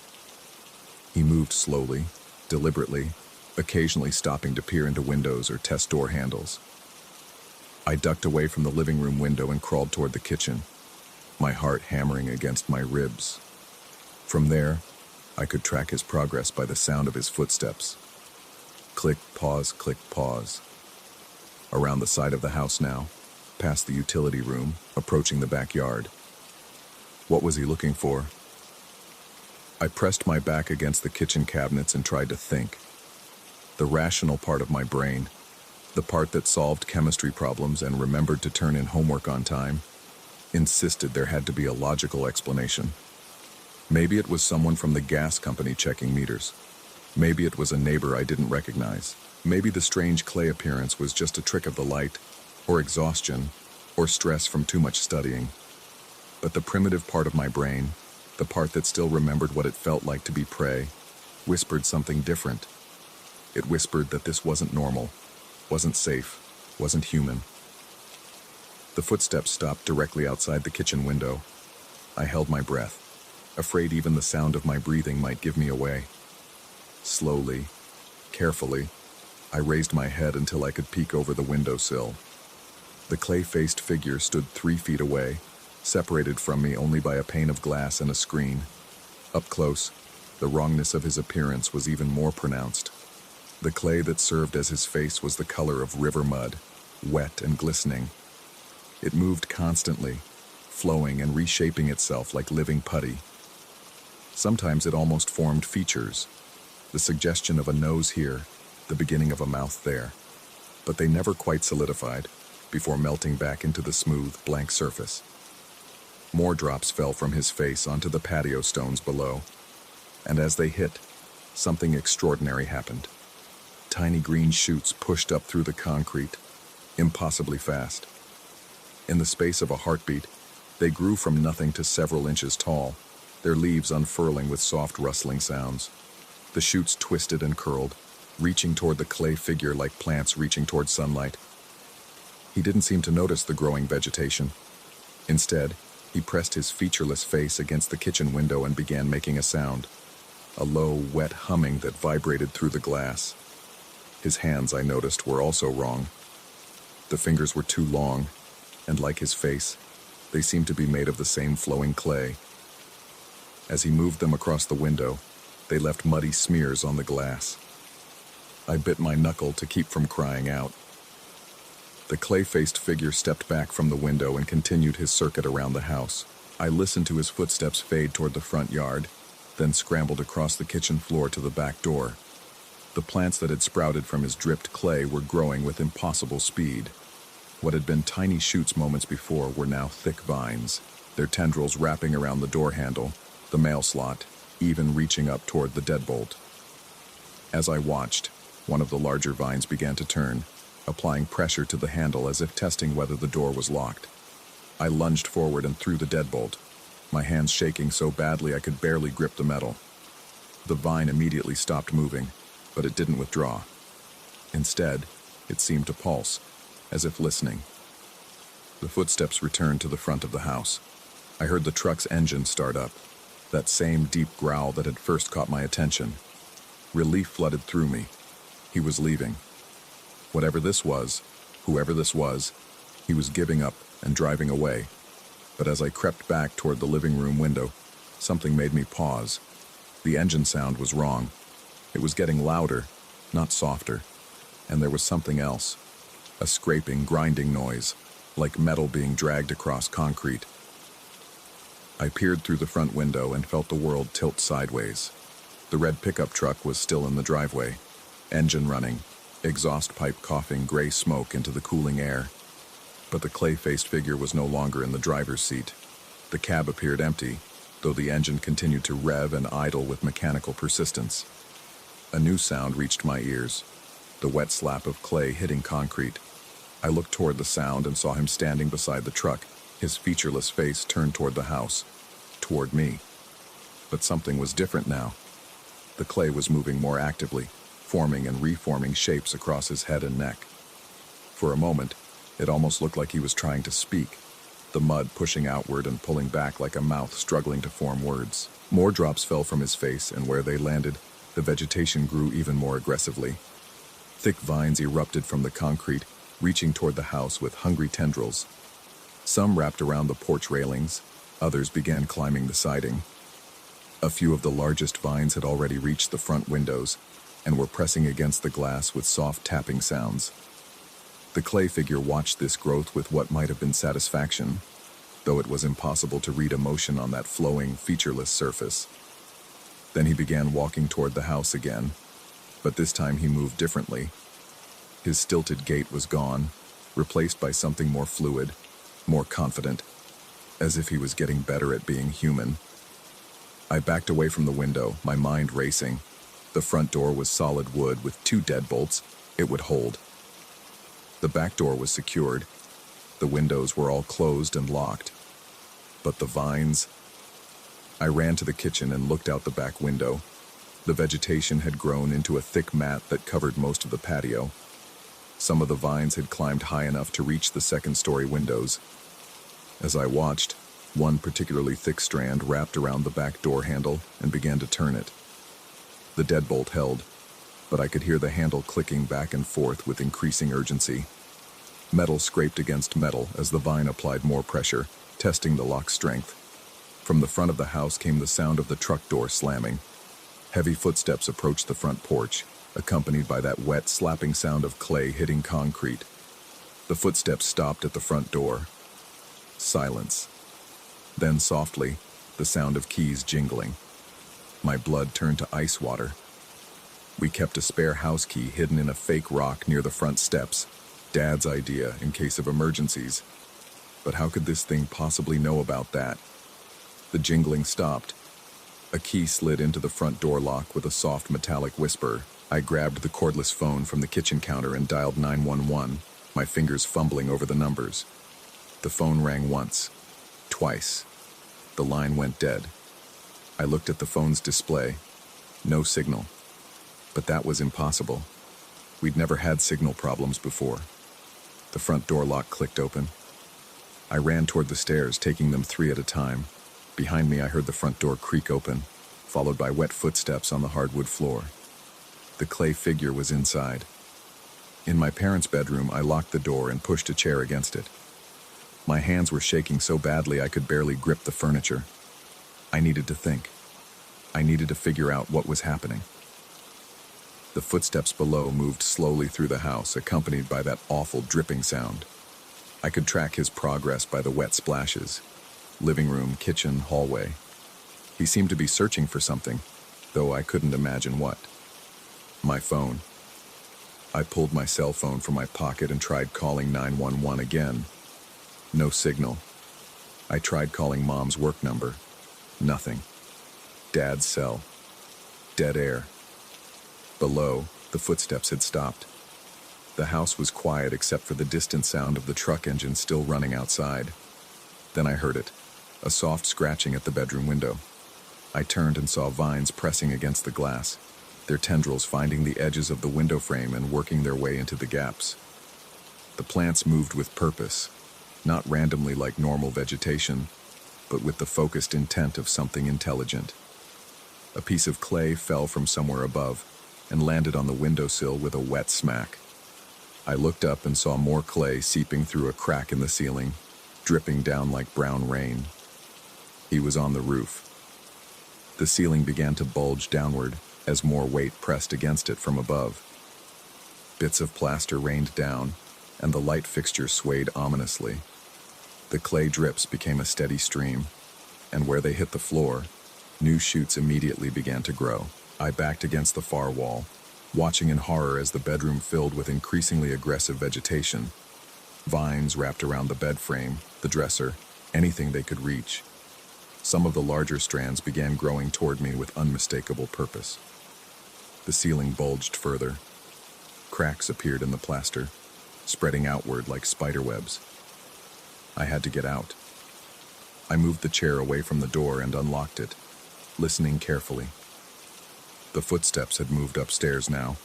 He moved slowly, deliberately, occasionally stopping to peer into windows or test door handles. I ducked away from the living room window and crawled toward the kitchen, my heart hammering against my ribs. From there, I could track his progress by the sound of his footsteps. Click, pause, click, pause. Around the side of the house now, past the utility room, approaching the backyard. What was he looking for? I pressed my back against the kitchen cabinets and tried to think. The rational part of my brain, the part that solved chemistry problems and remembered to turn in homework on time, insisted there had to be a logical explanation. Maybe it was someone from the gas company checking meters. Maybe it was a neighbor I didn't recognize. Maybe the strange clay appearance was just a trick of the light, or exhaustion, or stress from too much studying. But the primitive part of my brain, the part that still remembered what it felt like to be prey, whispered something different. It whispered that this wasn't normal, wasn't safe, wasn't human. The footsteps stopped directly outside the kitchen window. I held my breath, afraid even the sound of my breathing might give me away. Slowly, carefully, I raised my head until I could peek over the windowsill. The clay-faced figure stood 3 feet away, separated from me only by a pane of glass and a screen. Up close, the wrongness of his appearance was even more pronounced. The clay that served as his face was the color of river mud, wet and glistening. It moved constantly, flowing and reshaping itself like living putty. Sometimes it almost formed features, the suggestion of a nose here, the beginning of a mouth there. But they never quite solidified, before melting back into the smooth, blank surface. More drops fell from his face onto the patio stones below, and as they hit, something extraordinary happened. Tiny green shoots pushed up through the concrete, impossibly fast. In the space of a heartbeat, they grew from nothing to several inches tall, their leaves unfurling with soft rustling sounds. The shoots twisted and curled, reaching toward the clay figure like plants reaching toward sunlight. He didn't seem to notice the growing vegetation. Instead, he pressed his featureless face against the kitchen window and began making a sound, a low, wet humming that vibrated through the glass. His hands, I noticed, were also wrong. The fingers were too long, and like his face, they seemed to be made of the same flowing clay. As he moved them across the window, they left muddy smears on the glass. I bit my knuckle to keep from crying out. The clay-faced figure stepped back from the window and continued his circuit around the house. I listened to his footsteps fade toward the front yard, then scrambled across the kitchen floor to the back door. The plants that had sprouted from his dripped clay were growing with impossible speed. What had been tiny shoots moments before were now thick vines, their tendrils wrapping around the door handle, the mail slot, even reaching up toward the deadbolt. As I watched, one of the larger vines began to turn, applying pressure to the handle as if testing whether the door was locked. I lunged forward and threw the deadbolt, my hands shaking so badly I could barely grip the metal. The vine immediately stopped moving, but it didn't withdraw. Instead, it seemed to pulse, as if listening. The footsteps returned to the front of the house. I heard the truck's engine start up, that same deep growl that had first caught my attention. Relief flooded through me. He was leaving. Whatever this was, whoever this was, he was giving up and driving away. But as I crept back toward the living room window, something made me pause. The engine sound was wrong. It was getting louder, not softer. And there was something else. A scraping, grinding noise, like metal being dragged across concrete. I peered through the front window and felt the world tilt sideways. The red pickup truck was still in the driveway, engine running, exhaust pipe coughing gray smoke into the cooling air. But the clay-faced figure was no longer in the driver's seat. The cab appeared empty, though the engine continued to rev and idle with mechanical persistence. A new sound reached my ears, the wet slap of clay hitting concrete. I looked toward the sound and saw him standing beside the truck, his featureless face turned toward the house, toward me. But something was different now. The clay was moving more actively, forming and reforming shapes across his head and neck. For a moment, it almost looked like he was trying to speak, the mud pushing outward and pulling back like a mouth struggling to form words. More drops fell from his face, and where they landed, the vegetation grew even more aggressively. Thick vines erupted from the concrete, reaching toward the house with hungry tendrils. Some wrapped around the porch railings, others began climbing the siding. A few of the largest vines had already reached the front windows and were pressing against the glass with soft tapping sounds. The clay figure watched this growth with what might have been satisfaction, though it was impossible to read emotion on that flowing, featureless surface. Then he began walking toward the house again, but this time he moved differently. His stilted gait was gone, replaced by something more fluid, more confident, as if he was getting better at being human. I backed away from the window, my mind racing. The front door was solid wood with 2 deadbolts. It would hold. The back door was secured. The windows were all closed and locked. But the vines... I ran to the kitchen and looked out the back window. The vegetation had grown into a thick mat that covered most of the patio. Some of the vines had climbed high enough to reach the second-story windows. As I watched, one particularly thick strand wrapped around the back door handle and began to turn it. The deadbolt held, but I could hear the handle clicking back and forth with increasing urgency. Metal scraped against metal as the vine applied more pressure, testing the lock's strength. From the front of the house came the sound of the truck door slamming. Heavy footsteps approached the front porch, accompanied by that wet, slapping sound of clay hitting concrete. The footsteps stopped at the front door. Silence. Then softly, the sound of keys jingling. My blood turned to ice water. We kept a spare house key hidden in a fake rock near the front steps. Dad's idea in case of emergencies. But how could this thing possibly know about that? The jingling stopped. A key slid into the front door lock with a soft metallic whisper. I grabbed the cordless phone from the kitchen counter and dialed 911, my fingers fumbling over the numbers. The phone rang once, twice. The line went dead. I looked at the phone's display. No signal. But that was impossible. We'd never had signal problems before. The front door lock clicked open. I ran toward the stairs, taking them 3 at a time. Behind me, I heard the front door creak open, followed by wet footsteps on the hardwood floor. The clay figure was inside. In my parents' bedroom, I locked the door and pushed a chair against it. My hands were shaking so badly I could barely grip the furniture. I needed to think. I needed to figure out what was happening. The footsteps below moved slowly through the house, accompanied by that awful dripping sound. I could track his progress by the wet splashes. Living room, kitchen, hallway. He seemed to be searching for something, though I couldn't imagine what. My phone. I pulled my cell phone from my pocket and tried calling 911 again. No signal. I tried calling Mom's work number. Nothing. Dad's cell. Dead air. Below, the footsteps had stopped. The house was quiet except for the distant sound of the truck engine still running outside. Then I heard it, a soft scratching at the bedroom window. I turned and saw vines pressing against the glass, their tendrils finding the edges of the window frame and working their way into the gaps. The plants moved with purpose, not randomly like normal vegetation, but with the focused intent of something intelligent. A piece of clay fell from somewhere above and landed on the windowsill with a wet smack. I looked up and saw more clay seeping through a crack in the ceiling, dripping down like brown rain. He was on the roof. The ceiling began to bulge downward as more weight pressed against it from above. Bits of plaster rained down, and the light fixture swayed ominously. The clay drips became a steady stream, and where they hit the floor, new shoots immediately began to grow. I backed against the far wall, watching in horror as the bedroom filled with increasingly aggressive vegetation. Vines wrapped around the bed frame, the dresser, anything they could reach. Some of the larger strands began growing toward me with unmistakable purpose. The ceiling bulged further. Cracks appeared in the plaster, spreading outward like spiderwebs. I had to get out. I moved the chair away from the door and unlocked it, listening carefully. The footsteps had moved upstairs now.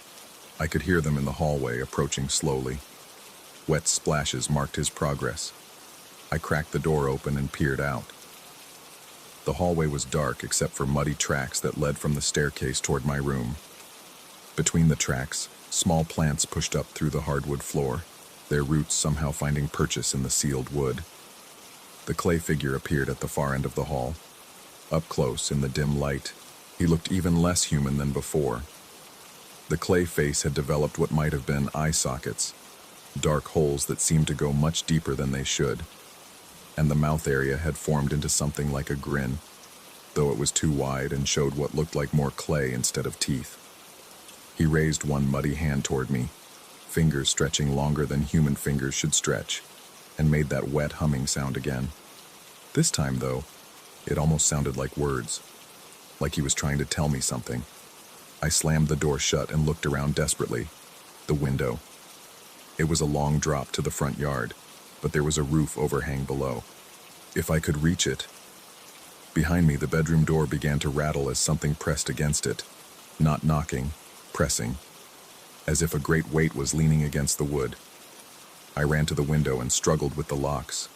I could hear them in the hallway, approaching slowly. Wet splashes marked his progress. I cracked the door open and peered out. The hallway was dark except for muddy tracks that led from the staircase toward my room. Between the tracks, small plants pushed up through the hardwood floor, their roots somehow finding purchase in the sealed wood. The clay figure appeared at the far end of the hall. Up close in the dim light, he looked even less human than before. The clay face had developed what might have been eye sockets, dark holes that seemed to go much deeper than they should, and the mouth area had formed into something like a grin, though it was too wide and showed what looked like more clay instead of teeth. He raised one muddy hand toward me, fingers stretching longer than human fingers should stretch, and made that wet humming sound again. This time, though, it almost sounded like words, like he was trying to tell me something. I slammed the door shut and looked around desperately. The window. It was a long drop to the front yard, but there was a roof overhang below. If I could reach it. Behind me, the bedroom door began to rattle as something pressed against it, not knocking, pressing, as if a great weight was leaning against the wood. I ran to the window and struggled with the locks.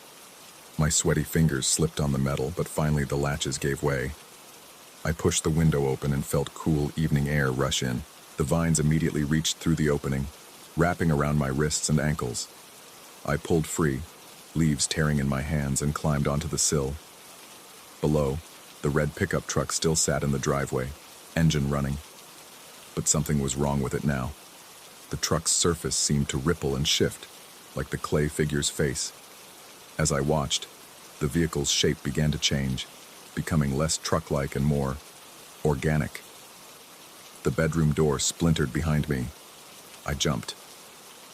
My sweaty fingers slipped on the metal, but finally the latches gave way. I pushed the window open and felt cool evening air rush in. The vines immediately reached through the opening, wrapping around my wrists and ankles. I pulled free, leaves tearing in my hands, and climbed onto the sill. Below, the red pickup truck still sat in the driveway, engine running. But something was wrong with it now. The truck's surface seemed to ripple and shift, like the clay figure's face. As I watched, the vehicle's shape began to change, becoming less truck-like and more organic. The bedroom door splintered behind me. I jumped.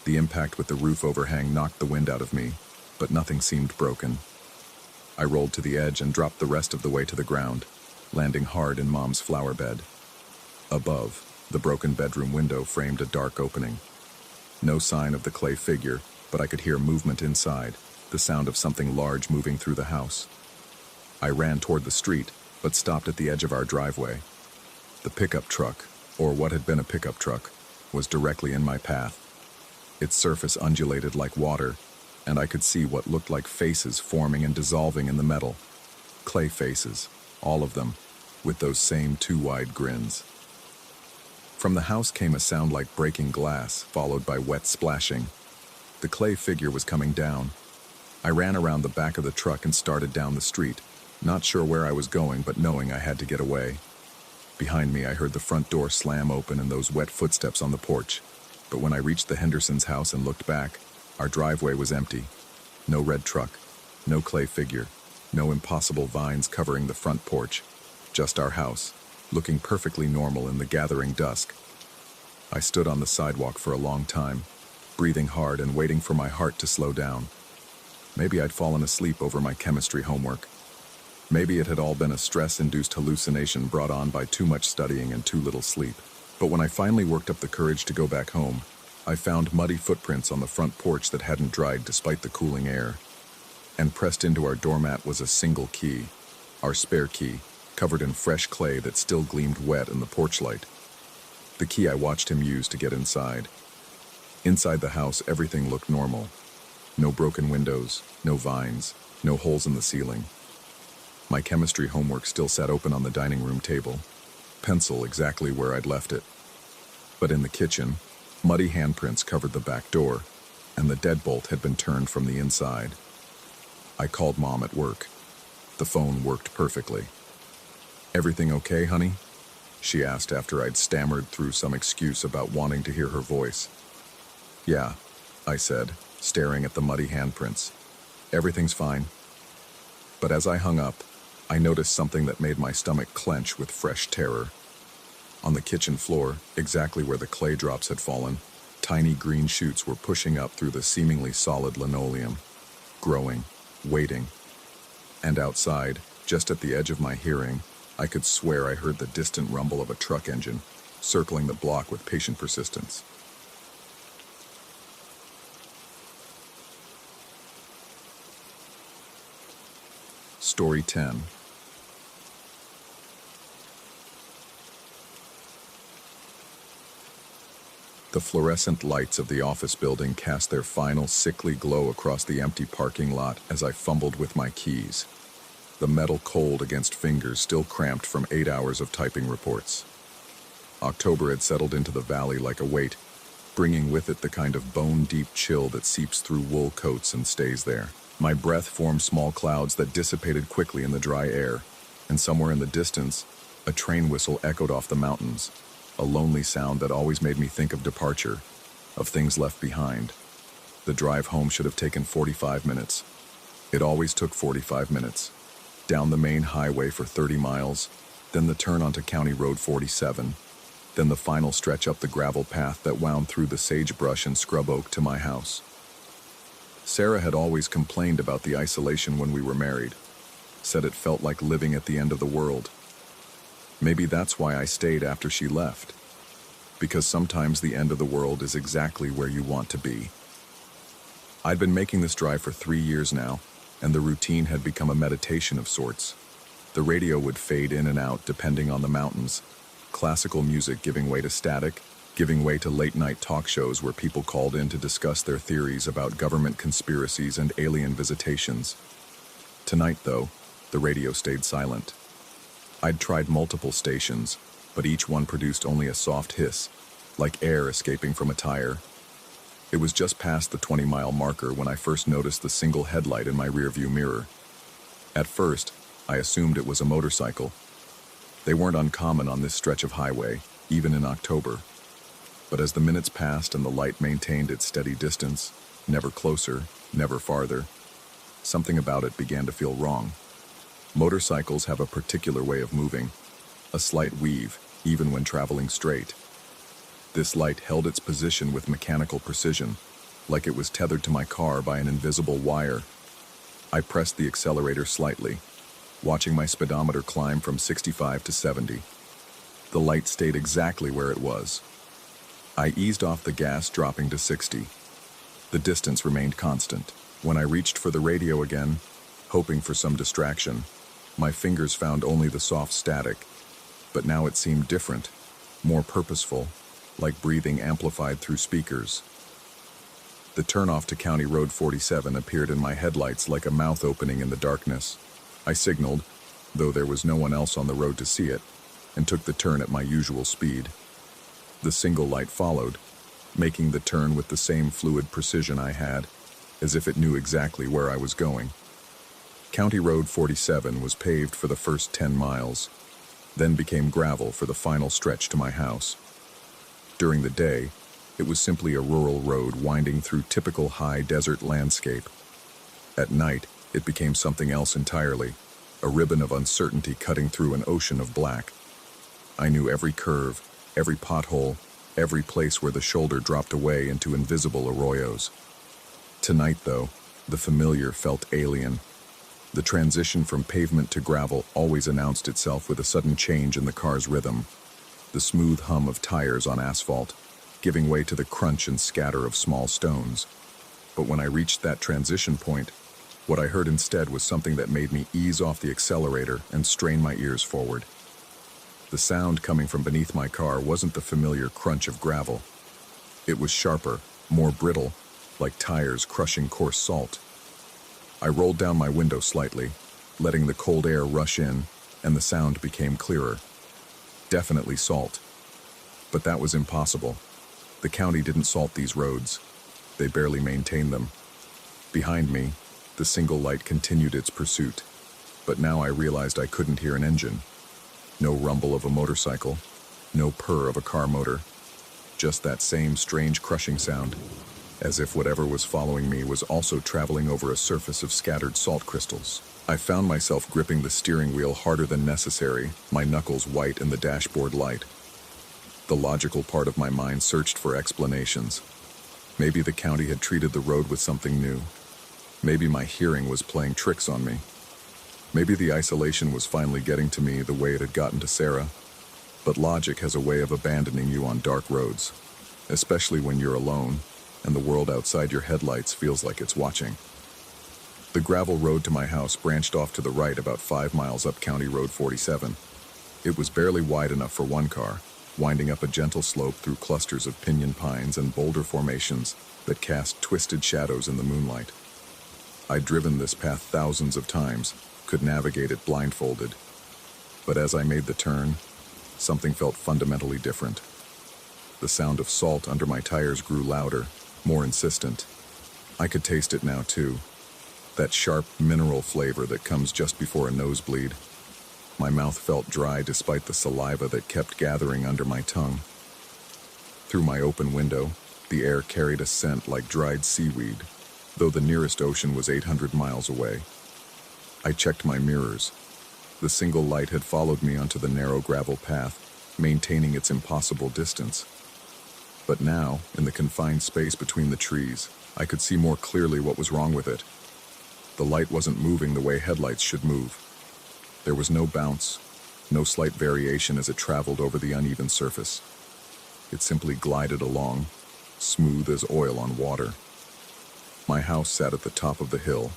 The impact with the roof overhang knocked the wind out of me, but nothing seemed broken. I rolled to the edge and dropped the rest of the way to the ground, landing hard in Mom's flower bed. Above, the broken bedroom window framed a dark opening. No sign of the clay figure, but I could hear movement inside, the sound of something large moving through the house. I ran toward the street, but stopped at the edge of our driveway. The pickup truck, or what had been a pickup truck, was directly in my path. Its surface undulated like water, and I could see what looked like faces forming and dissolving in the metal. Clay faces, all of them, with those same two wide grins. From the house came a sound like breaking glass, followed by wet splashing. The clay figure was coming down. I ran around the back of the truck and started down the street, not sure where I was going, but knowing I had to get away. Behind me, I heard the front door slam open and those wet footsteps on the porch. But when I reached the Hendersons' house and looked back, our driveway was empty. No red truck, no clay figure, no impossible vines covering the front porch. Just our house, looking perfectly normal in the gathering dusk. I stood on the sidewalk for a long time, breathing hard and waiting for my heart to slow down. Maybe I'd fallen asleep over my chemistry homework. Maybe it had all been a stress-induced hallucination brought on by too much studying and too little sleep. But when I finally worked up the courage to go back home, I found muddy footprints on the front porch that hadn't dried despite the cooling air. And pressed into our doormat was a single key, our spare key, covered in fresh clay that still gleamed wet in the porch light. The key I watched him use to get inside. Inside the house, everything looked normal. No broken windows, no vines, no holes in the ceiling. My chemistry homework still sat open on the dining room table, pencil exactly where I'd left it. But in the kitchen, muddy handprints covered the back door, and the deadbolt had been turned from the inside. I called Mom at work. The phone worked perfectly. "Everything okay, honey?" she asked after I'd stammered through some excuse about wanting to hear her voice. "Yeah," I said, staring at the muddy handprints. "Everything's fine." But as I hung up, I noticed something that made my stomach clench with fresh terror. On the kitchen floor, exactly where the clay drops had fallen, tiny green shoots were pushing up through the seemingly solid linoleum, growing, waiting. And outside, just at the edge of my hearing, I could swear I heard the distant rumble of a truck engine, circling the block with patient persistence. Story 10. The fluorescent lights of the office building cast their final sickly glow across the empty parking lot as I fumbled with my keys. The metal cold against fingers still cramped from 8 hours of typing reports. October had settled into the valley like a weight, bringing with it the kind of bone-deep chill that seeps through wool coats and stays there. My breath formed small clouds that dissipated quickly in the dry air, and somewhere in the distance, a train whistle echoed off the mountains, a lonely sound that always made me think of departure, of things left behind. The drive home should have taken 45 minutes. It always took 45 minutes. Down the main highway for 30 miles, then the turn onto County Road 47, then the final stretch up the gravel path that wound through the sagebrush and scrub oak to my house. Sarah had always complained about the isolation when we were married, said it felt like living at the end of the world. Maybe that's why I stayed after she left, because sometimes the end of the world is exactly where you want to be. I'd been making this drive for 3 years now, and the routine had become a meditation of sorts. The radio would fade in and out depending on the mountains, classical music giving way to static, giving way to late-night talk shows where people called in to discuss their theories about government conspiracies and alien visitations. Tonight, though, the radio stayed silent. I'd tried multiple stations, but each one produced only a soft hiss, like air escaping from a tire. It was just past the 20-mile marker when I first noticed the single headlight in my rearview mirror. At first, I assumed it was a motorcycle. They weren't uncommon on this stretch of highway, even in October. But as the minutes passed and the light maintained its steady distance, never closer, never farther, something about it began to feel wrong. Motorcycles have a particular way of moving, a slight weave, even when traveling straight. This light held its position with mechanical precision, like it was tethered to my car by an invisible wire. I pressed the accelerator slightly, watching my speedometer climb from 65 to 70. The light stayed exactly where it was. I eased off the gas, dropping to 60. The distance remained constant. When I reached for the radio again, hoping for some distraction, my fingers found only the soft static, but now it seemed different, more purposeful, like breathing amplified through speakers. The turnoff to County Road 47 appeared in my headlights like a mouth opening in the darkness. I signaled, though there was no one else on the road to see it, and took the turn at my usual speed. The single light followed, making the turn with the same fluid precision I had, as if it knew exactly where I was going. County Road 47 was paved for the first 10 miles, then became gravel for the final stretch to my house. During the day, it was simply a rural road winding through typical high desert landscape. At night, it became something else entirely, a ribbon of uncertainty cutting through an ocean of black. I knew every curve, every pothole, every place where the shoulder dropped away into invisible arroyos. Tonight, though, the familiar felt alien. The transition from pavement to gravel always announced itself with a sudden change in the car's rhythm, the smooth hum of tires on asphalt, giving way to the crunch and scatter of small stones. But when I reached that transition point, what I heard instead was something that made me ease off the accelerator and strain my ears forward. The sound coming from beneath my car wasn't the familiar crunch of gravel. It was sharper, more brittle, like tires crushing coarse salt. I rolled down my window slightly, letting the cold air rush in, and the sound became clearer. Definitely salt. But that was impossible. The county didn't salt these roads. They barely maintained them. Behind me, the single light continued its pursuit, but now I realized I couldn't hear an engine. No rumble of a motorcycle, no purr of a car motor, just that same strange crushing sound, as if whatever was following me was also traveling over a surface of scattered salt crystals. I found myself gripping the steering wheel harder than necessary, my knuckles white in the dashboard light. The logical part of my mind searched for explanations. Maybe the county had treated the road with something new. Maybe my hearing was playing tricks on me. Maybe the isolation was finally getting to me the way it had gotten to Sarah. But logic has a way of abandoning you on dark roads, especially when you're alone and the world outside your headlights feels like it's watching. The gravel road to my house branched off to the right about 5 miles up County Road 47. It was barely wide enough for one car, winding up a gentle slope through clusters of pinyon pines and boulder formations that cast twisted shadows in the moonlight. I'd driven this path thousands of times, could navigate it blindfolded. But as I made the turn, something felt fundamentally different. The sound of salt under my tires grew louder, more insistent. I could taste it now too, that sharp mineral flavor that comes just before a nosebleed. My mouth felt dry despite the saliva that kept gathering under my tongue. Through my open window, the air carried a scent like dried seaweed, though the nearest ocean was 800 miles away. I checked my mirrors. The single light had followed me onto the narrow gravel path, maintaining its impossible distance. But now, in the confined space between the trees, I could see more clearly what was wrong with it. The light wasn't moving the way headlights should move. There was no bounce, no slight variation as it traveled over the uneven surface. It simply glided along, smooth as oil on water. My house sat at the top of the hill,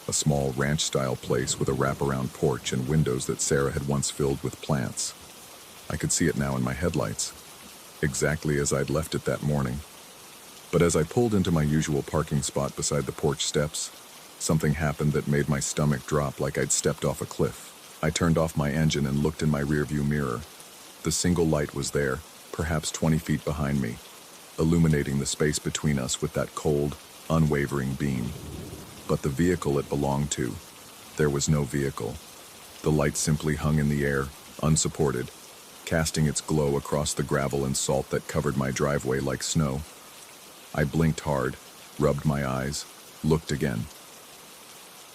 a small ranch-style place with a wraparound porch and windows that Sarah had once filled with plants. I could see it now in my headlights, exactly as I'd left it that morning. But as I pulled into my usual parking spot beside the porch steps, something happened that made my stomach drop like I'd stepped off a cliff. I turned off my engine and looked in my rearview mirror. The single light was there, perhaps 20 feet behind me, illuminating the space between us with that cold, unwavering beam. But the vehicle it belonged to, there was no vehicle. The light simply hung in the air, unsupported, casting its glow across the gravel and salt that covered my driveway like snow. I blinked hard, rubbed my eyes, looked again.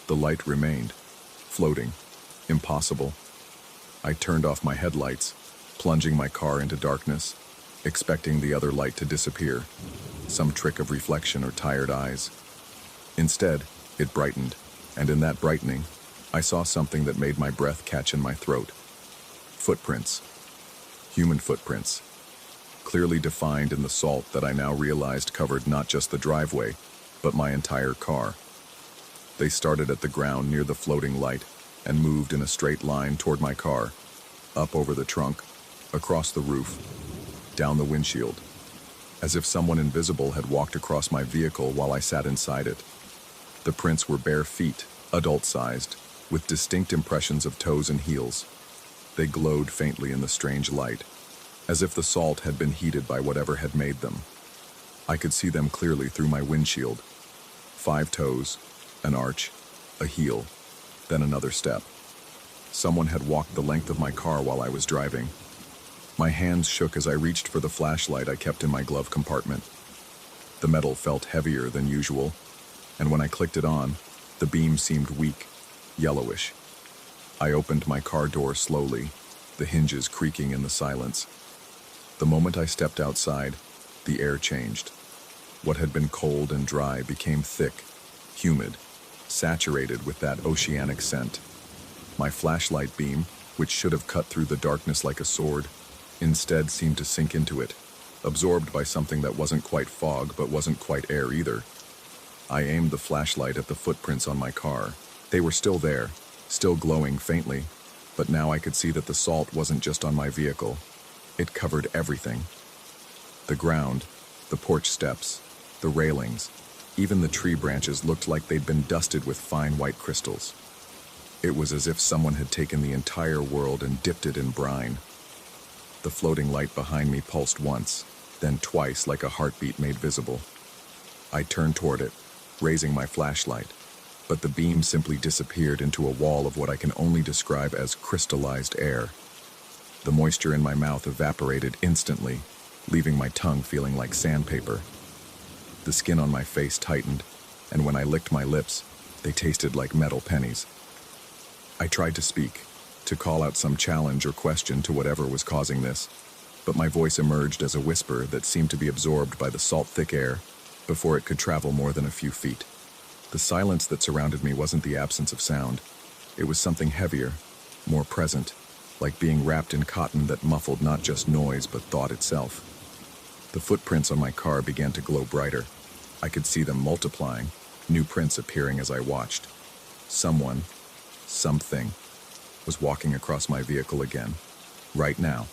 The light remained, floating, impossible. I turned off my headlights, plunging my car into darkness, expecting the other light to disappear, some trick of reflection or tired eyes. Instead, it brightened, and in that brightening, I saw something that made my breath catch in my throat. Footprints. Human footprints. Clearly defined in the salt that I now realized covered not just the driveway, but my entire car. They started at the ground near the floating light and moved in a straight line toward my car, up over the trunk, across the roof, down the windshield, as if someone invisible had walked across my vehicle while I sat inside it. The prints were bare feet, adult-sized, with distinct impressions of toes and heels. They glowed faintly in the strange light, as if the salt had been heated by whatever had made them. I could see them clearly through my windshield. 5 toes, an arch, a heel, then another step. Someone had walked the length of my car while I was driving. My hands shook as I reached for the flashlight I kept in my glove compartment. The metal felt heavier than usual, and when I clicked it on, the beam seemed weak, yellowish. I opened my car door slowly, the hinges creaking in the silence. The moment I stepped outside, the air changed. What had been cold and dry became thick, humid, saturated with that oceanic scent. My flashlight beam, which should have cut through the darkness like a sword, instead seemed to sink into it, absorbed by something that wasn't quite fog but wasn't quite air either. I aimed the flashlight at the footprints on my car. They were still there, still glowing faintly, but now I could see that the salt wasn't just on my vehicle. It covered everything. The ground, the porch steps, the railings, even the tree branches looked like they'd been dusted with fine white crystals. It was as if someone had taken the entire world and dipped it in brine. The floating light behind me pulsed once, then twice like a heartbeat made visible. I turned toward it, raising my flashlight, but the beam simply disappeared into a wall of what I can only describe as crystallized air. The moisture in my mouth evaporated instantly, leaving my tongue feeling like sandpaper. The skin on my face tightened, and when I licked my lips, they tasted like metal pennies. I tried to speak, to call out some challenge or question to whatever was causing this, but my voice emerged as a whisper that seemed to be absorbed by the salt-thick air before it could travel more than a few feet. The silence that surrounded me wasn't the absence of sound. It was something heavier, more present, like being wrapped in cotton that muffled not just noise but thought itself. The footprints on my car began to glow brighter. I could see them multiplying, new prints appearing as I watched. Someone, something, was walking across my vehicle again, right now,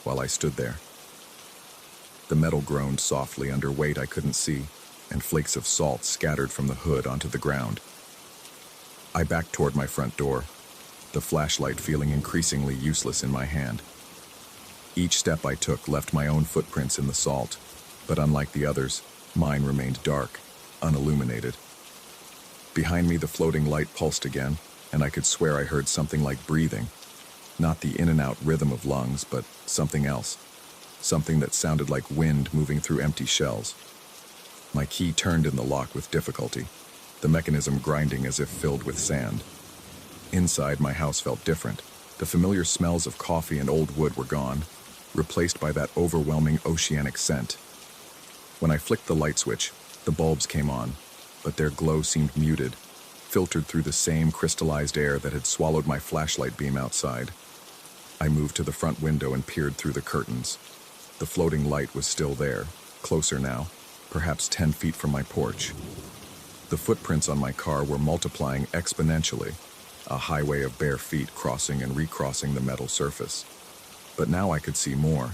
while I stood there. The metal groaned softly under weight I couldn't see, and flakes of salt scattered from the hood onto the ground. I backed toward my front door, the flashlight feeling increasingly useless in my hand. Each step I took left my own footprints in the salt, but unlike the others, mine remained dark, unilluminated. Behind me, the floating light pulsed again, and I could swear I heard something like breathing. Not the in-and-out rhythm of lungs, but something else. Something that sounded like wind moving through empty shells. My key turned in the lock with difficulty, the mechanism grinding as if filled with sand. Inside, my house felt different. The familiar smells of coffee and old wood were gone, replaced by that overwhelming oceanic scent. When I flicked the light switch, the bulbs came on, but their glow seemed muted, filtered through the same crystallized air that had swallowed my flashlight beam outside. I moved to the front window and peered through the curtains. The floating light was still there, closer now, perhaps 10 feet from my porch. The footprints on my car were multiplying exponentially, a highway of bare feet crossing and recrossing the metal surface. But now I could see more.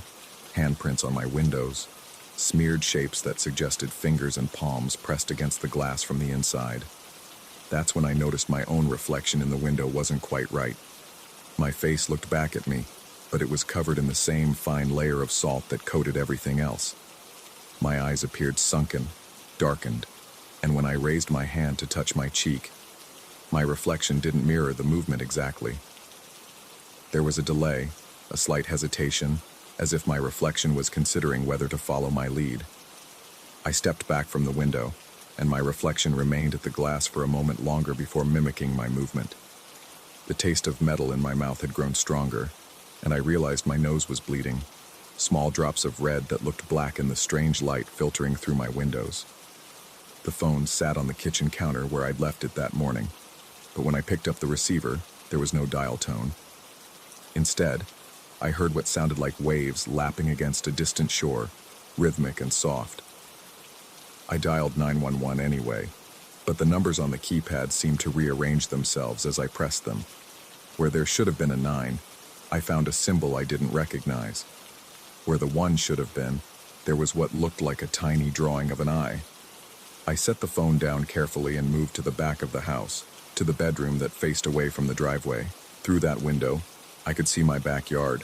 Handprints on my windows, smeared shapes that suggested fingers and palms pressed against the glass from the inside. That's when I noticed my own reflection in the window wasn't quite right. My face looked back at me, but it was covered in the same fine layer of salt that coated everything else. My eyes appeared sunken, darkened, and when I raised my hand to touch my cheek, my reflection didn't mirror the movement exactly. There was a delay, a slight hesitation, as if my reflection was considering whether to follow my lead. I stepped back from the window, and my reflection remained at the glass for a moment longer before mimicking my movement. The taste of metal in my mouth had grown stronger, and I realized my nose was bleeding, small drops of red that looked black in the strange light filtering through my windows. The phone sat on the kitchen counter where I'd left it that morning, but when I picked up the receiver, there was no dial tone. Instead, I heard what sounded like waves lapping against a distant shore, rhythmic and soft. I dialed 911 anyway, but the numbers on the keypad seemed to rearrange themselves as I pressed them. Where there should have been a 9, I found a symbol I didn't recognize. Where the 1 should have been, there was what looked like a tiny drawing of an eye. I set the phone down carefully and moved to the back of the house, to the bedroom that faced away from the driveway. Through that window, I could see my backyard,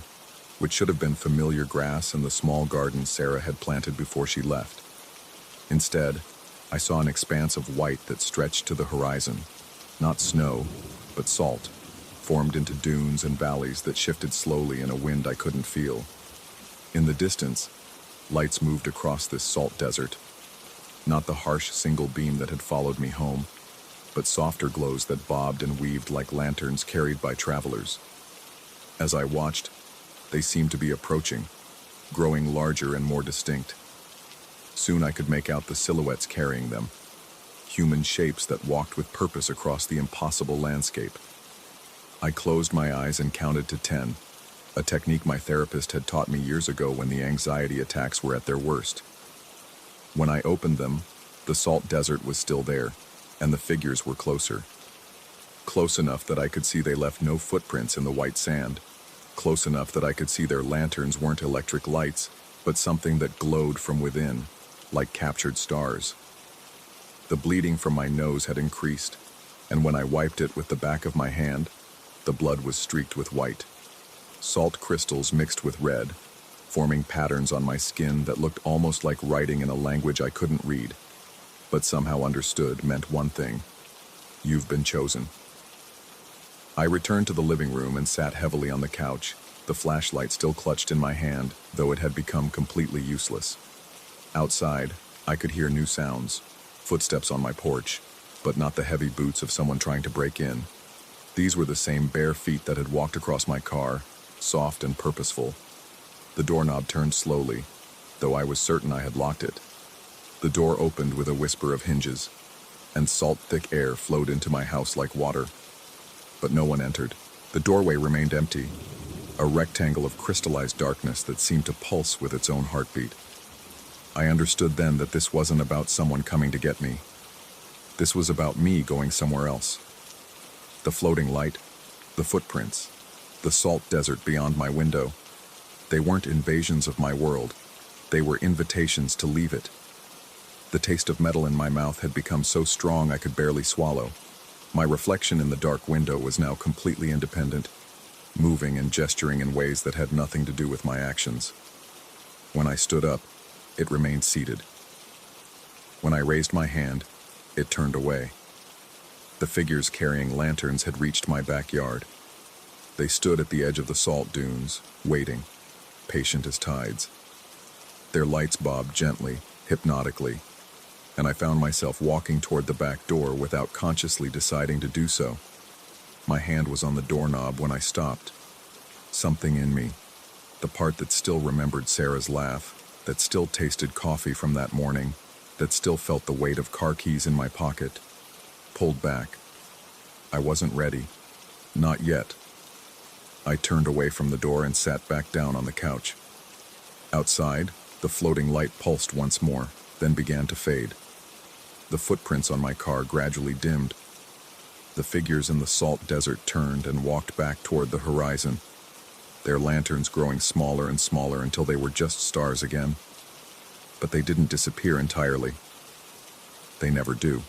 which should have been familiar grass and the small garden Sarah had planted before she left. Instead, I saw an expanse of white that stretched to the horizon, not snow, but salt, formed into dunes and valleys that shifted slowly in a wind I couldn't feel. In the distance, lights moved across this salt desert, not the harsh single beam that had followed me home, but softer glows that bobbed and weaved like lanterns carried by travelers. As I watched, they seemed to be approaching, growing larger and more distinct. Soon I could make out the silhouettes carrying them, human shapes that walked with purpose across the impossible landscape. I closed my eyes and counted to 10, a technique my therapist had taught me years ago when the anxiety attacks were at their worst. When I opened them, the salt desert was still there, and the figures were closer. Close enough that I could see they left no footprints in the white sand. Close enough that I could see their lanterns weren't electric lights, but something that glowed from within, like captured stars. The bleeding from my nose had increased, and when I wiped it with the back of my hand, the blood was streaked with white. Salt crystals mixed with red, forming patterns on my skin that looked almost like writing in a language I couldn't read, but somehow understood meant one thing: you've been chosen. I returned to the living room and sat heavily on the couch, the flashlight still clutched in my hand, though it had become completely useless. Outside, I could hear new sounds, footsteps on my porch, but not the heavy boots of someone trying to break in. These were the same bare feet that had walked across my car, soft and purposeful. The doorknob turned slowly, though I was certain I had locked it. The door opened with a whisper of hinges, and salt-thick air flowed into my house like water. But no one entered. The doorway remained empty, a rectangle of crystallized darkness that seemed to pulse with its own heartbeat. I understood then that this wasn't about someone coming to get me. This was about me going somewhere else. The floating light, the footprints, the salt desert beyond my window. They weren't invasions of my world. They were invitations to leave it. The taste of metal in my mouth had become so strong I could barely swallow. My reflection in the dark window was now completely independent, moving and gesturing in ways that had nothing to do with my actions. When I stood up, it remained seated. When I raised my hand, it turned away. The figures carrying lanterns had reached my backyard. They stood at the edge of the salt dunes, waiting, patient as tides. Their lights bobbed gently, hypnotically, and I found myself walking toward the back door without consciously deciding to do so. My hand was on the doorknob when I stopped. Something in me, the part that still remembered Sarah's laugh, that still tasted coffee from that morning, that still felt the weight of car keys in my pocket, pulled back. I wasn't ready. Not yet. I turned away from the door and sat back down on the couch. Outside, the floating light pulsed once more, then began to fade. The footprints on my car gradually dimmed. The figures in the salt desert turned and walked back toward the horizon, their lanterns growing smaller and smaller until they were just stars again. But they didn't disappear entirely. They never do.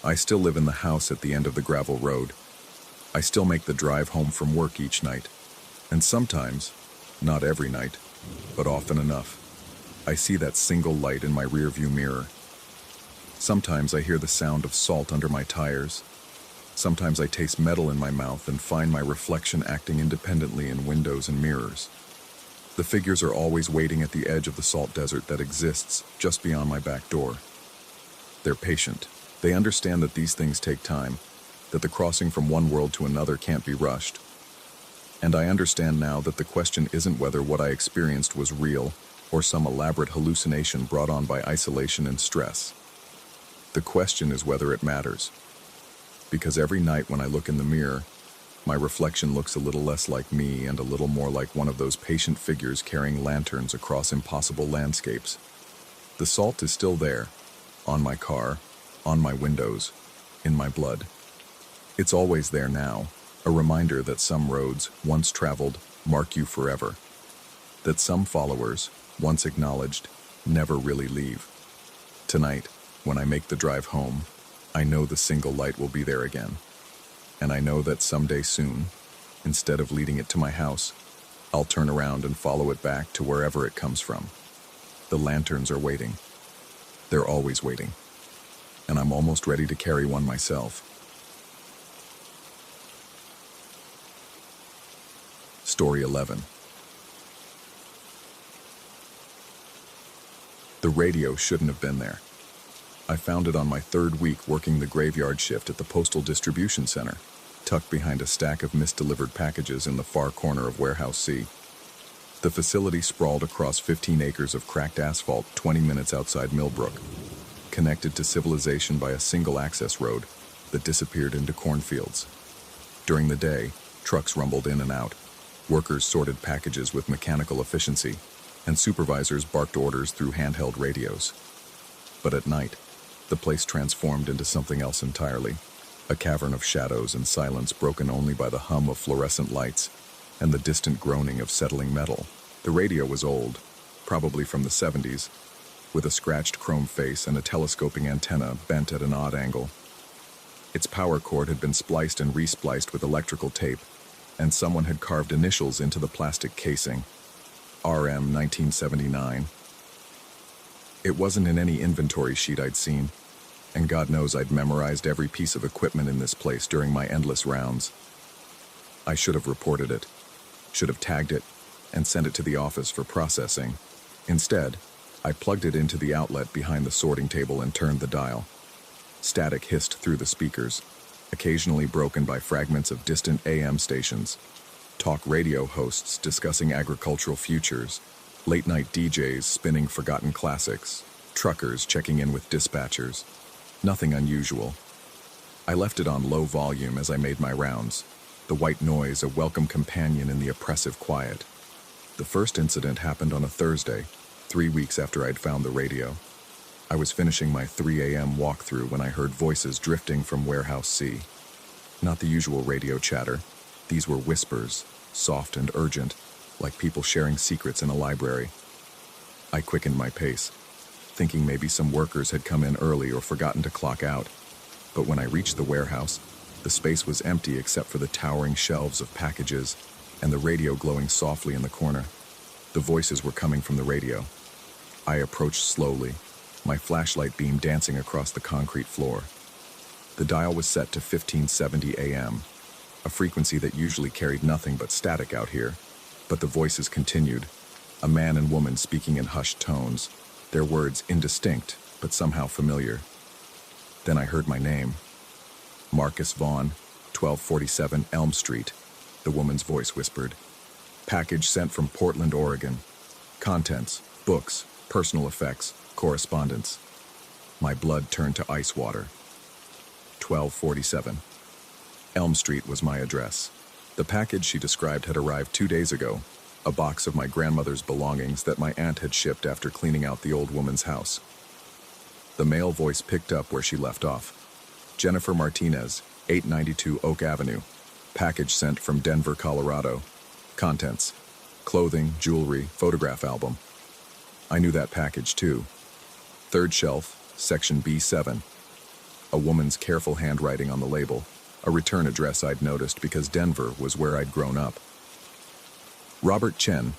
I still live in the house at the end of the gravel road. I still make the drive home from work each night. And sometimes, not every night, but often enough, I see that single light in my rearview mirror. Sometimes I hear the sound of salt under my tires. Sometimes I taste metal in my mouth and find my reflection acting independently in windows and mirrors. The figures are always waiting at the edge of the salt desert that exists just beyond my back door. They're patient. They understand that these things take time, that the crossing from one world to another can't be rushed. And I understand now that the question isn't whether what I experienced was real or some elaborate hallucination brought on by isolation and stress. The question is whether it matters. Because every night when I look in the mirror, my reflection looks a little less like me and a little more like one of those patient figures carrying lanterns across impossible landscapes. The salt is still there, on my car, on my windows, in my blood. It's always there now, a reminder that some roads, once traveled, mark you forever. That some followers, once acknowledged, never really leave. Tonight, when I make the drive home, I know the single light will be there again. And I know that someday soon, instead of leading it to my house, I'll turn around and follow it back to wherever it comes from. The lanterns are waiting. They're always waiting. And I'm almost ready to carry one myself. Story 11. The radio shouldn't have been there. I found it on my third week working the graveyard shift at the Postal Distribution Center, tucked behind a stack of misdelivered packages in the far corner of Warehouse C. The facility sprawled across 15 acres of cracked asphalt 20 minutes outside Millbrook, connected to civilization by a single access road that disappeared into cornfields. During the day, trucks rumbled in and out, workers sorted packages with mechanical efficiency, and supervisors barked orders through handheld radios. But at night, the place transformed into something else entirely, a cavern of shadows and silence broken only by the hum of fluorescent lights and the distant groaning of settling metal. The radio was old, probably from the 70s, with a scratched chrome face and a telescoping antenna bent at an odd angle. Its power cord had been spliced and respliced with electrical tape, and someone had carved initials into the plastic casing. RM 1979. It wasn't in any inventory sheet I'd seen, and God knows I'd memorized every piece of equipment in this place during my endless rounds. I should have reported it, should have tagged it, and sent it to the office for processing. Instead, I plugged it into the outlet behind the sorting table and turned the dial. Static hissed through the speakers, occasionally broken by fragments of distant AM stations. Talk radio hosts discussing agricultural futures, late-night DJs spinning forgotten classics, truckers checking in with dispatchers. Nothing unusual. I left it on low volume as I made my rounds, the white noise a welcome companion in the oppressive quiet. The first incident happened on a Thursday, 3 weeks after I'd found the radio. I was finishing my 3 a.m. walkthrough when I heard voices drifting from Warehouse C. Not the usual radio chatter. These were whispers, soft and urgent, like people sharing secrets in a library. I quickened my pace, thinking maybe some workers had come in early or forgotten to clock out. But when I reached the warehouse, the space was empty except for the towering shelves of packages and the radio glowing softly in the corner. The voices were coming from the radio. I approached slowly, my flashlight beam dancing across the concrete floor. The dial was set to 1570 AM, a frequency that usually carried nothing but static out here. But the voices continued, a man and woman speaking in hushed tones, their words indistinct but somehow familiar. Then I heard my name. Marcus Vaughn, 1247 Elm Street, the woman's voice whispered. Package sent from Portland, Oregon. Contents, books, personal effects, correspondence. My blood turned to ice water. 1247. Elm Street was my address. The package she described had arrived 2 days ago, a box of my grandmother's belongings that my aunt had shipped after cleaning out the old woman's house. The male voice picked up where she left off. Jennifer Martinez, 892 Oak Avenue. Package sent from Denver, Colorado. Contents: clothing, jewelry, photograph album. I knew that package too. Third shelf, section B7. A woman's careful handwriting on the label, a return address I'd noticed because Denver was where I'd grown up. Robert Chen,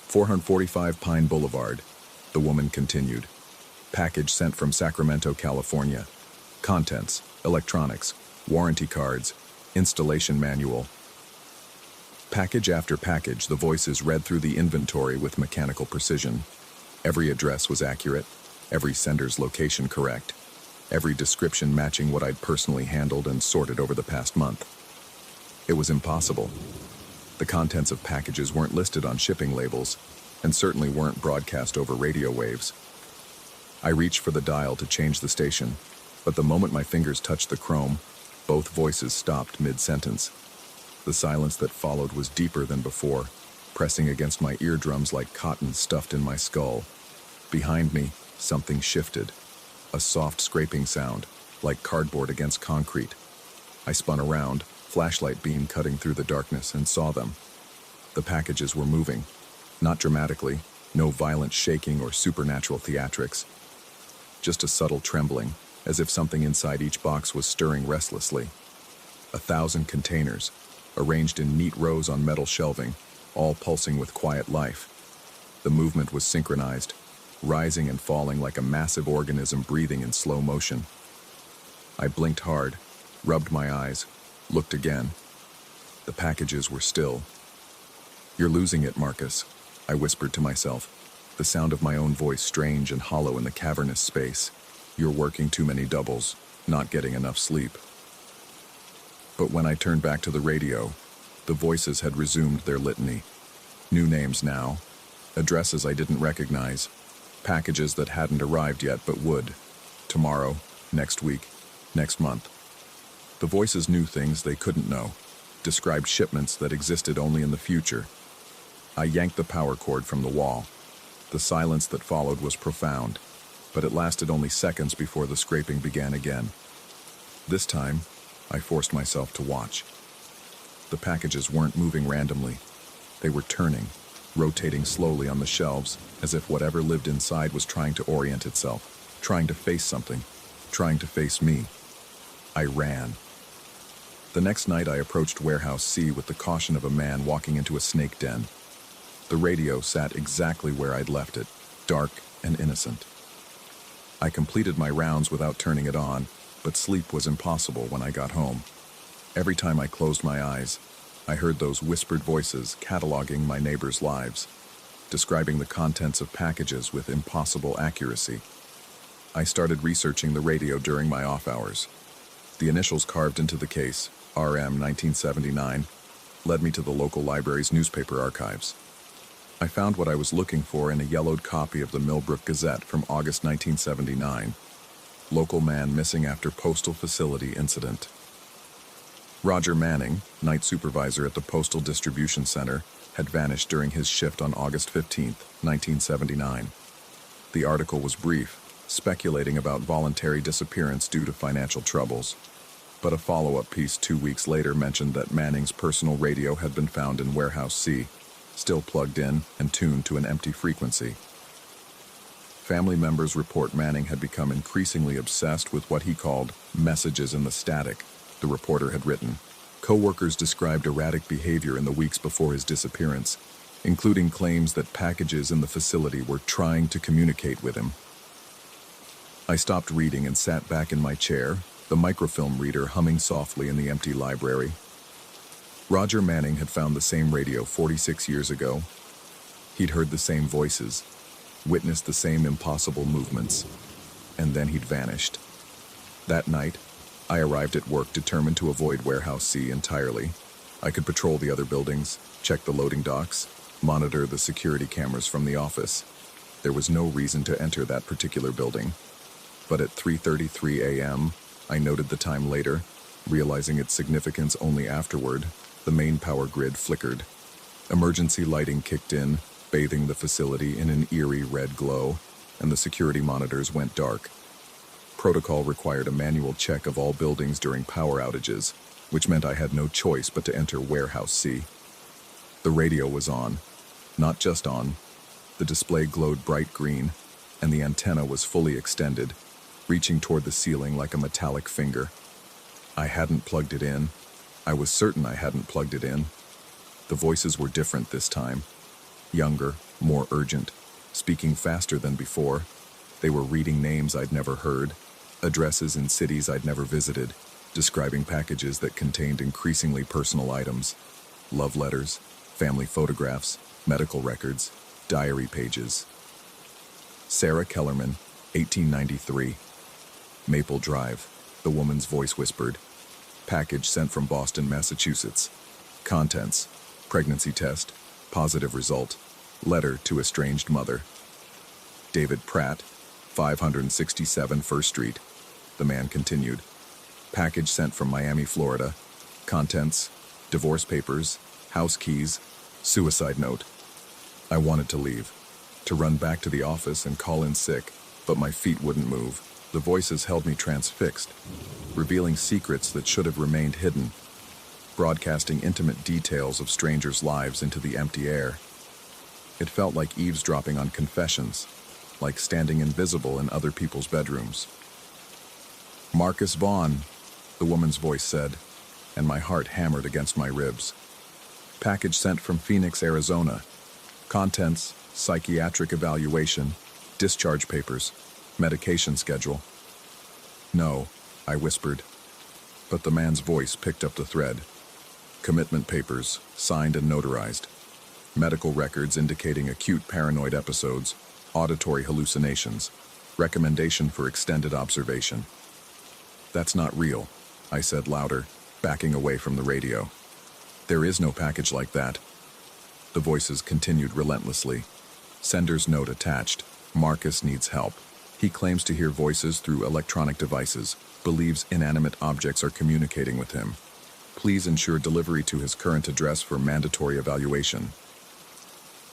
445 Pine Boulevard, the woman continued. Package sent from Sacramento, California. Contents: electronics, warranty cards, installation manual. Package after package, the voices read through the inventory with mechanical precision. Every address was accurate, every sender's location correct, every description matching what I'd personally handled and sorted over the past month. It was impossible. The contents of packages weren't listed on shipping labels, and certainly weren't broadcast over radio waves. I reached for the dial to change the station, but the moment my fingers touched the chrome, both voices stopped mid-sentence. The silence that followed was deeper than before, pressing against my eardrums like cotton stuffed in my skull. Behind me, something shifted. A soft scraping sound, like cardboard against concrete. I spun around, flashlight beam cutting through the darkness, and saw them. The packages were moving. Not dramatically, no violent shaking or supernatural theatrics. Just a subtle trembling, as if something inside each box was stirring restlessly. 1,000 containers, arranged in neat rows on metal shelving, all pulsing with quiet life. The movement was synchronized, rising and falling like a massive organism breathing in slow motion. I blinked hard, rubbed my eyes, looked again. The packages were still. "You're losing it, Marcus," I whispered to myself, the sound of my own voice strange and hollow in the cavernous space. "You're working too many doubles, not getting enough sleep." But when I turned back to the radio, the voices had resumed their litany. New names now, addresses I didn't recognize, packages that hadn't arrived yet but would. Tomorrow, next week, next month. The voices knew things they couldn't know, described shipments that existed only in the future. I yanked the power cord from the wall. The silence that followed was profound, but it lasted only seconds before the scraping began again. This time, I forced myself to watch. The packages weren't moving randomly. They were turning, rotating slowly on the shelves, as if whatever lived inside was trying to orient itself, trying to face something, trying to face me. I ran. The next night I approached Warehouse C with the caution of a man walking into a snake den. The radio sat exactly where I'd left it, dark and innocent. I completed my rounds without turning it on, but sleep was impossible when I got home. Every time I closed my eyes, I heard those whispered voices cataloging my neighbors' lives, describing the contents of packages with impossible accuracy. I started researching the radio during my off hours. The initials carved into the case, RM 1979, led me to the local library's newspaper archives. I found what I was looking for in a yellowed copy of the Millbrook Gazette from August 1979. Local man missing after postal facility incident. Roger Manning, night supervisor at the Postal Distribution Center, had vanished during his shift on August 15, 1979. The article was brief, speculating about voluntary disappearance due to financial troubles. But a follow-up piece 2 weeks later mentioned that Manning's personal radio had been found in Warehouse C, still plugged in and tuned to an empty frequency. Family members report Manning had become increasingly obsessed with what he called messages in the static, the reporter had written. Co-workers described erratic behavior in the weeks before his disappearance, including claims that packages in the facility were trying to communicate with him. I stopped reading and sat back in my chair, the microfilm reader humming softly in the empty library. Roger Manning had found the same radio 46 years ago. He'd heard the same voices, witnessed the same impossible movements, and then he'd vanished. That night, I arrived at work determined to avoid Warehouse C entirely. I could patrol the other buildings, check the loading docks, monitor the security cameras from the office. There was no reason to enter that particular building. But at 3:33 a.m., I noted the time later, realizing its significance only afterward. The main power grid flickered. Emergency lighting kicked in, bathing the facility in an eerie red glow, and the security monitors went dark. Protocol required a manual check of all buildings during power outages, which meant I had no choice but to enter Warehouse C. The radio was on. Not just on. The display glowed bright green, and the antenna was fully extended, reaching toward the ceiling like a metallic finger. I hadn't plugged it in. I was certain I hadn't plugged it in. The voices were different this time. Younger, more urgent, speaking faster than before. They were reading names I'd never heard, addresses in cities I'd never visited, describing packages that contained increasingly personal items, love letters, family photographs, medical records, diary pages. Sarah Kellerman, 1893. Maple Drive, the woman's voice whispered. Package sent from Boston, Massachusetts. Contents: pregnancy test, positive result, letter to estranged mother. David Pratt, 567 First Street. The man continued. Package sent from Miami, Florida. Contents: divorce papers, house keys, suicide note. I wanted to leave, to run back to the office and call in sick, but my feet wouldn't move. The voices held me transfixed, revealing secrets that should have remained hidden, broadcasting intimate details of strangers' lives into the empty air. It felt like eavesdropping on confessions, like standing invisible in other people's bedrooms. Marcus Vaughn, the woman's voice said, and my heart hammered against my ribs. Package sent from Phoenix, Arizona. Contents: psychiatric evaluation, discharge papers, medication schedule. No, I whispered, but the man's voice picked up the thread. Commitment papers, signed and notarized. Medical records indicating acute paranoid episodes, auditory hallucinations, recommendation for extended observation. That's not real, I said louder, backing away from the radio. There is no package like that. The voices continued relentlessly. Sender's note attached. Marcus needs help. He claims to hear voices through electronic devices, believes inanimate objects are communicating with him. Please ensure delivery to his current address for mandatory evaluation.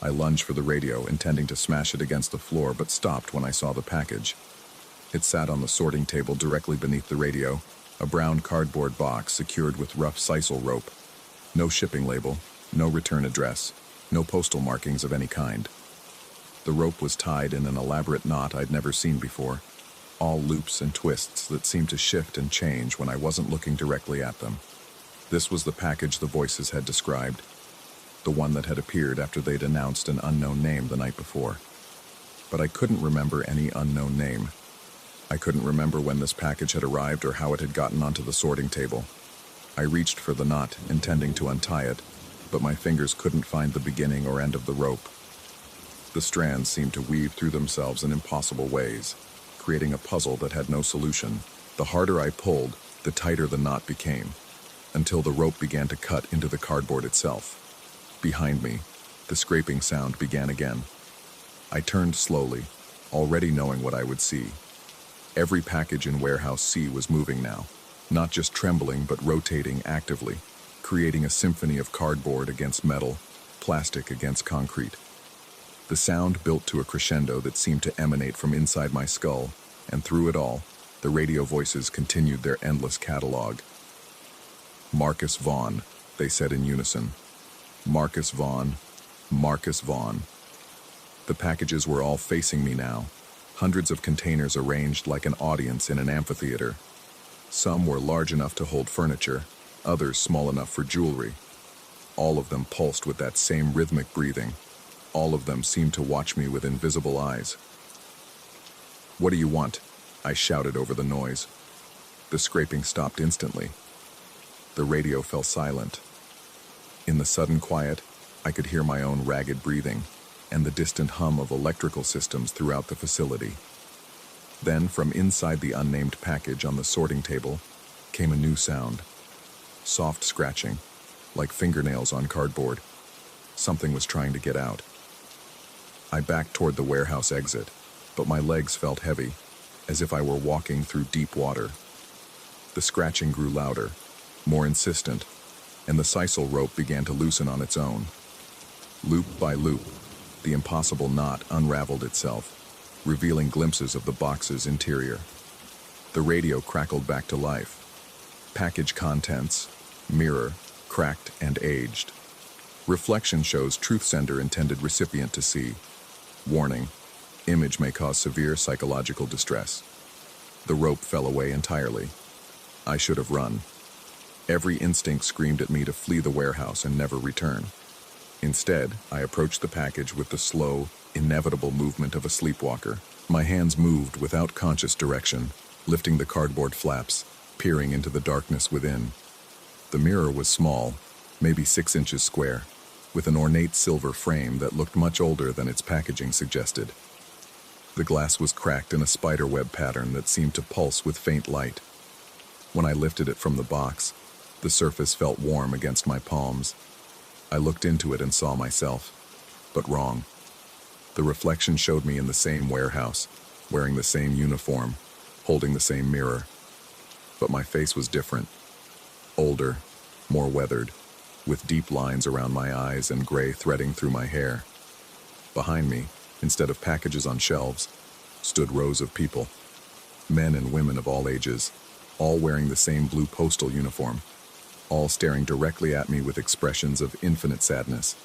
I lunged for the radio, intending to smash it against the floor, but stopped when I saw the package. It sat on the sorting table directly beneath the radio, a brown cardboard box secured with rough sisal rope. No shipping label, no return address, no postal markings of any kind. The rope was tied in an elaborate knot I'd never seen before, all loops and twists that seemed to shift and change when I wasn't looking directly at them. This was the package the voices had described, the one that had appeared after they'd announced an unknown name the night before. But I couldn't remember any unknown name. I couldn't remember when this package had arrived or how it had gotten onto the sorting table. I reached for the knot, intending to untie it, but my fingers couldn't find the beginning or end of the rope. The strands seemed to weave through themselves in impossible ways, creating a puzzle that had no solution. The harder I pulled, the tighter the knot became, until the rope began to cut into the cardboard itself. Behind me, the scraping sound began again. I turned slowly, already knowing what I would see. Every package in Warehouse C was moving now, not just trembling but rotating actively, creating a symphony of cardboard against metal, plastic against concrete. The sound built to a crescendo that seemed to emanate from inside my skull, and through it all, the radio voices continued their endless catalog. Marcus Vaughn, they said in unison. Marcus Vaughn, Marcus Vaughn. The packages were all facing me now, hundreds of containers arranged like an audience in an amphitheater. Some were large enough to hold furniture, others small enough for jewelry. All of them pulsed with that same rhythmic breathing. All of them seemed to watch me with invisible eyes. "What do you want?" I shouted over the noise. The scraping stopped instantly. The radio fell silent. In the sudden quiet, I could hear my own ragged breathing and the distant hum of electrical systems throughout the facility. Then, from inside the unnamed package on the sorting table, came a new sound. Soft scratching, like fingernails on cardboard. Something was trying to get out. I backed toward the warehouse exit, but my legs felt heavy, as if I were walking through deep water. The scratching grew louder, more insistent, and the sisal rope began to loosen on its own. Loop by loop, the impossible knot unraveled itself, revealing glimpses of the box's interior. The radio crackled back to life. Package contents: mirror, cracked and aged. Reflection shows truth sender intended recipient to see. Warning: image may cause severe psychological distress. The rope fell away entirely. I should have run. Every instinct screamed at me to flee the warehouse and never return. Instead, I approached the package with the slow, inevitable movement of a sleepwalker. My hands moved without conscious direction, lifting the cardboard flaps, peering into the darkness within. The mirror was small, maybe 6 inches square, with an ornate silver frame that looked much older than its packaging suggested. The glass was cracked in a spiderweb pattern that seemed to pulse with faint light. When I lifted it from the box, the surface felt warm against my palms. I looked into it and saw myself, but wrong. The reflection showed me in the same warehouse, wearing the same uniform, holding the same mirror. But my face was different. Older, more weathered, with deep lines around my eyes and gray threading through my hair. Behind me, instead of packages on shelves, stood rows of people. Men and women of all ages, all wearing the same blue postal uniform, all staring directly at me with expressions of infinite sadness.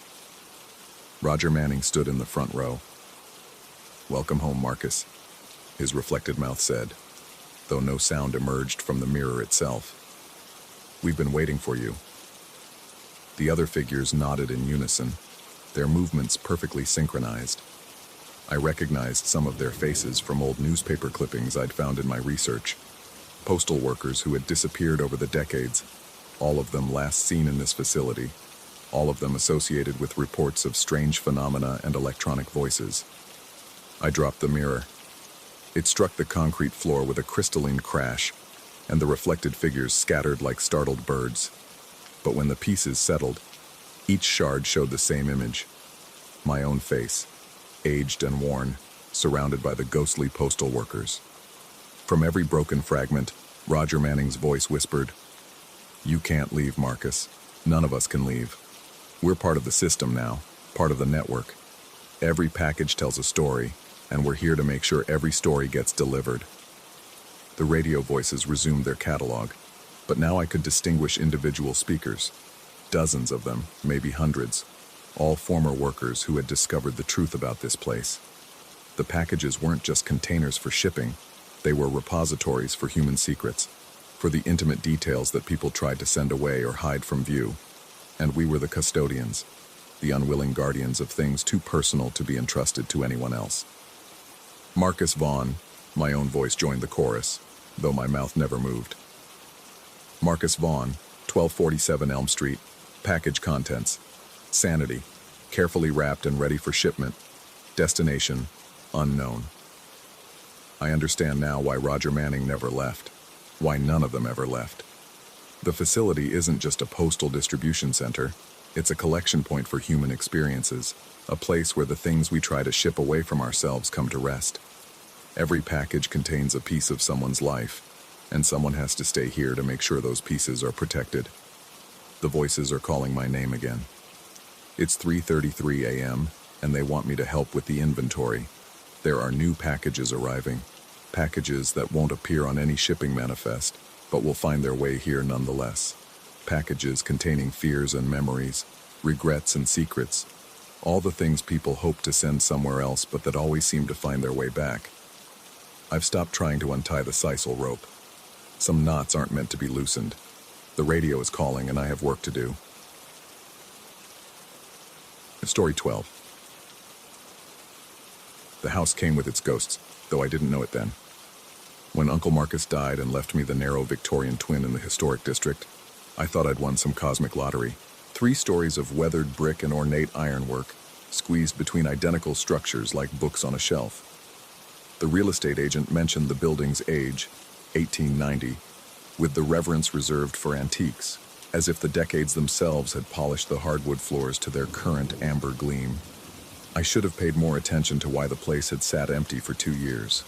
Roger Manning stood in the front row. "Welcome home, Marcus," his reflected mouth said, though no sound emerged from the mirror itself. "We've been waiting for you." The other figures nodded in unison, their movements perfectly synchronized. I recognized some of their faces from old newspaper clippings I'd found in my research. Postal workers who had disappeared over the decades, all of them last seen in this facility, all of them associated with reports of strange phenomena and electronic voices. I dropped the mirror. It struck the concrete floor with a crystalline crash, and the reflected figures scattered like startled birds. But when the pieces settled, each shard showed the same image. My own face, aged and worn, surrounded by the ghostly postal workers. From every broken fragment, Roger Manning's voice whispered, "You can't leave, Marcus. None of us can leave. We're part of the system now, part of the network. Every package tells a story, and we're here to make sure every story gets delivered." The radio voices resumed their catalog, but now I could distinguish individual speakers. Dozens of them, maybe hundreds, all former workers who had discovered the truth about this place. The packages weren't just containers for shipping, they were repositories for human secrets, for the intimate details that people tried to send away or hide from view. And we were the custodians, the unwilling guardians of things too personal to be entrusted to anyone else. "Marcus Vaughn," my own voice joined the chorus, though my mouth never moved. "Marcus Vaughn, 1247 Elm Street, package contents. Sanity, carefully wrapped and ready for shipment. Destination, unknown." I understand now why Roger Manning never left, why none of them ever left. The facility isn't just a postal distribution center, it's a collection point for human experiences, a place where the things we try to ship away from ourselves come to rest. Every package contains a piece of someone's life, and someone has to stay here to make sure those pieces are protected. The voices are calling my name again. It's 3:33 a.m., and they want me to help with the inventory. There are new packages arriving, packages that won't appear on any shipping manifest, but will find their way here nonetheless. Packages containing fears and memories, regrets and secrets, all the things people hope to send somewhere else but that always seem to find their way back. I've stopped trying to untie the sisal rope. Some knots aren't meant to be loosened. The radio is calling and I have work to do. Story 12. The house came with its ghosts, though I didn't know it then. When Uncle Marcus died and left me the narrow Victorian twin in the historic district, I thought I'd won some cosmic lottery. 3 stories of weathered brick and ornate ironwork, squeezed between identical structures like books on a shelf. The real estate agent mentioned the building's age, 1890, with the reverence reserved for antiques, as if the decades themselves had polished the hardwood floors to their current amber gleam. I should have paid more attention to why the place had sat empty for 2 years.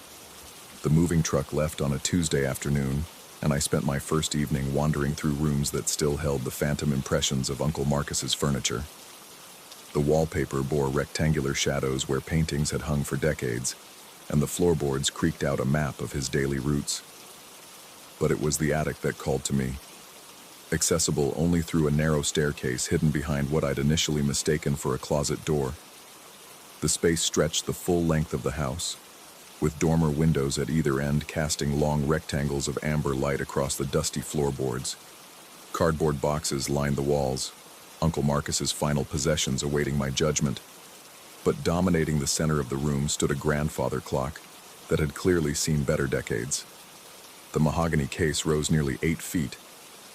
The moving truck left on a Tuesday afternoon, and I spent my first evening wandering through rooms that still held the phantom impressions of Uncle Marcus's furniture. The wallpaper bore rectangular shadows where paintings had hung for decades, and the floorboards creaked out a map of his daily routes. But it was the attic that called to me, accessible only through a narrow staircase hidden behind what I'd initially mistaken for a closet door. The space stretched the full length of the house, with dormer windows at either end casting long rectangles of amber light across the dusty floorboards. Cardboard boxes lined the walls, Uncle Marcus's final possessions awaiting my judgment. But dominating the center of the room stood a grandfather clock that had clearly seen better decades. The mahogany case rose nearly 8 feet,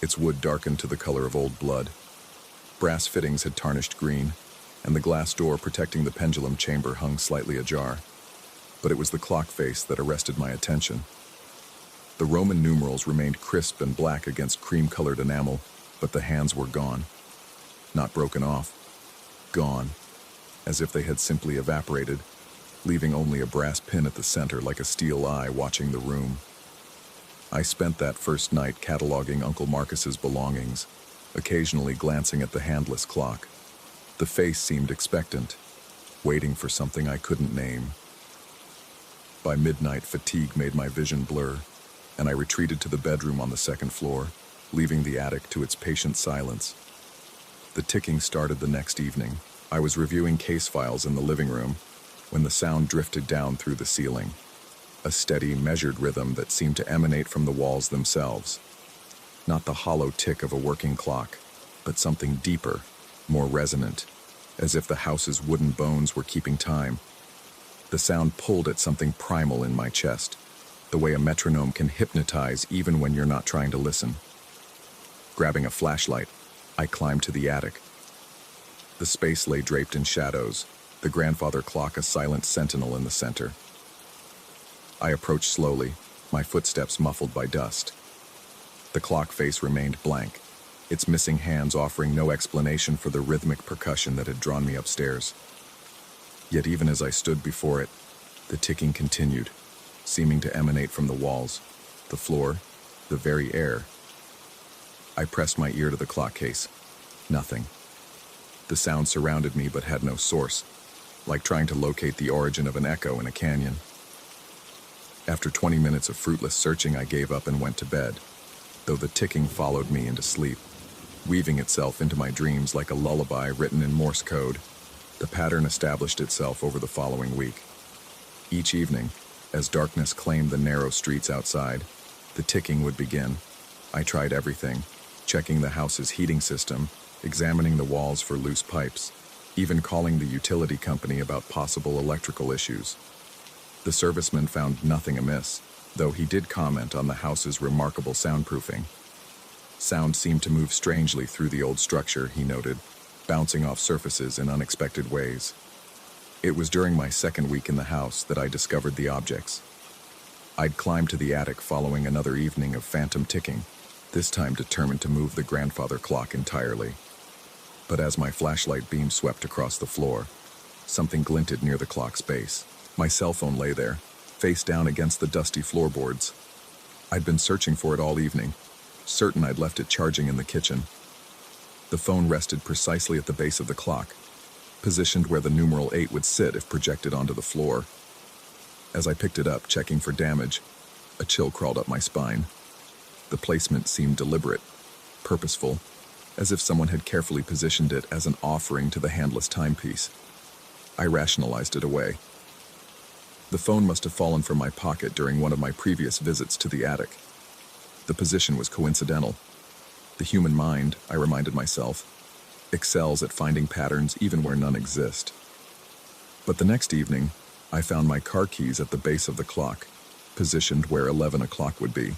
its wood darkened to the color of old blood. Brass fittings had tarnished green, and the glass door protecting the pendulum chamber hung slightly ajar. But it was the clock face that arrested my attention. The Roman numerals remained crisp and black against cream-colored enamel, but the hands were gone. Not broken off. Gone. As if they had simply evaporated, leaving only a brass pin at the center like a steel eye watching the room. I spent that first night cataloging Uncle Marcus's belongings, occasionally glancing at the handless clock. The face seemed expectant, waiting for something I couldn't name. By midnight, fatigue made my vision blur, and I retreated to the bedroom on the second floor, leaving the attic to its patient silence. The ticking started the next evening. I was reviewing case files in the living room when the sound drifted down through the ceiling, a steady, measured rhythm that seemed to emanate from the walls themselves. Not the hollow tick of a working clock, but something deeper, more resonant, as if the house's wooden bones were keeping time. The sound pulled at something primal in my chest, the way a metronome can hypnotize even when you're not trying to listen. Grabbing a flashlight, I climbed to the attic. The space lay draped in shadows, the grandfather clock a silent sentinel in the center. I approached slowly, my footsteps muffled by dust. The clock face remained blank, its missing hands offering no explanation for the rhythmic percussion that had drawn me upstairs. Yet even as I stood before it, the ticking continued, seeming to emanate from the walls, the floor, the very air. I pressed my ear to the clock case. Nothing. The sound surrounded me but had no source, like trying to locate the origin of an echo in a canyon. After 20 minutes of fruitless searching, I gave up and went to bed, though the ticking followed me into sleep, weaving itself into my dreams like a lullaby written in Morse code. The pattern established itself over the following week. Each evening, as darkness claimed the narrow streets outside, the ticking would begin. I tried everything, checking the house's heating system, examining the walls for loose pipes, even calling the utility company about possible electrical issues. The serviceman found nothing amiss, though he did comment on the house's remarkable soundproofing. Sound seemed to move strangely through the old structure, he noted, bouncing off surfaces in unexpected ways. It was during my second week in the house that I discovered the objects. I'd climbed to the attic following another evening of phantom ticking, this time determined to move the grandfather clock entirely. But as my flashlight beam swept across the floor, something glinted near the clock's base. My cell phone lay there, face down against the dusty floorboards. I'd been searching for it all evening, certain I'd left it charging in the kitchen. The phone rested precisely at the base of the clock, positioned where the numeral 8 would sit if projected onto the floor. As I picked it up, checking for damage, a chill crawled up my spine. The placement seemed deliberate, purposeful, as if someone had carefully positioned it as an offering to the handless timepiece. I rationalized it away. The phone must have fallen from my pocket during one of my previous visits to the attic. The position was coincidental. The human mind, I reminded myself, excels at finding patterns even where none exist. But the next evening, I found my car keys at the base of the clock, positioned where 11 o'clock would be.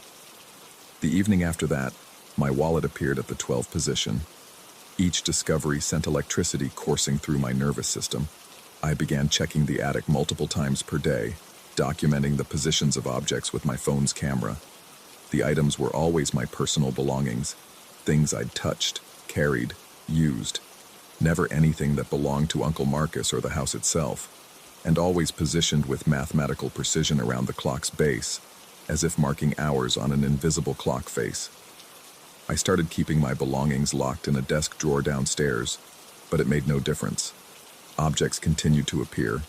The evening after that, my wallet appeared at the 12 position. Each discovery sent electricity coursing through my nervous system. I began checking the attic multiple times per day, documenting the positions of objects with my phone's camera. The items were always my personal belongings, things I'd touched, carried, used. Never anything that belonged to Uncle Marcus or the house itself, and always positioned with mathematical precision around the clock's base, as if marking hours on an invisible clock face. I started keeping my belongings locked in a desk drawer downstairs, but it made no difference. Objects continued to appear.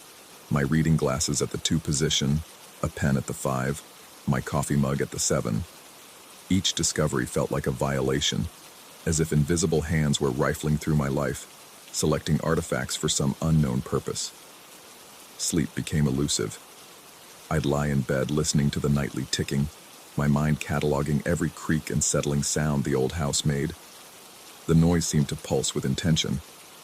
My reading glasses at the 2 position, a pen at the 5, my coffee mug at the 7. Each discovery felt like a violation, as if invisible hands were rifling through my life, selecting artifacts for some unknown purpose. Sleep became elusive. I'd lie in bed listening to the nightly ticking, my mind cataloging every creak and settling sound the old house made. The noise seemed to pulse with intention,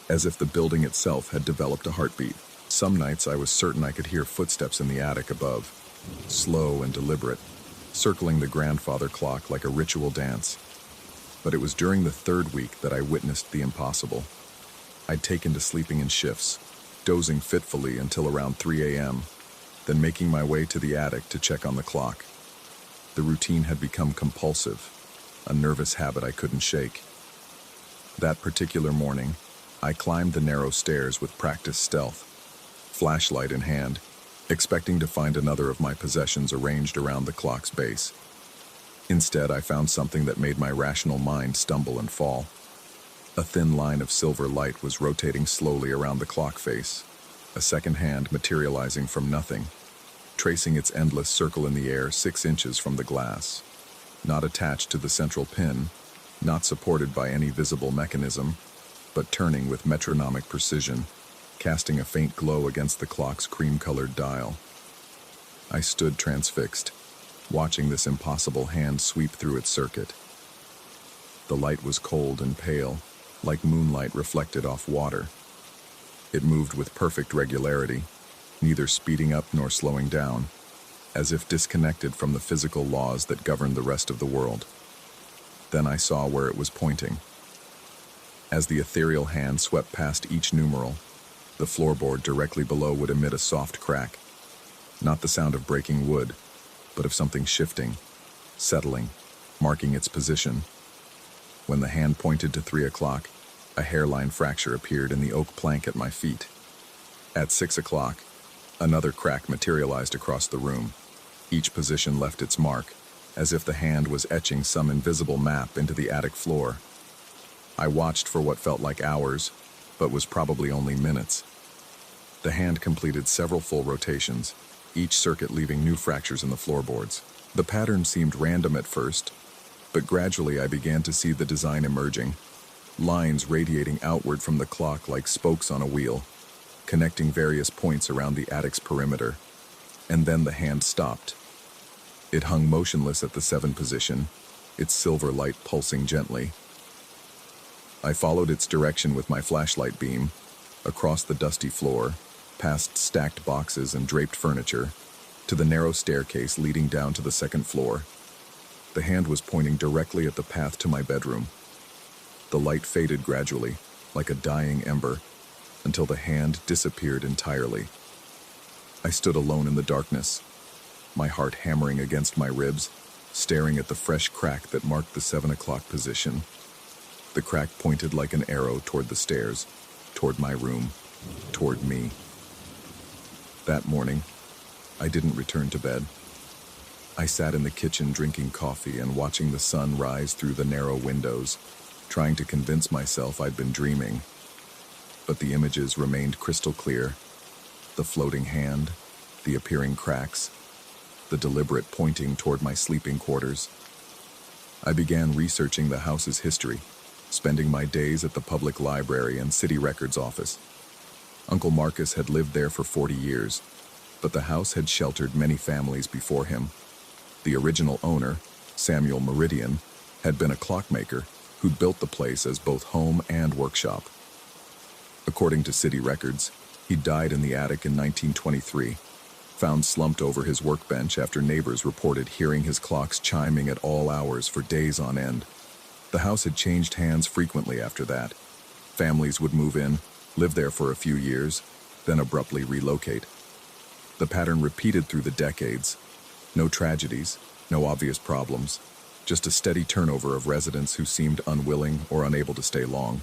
as if the building itself had developed a heartbeat. Some nights I was certain I could hear footsteps in the attic above, slow and deliberate, circling the grandfather clock like a ritual dance. But it was during the third week that I witnessed the impossible. I'd taken to sleeping in shifts, dozing fitfully until around 3 a.m., then making my way to the attic to check on the clock. The routine had become compulsive, a nervous habit I couldn't shake. That particular morning, I climbed the narrow stairs with practiced stealth, flashlight in hand, expecting to find another of my possessions arranged around the clock's base. Instead, I found something that made my rational mind stumble and fall. A thin line of silver light was rotating slowly around the clock face, a second hand materializing from nothing, tracing its endless circle in the air 6 inches from the glass. Not attached to the central pin, not supported by any visible mechanism, but turning with metronomic precision, casting a faint glow against the clock's cream-colored dial. I stood transfixed, watching this impossible hand sweep through its circuit. The light was cold and pale, like moonlight reflected off water. It moved with perfect regularity, neither speeding up nor slowing down, as if disconnected from the physical laws that govern the rest of the world. Then I saw where it was pointing. As the ethereal hand swept past each numeral, the floorboard directly below would emit a soft crack, not the sound of breaking wood, but of something shifting, settling, marking its position. When the hand pointed to 3 o'clock, a hairline fracture appeared in the oak plank at my feet. At 6 o'clock, another crack materialized across the room. Each position left its mark, as if the hand was etching some invisible map into the attic floor. I watched for what felt like hours, but was probably only minutes. The hand completed several full rotations, each circuit leaving new fractures in the floorboards. The pattern seemed random at first, but gradually I began to see the design emerging, lines radiating outward from the clock like spokes on a wheel, connecting various points around the attic's perimeter. And then the hand stopped. It hung motionless at the 7 position, its silver light pulsing gently. I followed its direction with my flashlight beam, across the dusty floor, past stacked boxes and draped furniture, to the narrow staircase leading down to the 2nd floor. The hand was pointing directly at the path to my bedroom. The light faded gradually, like a dying ember, until the hand disappeared entirely. I stood alone in the darkness, my heart hammering against my ribs, staring at the fresh crack that marked the 7 o'clock position. The crack pointed like an arrow toward the stairs, toward my room, toward me. That morning, I didn't return to bed. I sat in the kitchen drinking coffee and watching the sun rise through the narrow windows, trying to convince myself I'd been dreaming. But the images remained crystal clear. The floating hand, the appearing cracks, the deliberate pointing toward my sleeping quarters. I began researching the house's history, spending my days at the public library and city records office. Uncle Marcus had lived there for 40 years, but the house had sheltered many families before him. The original owner, Samuel Meridian, had been a clockmaker who'd built the place as both home and workshop. According to city records, he died in the attic in 1923, found slumped over his workbench after neighbors reported hearing his clocks chiming at all hours for days on end. The house had changed hands frequently after that. Families would move in, live there for a few years, then abruptly relocate. The pattern repeated through the decades. No tragedies, no obvious problems, just a steady turnover of residents who seemed unwilling or unable to stay long.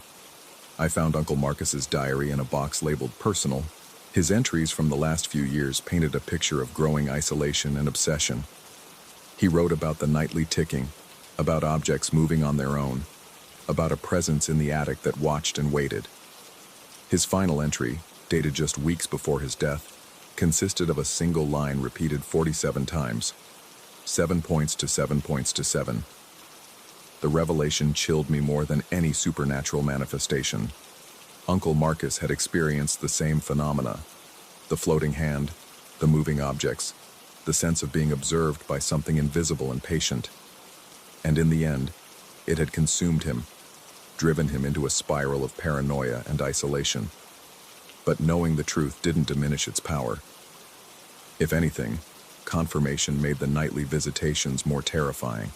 I found Uncle Marcus's diary in a box labeled personal. His entries from the last few years painted a picture of growing isolation and obsession. He wrote about the nightly ticking, about objects moving on their own, about a presence in the attic that watched and waited. His final entry, dated just weeks before his death, consisted of a single line repeated 47 times. 7 points to 7 points to 7. The revelation chilled me more than any supernatural manifestation. Uncle Marcus had experienced the same phenomena. The floating hand, the moving objects, the sense of being observed by something invisible and patient. And in the end, it had consumed him, driven him into a spiral of paranoia and isolation. But knowing the truth didn't diminish its power. If anything, confirmation made the nightly visitations more terrifying.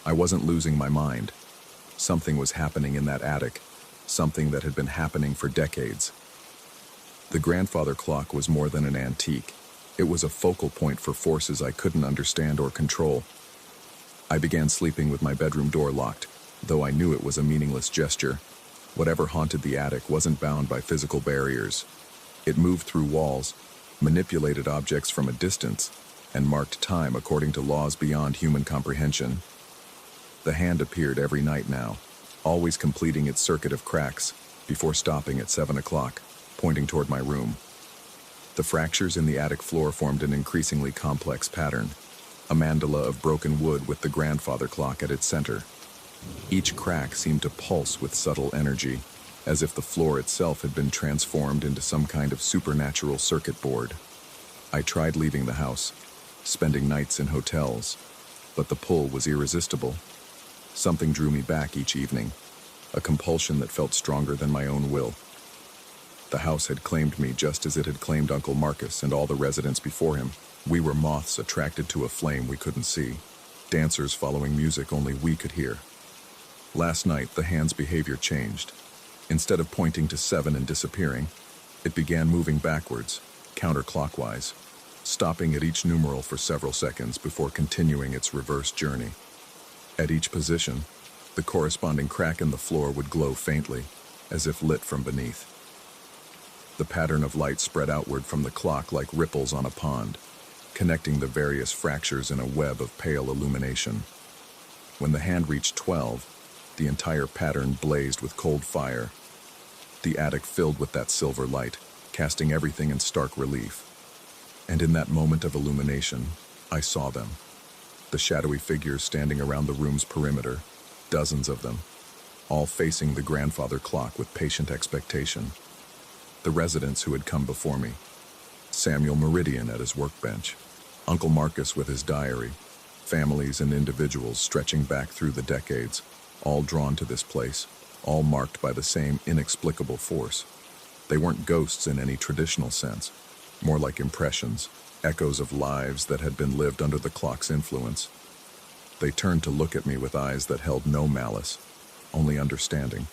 I wasn't losing my mind. Something was happening in that attic, something that had been happening for decades. The grandfather clock was more than an antique. It was a focal point for forces I couldn't understand or control. I began sleeping with my bedroom door locked, though I knew it was a meaningless gesture. Whatever haunted the attic wasn't bound by physical barriers. It moved through walls, manipulated objects from a distance, and marked time according to laws beyond human comprehension. The hand appeared every night now, always completing its circuit of cracks, before stopping at 7 o'clock, pointing toward my room. The fractures in the attic floor formed an increasingly complex pattern, a mandala of broken wood with the grandfather clock at its center. Each crack seemed to pulse with subtle energy, as if the floor itself had been transformed into some kind of supernatural circuit board. I tried leaving the house, spending nights in hotels, but the pull was irresistible. Something drew me back each evening, a compulsion that felt stronger than my own will. The house had claimed me just as it had claimed Uncle Marcus and all the residents before him. We were moths attracted to a flame we couldn't see, dancers following music only we could hear. Last night, the hand's behavior changed. Instead of pointing to 7 and disappearing, it began moving backwards, counterclockwise, stopping at each numeral for several seconds before continuing its reverse journey. At each position, the corresponding crack in the floor would glow faintly, as if lit from beneath. The pattern of light spread outward from the clock like ripples on a pond, connecting the various fractures in a web of pale illumination. When the hand reached 12, the entire pattern blazed with cold fire. The attic filled with that silver light, casting everything in stark relief. And in that moment of illumination, I saw them. The shadowy figures standing around the room's perimeter, dozens of them, all facing the grandfather clock with patient expectation. The residents who had come before me. Samuel Meridian at his workbench, Uncle Marcus with his diary, families and individuals stretching back through the decades, all drawn to this place, all marked by the same inexplicable force. They weren't ghosts in any traditional sense, more like impressions, echoes of lives that had been lived under the clock's influence. They turned to look at me with eyes that held no malice, only understanding.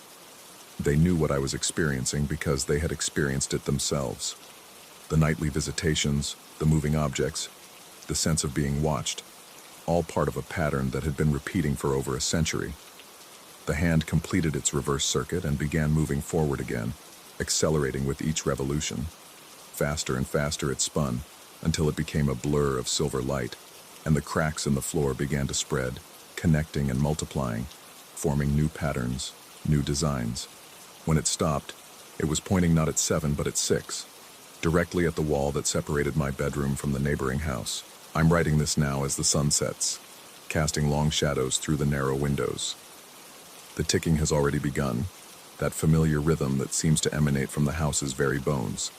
They knew what I was experiencing because they had experienced it themselves. The nightly visitations, the moving objects, the sense of being watched, all part of a pattern that had been repeating for over a century. The hand completed its reverse circuit and began moving forward again, accelerating with each revolution. Faster and faster it spun, until it became a blur of silver light, and the cracks in the floor began to spread, connecting and multiplying, forming new patterns, new designs. When it stopped, it was pointing not at 7 but at 6, directly at the wall that separated my bedroom from the neighboring house. I'm writing this now as the sun sets, casting long shadows through the narrow windows. The ticking has already begun, that familiar rhythm that seems to emanate from the house's very bones.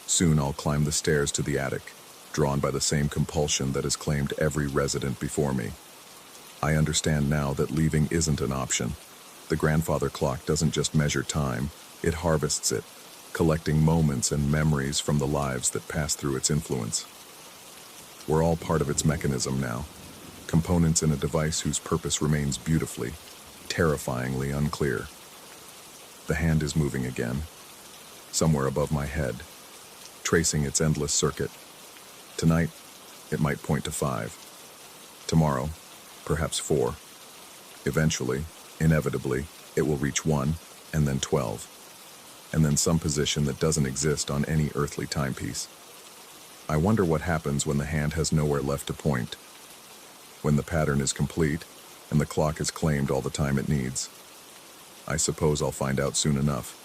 Soon I'll climb the stairs to the attic, drawn by the same compulsion that has claimed every resident before me. I understand now that leaving isn't an option. The grandfather clock doesn't just measure time, it harvests it, collecting moments and memories from the lives that pass through its influence. We're all part of its mechanism now, components in a device whose purpose remains beautifully, terrifyingly unclear. The hand is moving again, somewhere above my head, tracing its endless circuit. Tonight, it might point to 5. Tomorrow, perhaps 4. Eventually, inevitably, it will reach 1, and then 12, and then some position that doesn't exist on any earthly timepiece. I wonder what happens when the hand has nowhere left to point, when the pattern is complete, and the clock has claimed all the time it needs. I suppose I'll find out soon enough.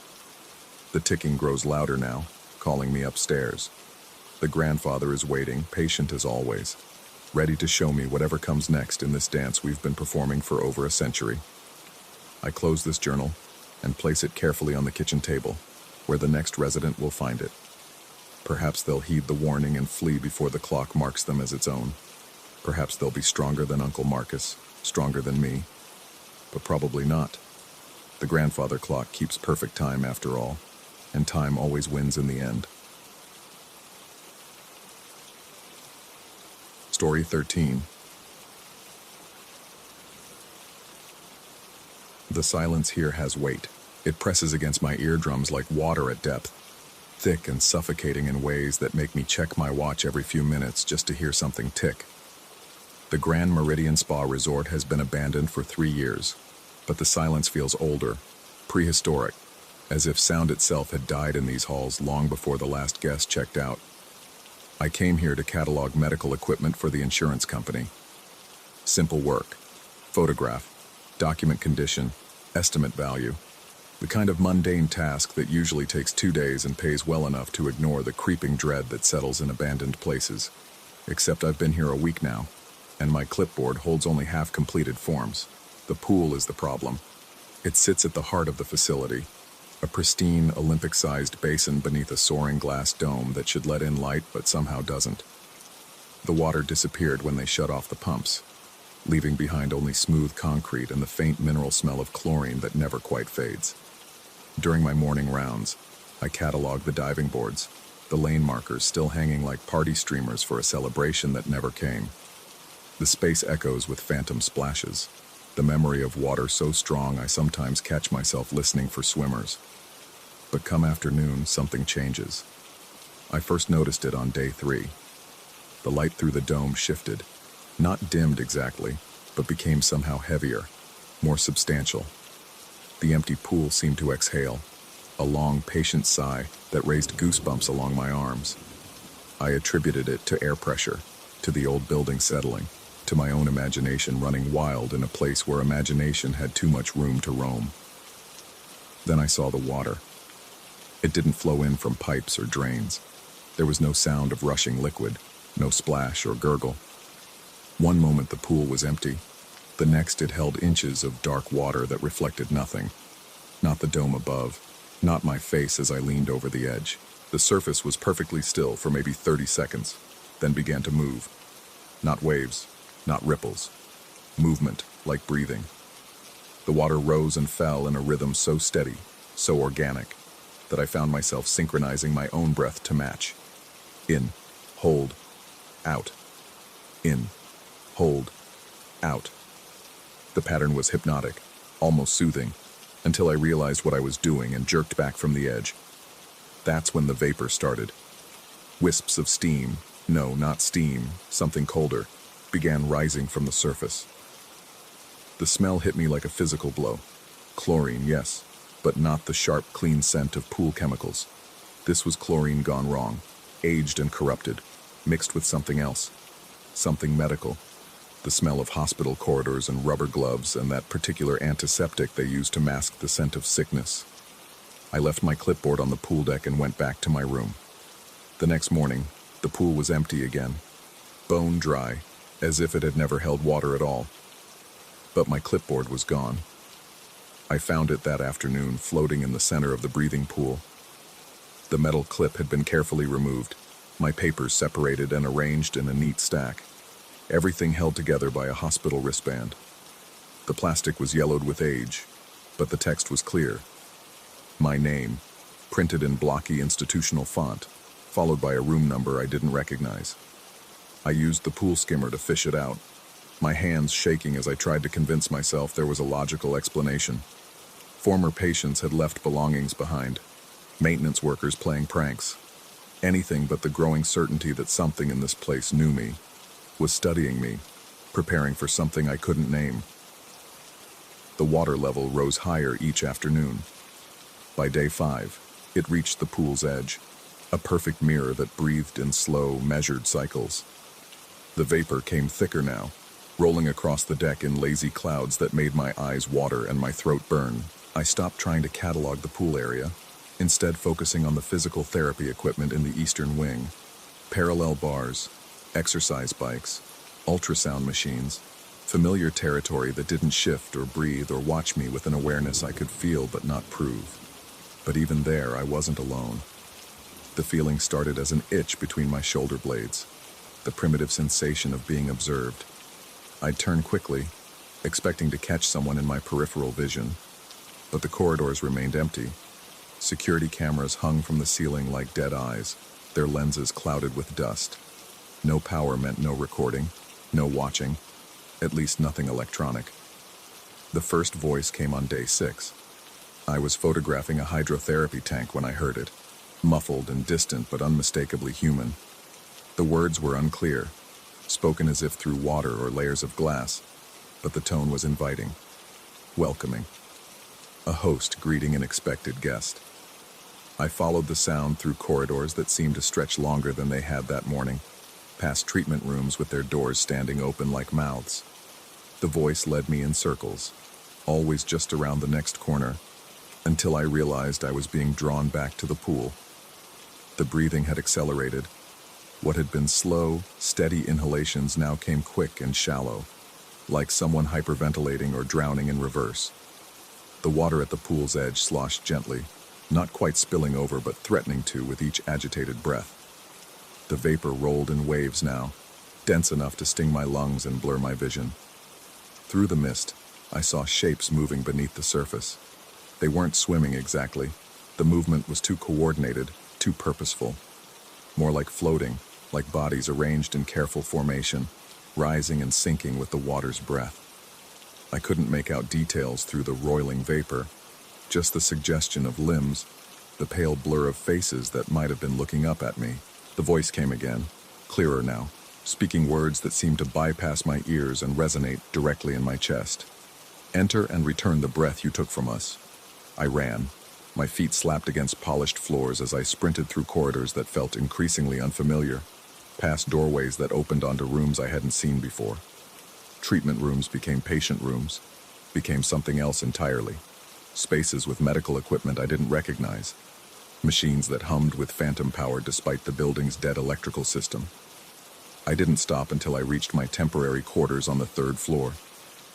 The ticking grows louder now, calling me upstairs. The grandfather is waiting, patient as always, ready to show me whatever comes next in this dance we've been performing for over a century. I close this journal and place it carefully on the kitchen table, where the next resident will find it. Perhaps they'll heed the warning and flee before the clock marks them as its own. Perhaps they'll be stronger than Uncle Marcus, stronger than me. But probably not. The grandfather clock keeps perfect time after all, and time always wins in the end. Story 13. The silence here has weight. It presses against my eardrums like water at depth, thick and suffocating in ways that make me check my watch every few minutes just to hear something tick. The Grand Meridian Spa Resort has been abandoned for 3 years, but the silence feels older, prehistoric, as if sound itself had died in these halls long before the last guest checked out. I came here to catalog medical equipment for the insurance company. Simple work: photograph, document condition, estimate value. The kind of mundane task that usually takes 2 days and pays well enough to ignore the creeping dread that settles in abandoned places. Except I've been here a week now, and my clipboard holds only half-completed forms. The pool is the problem. It sits at the heart of the facility, a pristine, Olympic-sized basin beneath a soaring glass dome that should let in light but somehow doesn't. The water disappeared when they shut off the pumps, leaving behind only smooth concrete and the faint mineral smell of chlorine that never quite fades. During my morning rounds, I cataloged the diving boards, the lane markers still hanging like party streamers for a celebration that never came. The space echoes with phantom splashes, the memory of water so strong I sometimes catch myself listening for swimmers. But come afternoon, something changes. I first noticed it on day 3. The light through the dome shifted, not dimmed exactly, but became somehow heavier, more substantial. The empty pool seemed to exhale, a long, patient sigh that raised goosebumps along my arms. I attributed it to air pressure, to the old building settling, to my own imagination running wild in a place where imagination had too much room to roam. Then I saw the water. It didn't flow in from pipes or drains. There was no sound of rushing liquid, no splash or gurgle. One moment the pool was empty. The next it held inches of dark water that reflected nothing. Not the dome above, not my face as I leaned over the edge. The surface was perfectly still for maybe 30 seconds, then began to move. Not waves, not ripples. Movement, like breathing. The water rose and fell in a rhythm so steady, so organic, that I found myself synchronizing my own breath to match. In, hold, out. In, hold, out. The pattern was hypnotic, almost soothing, until I realized what I was doing and jerked back from the edge. That's when the vapor started. Wisps of steam, no, not steam, something colder, began rising from the surface. The smell hit me like a physical blow. Chlorine, yes, but not the sharp, clean scent of pool chemicals. This was chlorine gone wrong, aged and corrupted, mixed with something else, something medical. The smell of hospital corridors and rubber gloves and that particular antiseptic they used to mask the scent of sickness. I left my clipboard on the pool deck and went back to my room. The next morning, the pool was empty again, bone dry, as if it had never held water at all. But my clipboard was gone. I found it that afternoon floating in the center of the breathing pool. The metal clip had been carefully removed, my papers separated and arranged in a neat stack. Everything held together by a hospital wristband. The plastic was yellowed with age, but the text was clear. My name, printed in blocky institutional font, followed by a room number I didn't recognize. I used the pool skimmer to fish it out, my hands shaking as I tried to convince myself there was a logical explanation. Former patients had left belongings behind, maintenance workers playing pranks. Anything but the growing certainty that something in this place knew me, was studying me, preparing for something I couldn't name. The water level rose higher each afternoon. By day 5, it reached the pool's edge, a perfect mirror that breathed in slow, measured cycles. The vapor came thicker now, rolling across the deck in lazy clouds that made my eyes water and my throat burn. I stopped trying to catalog the pool area, instead focusing on the physical therapy equipment in the eastern wing. Parallel bars, exercise bikes, ultrasound machines, familiar territory that didn't shift or breathe or watch me with an awareness I could feel but not prove. But even there, I wasn't alone. The feeling started as an itch between my shoulder blades, the primitive sensation of being observed. I'd turn quickly, expecting to catch someone in my peripheral vision, but the corridors remained empty. Security cameras hung from the ceiling like dead eyes, their lenses clouded with dust. No power meant no recording, no watching, at least nothing electronic. The first voice came on day 6. I was photographing a hydrotherapy tank when I heard it, muffled and distant but unmistakably human. The words were unclear, spoken as if through water or layers of glass, but the tone was inviting, welcoming. A host greeting an expected guest. I followed the sound through corridors that seemed to stretch longer than they had that morning, past treatment rooms with their doors standing open like mouths. The voice led me in circles, always just around the next corner, until I realized I was being drawn back to the pool. The breathing had accelerated. What had been slow, steady inhalations now came quick and shallow, like someone hyperventilating or drowning in reverse. The water at the pool's edge sloshed gently, not quite spilling over but threatening to with each agitated breath. The vapor rolled in waves now, dense enough to sting my lungs and blur my vision. Through the mist, I saw shapes moving beneath the surface. They weren't swimming exactly. The movement was too coordinated, too purposeful. More like floating, like bodies arranged in careful formation, rising and sinking with the water's breath. I couldn't make out details through the roiling vapor, just the suggestion of limbs, the pale blur of faces that might have been looking up at me. The voice came again, clearer now, speaking words that seemed to bypass my ears and resonate directly in my chest. Enter and return the breath you took from us. I ran. My feet slapped against polished floors as I sprinted through corridors that felt increasingly unfamiliar, past doorways that opened onto rooms I hadn't seen before. Treatment rooms became patient rooms, became something else entirely. Spaces with medical equipment I didn't recognize. Machines that hummed with phantom power despite the building's dead electrical system. I didn't stop until I reached my temporary quarters on the 3rd floor,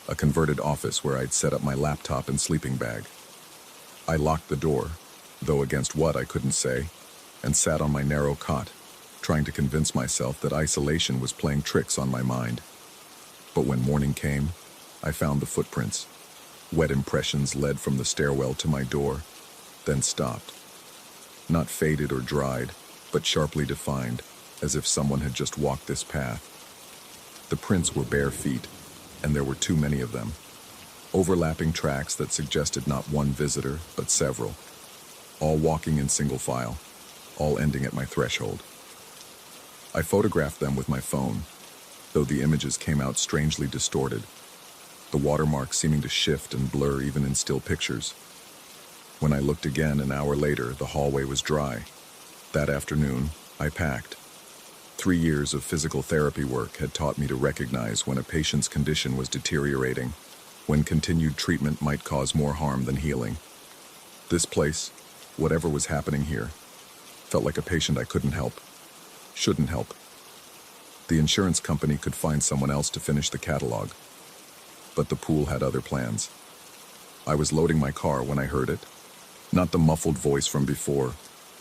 a converted office where I'd set up my laptop and sleeping bag. I locked the door, though against what I couldn't say, and sat on my narrow cot, trying to convince myself that isolation was playing tricks on my mind. But when morning came, I found the footprints. Wet impressions led from the stairwell to my door, then stopped. Not faded or dried, but sharply defined, as if someone had just walked this path. The prints were bare feet, and there were too many of them. Overlapping tracks that suggested not one visitor, but several. All walking in single file, all ending at my threshold. I photographed them with my phone, though the images came out strangely distorted, the watermark seeming to shift and blur even in still pictures. When I looked again an hour later, the hallway was dry. That afternoon, I packed. 3 years of physical therapy work had taught me to recognize when a patient's condition was deteriorating, when continued treatment might cause more harm than healing. This place, whatever was happening here, felt like a patient I couldn't help, shouldn't help. The insurance company could find someone else to finish the catalog, but the pool had other plans. I was loading my car when I heard it. Not the muffled voice from before,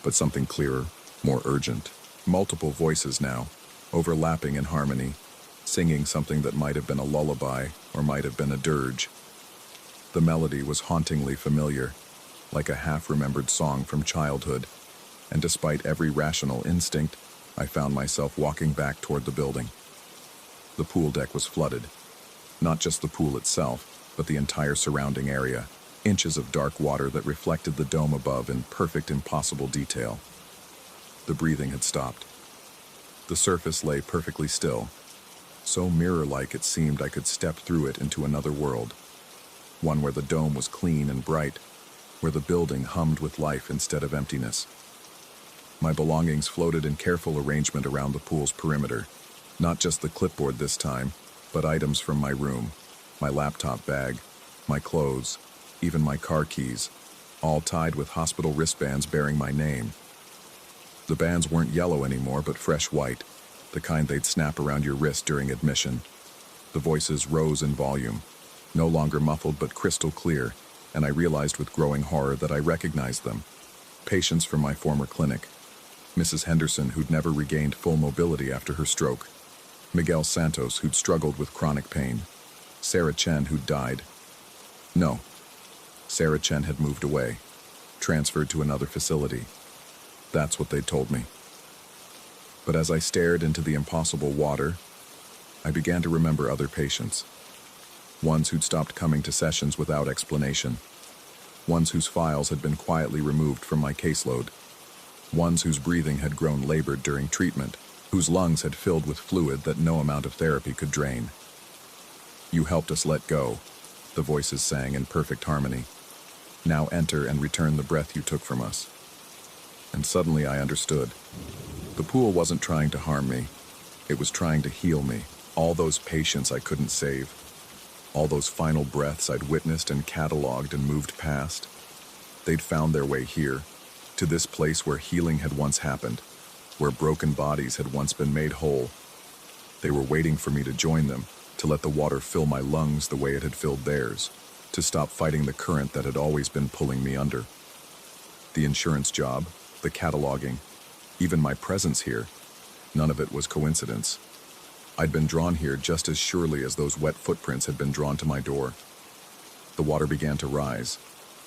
but something clearer, more urgent. Multiple voices now, overlapping in harmony, singing something that might have been a lullaby or might have been a dirge. The melody was hauntingly familiar, like a half-remembered song from childhood, and despite every rational instinct, I found myself walking back toward the building. The pool deck was flooded. Not just the pool itself, but the entire surrounding area. Inches of dark water that reflected the dome above in perfect, impossible detail. The breathing had stopped. The surface lay perfectly still, so mirror-like it seemed I could step through it into another world. One where the dome was clean and bright, where the building hummed with life instead of emptiness. My belongings floated in careful arrangement around the pool's perimeter. Not just the clipboard this time, but items from my room, my laptop bag, my clothes, even my car keys, all tied with hospital wristbands bearing my name. The bands weren't yellow anymore, but fresh white, the kind they'd snap around your wrist during admission. The voices rose in volume, no longer muffled but crystal clear, and I realized with growing horror that I recognized them. Patients from my former clinic. Mrs. Henderson, who'd never regained full mobility after her stroke. Miguel Santos, who'd struggled with chronic pain. Sarah Chen, who'd died. No. Sarah Chen had moved away, transferred to another facility. That's what they'd told me. But as I stared into the impossible water, I began to remember other patients. Ones who'd stopped coming to sessions without explanation. Ones whose files had been quietly removed from my caseload. Ones whose breathing had grown labored during treatment, whose lungs had filled with fluid that no amount of therapy could drain. "You helped us let go," the voices sang in perfect harmony. "Now enter and return the breath you took from us." And suddenly I understood. The pool wasn't trying to harm me. It was trying to heal me. All those patients I couldn't save. All those final breaths I'd witnessed and cataloged and moved past. They'd found their way here, to this place where healing had once happened, where broken bodies had once been made whole. They were waiting for me to join them, to let the water fill my lungs the way it had filled theirs, to stop fighting the current that had always been pulling me under. The insurance job, the cataloging, even my presence here, none of it was coincidence. I'd been drawn here just as surely as those wet footprints had been drawn to my door. The water began to rise.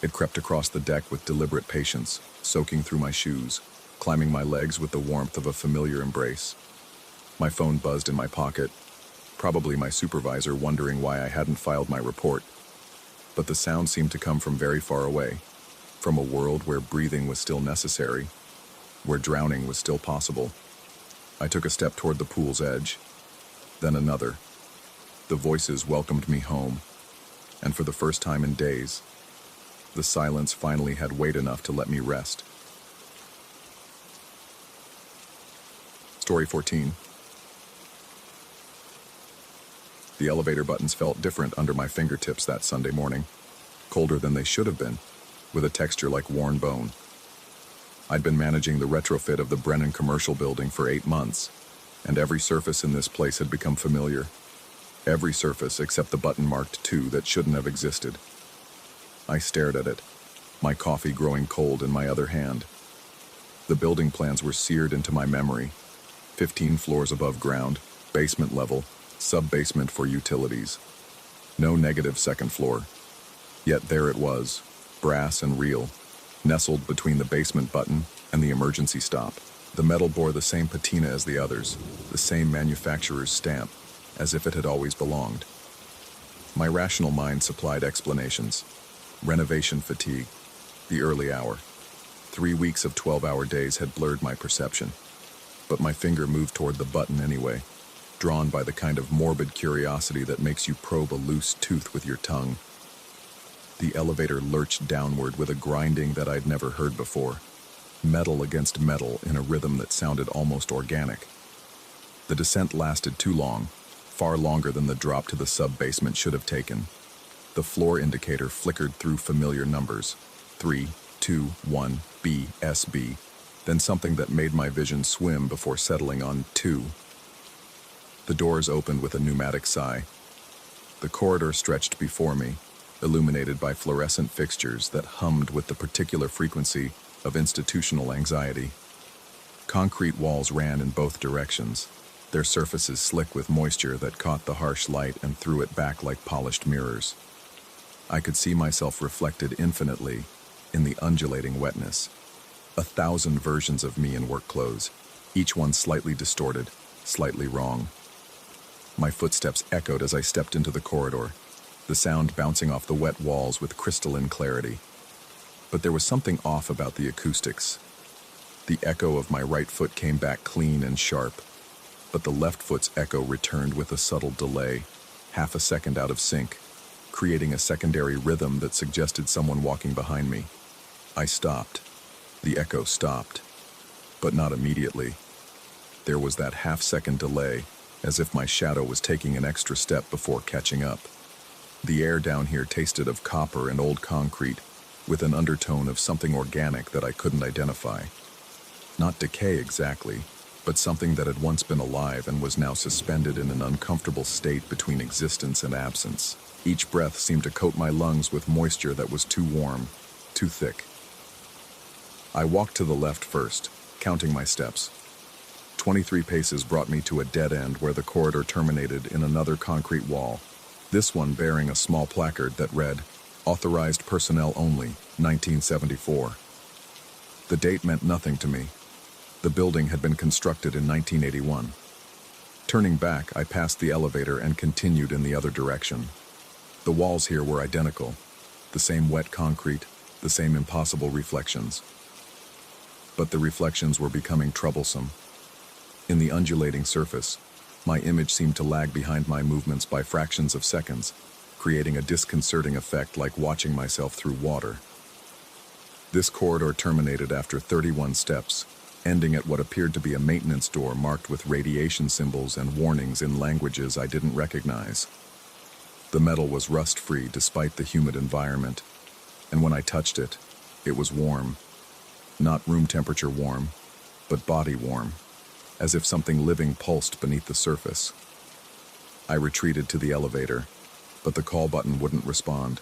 It crept across the deck with deliberate patience, soaking through my shoes, climbing my legs with the warmth of a familiar embrace. My phone buzzed in my pocket, probably my supervisor wondering why I hadn't filed my report. But the sound seemed to come from very far away, from a world where breathing was still necessary, where drowning was still possible. I took a step toward the pool's edge, then another. The voices welcomed me home, and for the first time in days, the silence finally had weight enough to let me rest. Story 14. The elevator buttons felt different under my fingertips that Sunday morning, colder than they should have been, with a texture like worn bone. I'd been managing the retrofit of the Brennan Commercial Building for 8 months, and every surface in this place had become familiar. Every surface except the button marked 2 that shouldn't have existed. I stared at it, my coffee growing cold in my other hand. The building plans were seared into my memory. 15 floors above ground, basement level, sub-basement for utilities. No negative second floor. Yet there it was, brass and real, nestled between the basement button and the emergency stop. The metal bore the same patina as the others, the same manufacturer's stamp, as if it had always belonged. My rational mind supplied explanations. Renovation fatigue, the early hour. 3 weeks of 12-hour days had blurred my perception. But my finger moved toward the button anyway, drawn by the kind of morbid curiosity that makes you probe a loose tooth with your tongue. The elevator lurched downward with a grinding that I'd never heard before. Metal against metal in a rhythm that sounded almost organic. The descent lasted too long, far longer than the drop to the sub-basement should have taken. The floor indicator flickered through familiar numbers, 3, 2, 1, B, SB, then something that made my vision swim before settling on 2. The doors opened with a pneumatic sigh. The corridor stretched before me, illuminated by fluorescent fixtures that hummed with the particular frequency of institutional anxiety. Concrete walls ran in both directions, their surfaces slick with moisture that caught the harsh light and threw it back like polished mirrors. I could see myself reflected infinitely in the undulating wetness. 1,000 versions of me in work clothes, each one slightly distorted, slightly wrong. My footsteps echoed as I stepped into the corridor, the sound bouncing off the wet walls with crystalline clarity. But there was something off about the acoustics. The echo of my right foot came back clean and sharp, but the left foot's echo returned with a subtle delay, half a second out of sync, creating a secondary rhythm that suggested someone walking behind me. I stopped. The echo stopped, but not immediately. There was that half-second delay, as if my shadow was taking an extra step before catching up. The air down here tasted of copper and old concrete, with an undertone of something organic that I couldn't identify. Not decay exactly, but something that had once been alive and was now suspended in an uncomfortable state between existence and absence. Each breath seemed to coat my lungs with moisture that was too warm, too thick. I walked to the left first, counting my steps. 23 paces brought me to a dead end where the corridor terminated in another concrete wall, this one bearing a small placard that read, "Authorized personnel only, 1974. The date meant nothing to me. The building had been constructed in 1981. Turning back, I passed the elevator and continued in the other direction. The walls here were identical, the same wet concrete, the same impossible reflections. But the reflections were becoming troublesome. In the undulating surface, my image seemed to lag behind my movements by fractions of seconds, creating a disconcerting effect like watching myself through water. This corridor terminated after 31 steps, ending at what appeared to be a maintenance door marked with radiation symbols and warnings in languages I didn't recognize. The metal was rust-free despite the humid environment, and when I touched it, it was warm. Not room temperature warm, but body warm, as if something living pulsed beneath the surface. I retreated to the elevator, but the call button wouldn't respond.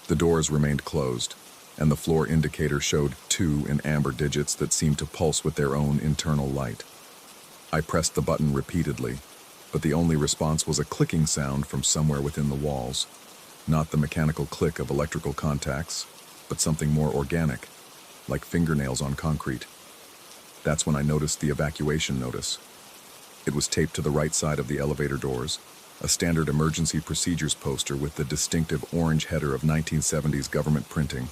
The doors remained closed, and the floor indicator showed 2 in amber digits that seemed to pulse with their own internal light. I pressed the button repeatedly, but the only response was a clicking sound from somewhere within the walls. Not the mechanical click of electrical contacts, but something more organic, like fingernails on concrete. That's when I noticed the evacuation notice. It was taped to the right side of the elevator doors, a standard emergency procedures poster with the distinctive orange header of 1970s government printing.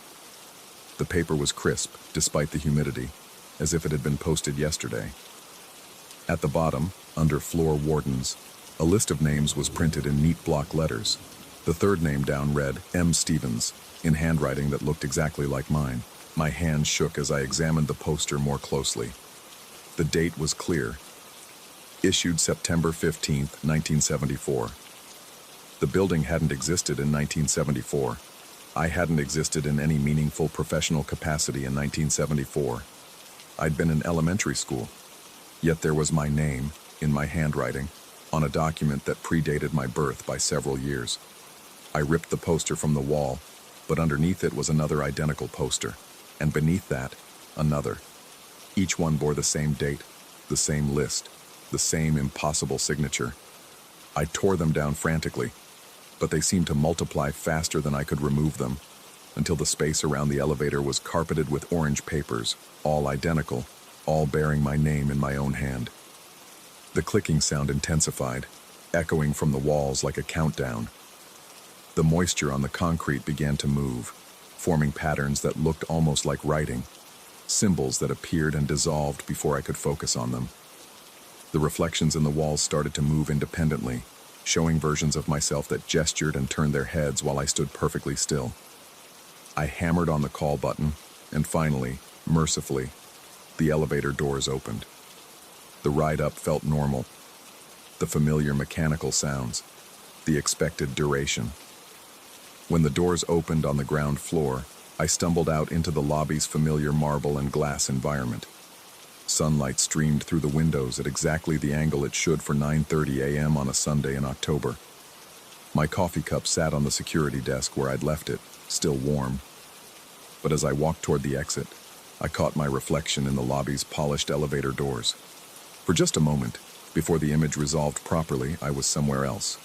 The paper was crisp, despite the humidity, as if it had been posted yesterday. At the bottom, under floor wardens, a list of names was printed in neat block letters. The third name down read, M. Stevens, in handwriting that looked exactly like mine. My hands shook as I examined the poster more closely. The date was clear. Issued September 15, 1974. The building hadn't existed in 1974. I hadn't existed in any meaningful professional capacity in 1974. I'd been in elementary school. Yet there was my name, in my handwriting, on a document that predated my birth by several years. I ripped the poster from the wall, but underneath it was another identical poster, and beneath that, another. Each one bore the same date, the same list, the same impossible signature. I tore them down frantically, but they seemed to multiply faster than I could remove them, until the space around the elevator was carpeted with orange papers, all identical, all bearing my name in my own hand. The clicking sound intensified, echoing from the walls like a countdown. The moisture on the concrete began to move, forming patterns that looked almost like writing, symbols that appeared and dissolved before I could focus on them. The reflections in the walls started to move independently, showing versions of myself that gestured and turned their heads while I stood perfectly still. I hammered on the call button, and finally, mercifully, the elevator doors opened. The ride up felt normal. The familiar mechanical sounds, the expected duration. When the doors opened on the ground floor, I stumbled out into the lobby's familiar marble and glass environment. Sunlight streamed through the windows at exactly the angle it should for 9:30 a.m. on a Sunday in October. My coffee cup sat on the security desk where I'd left it, still warm. But as I walked toward the exit, I caught my reflection in the lobby's polished elevator doors. For just a moment, before the image resolved properly, I was somewhere else,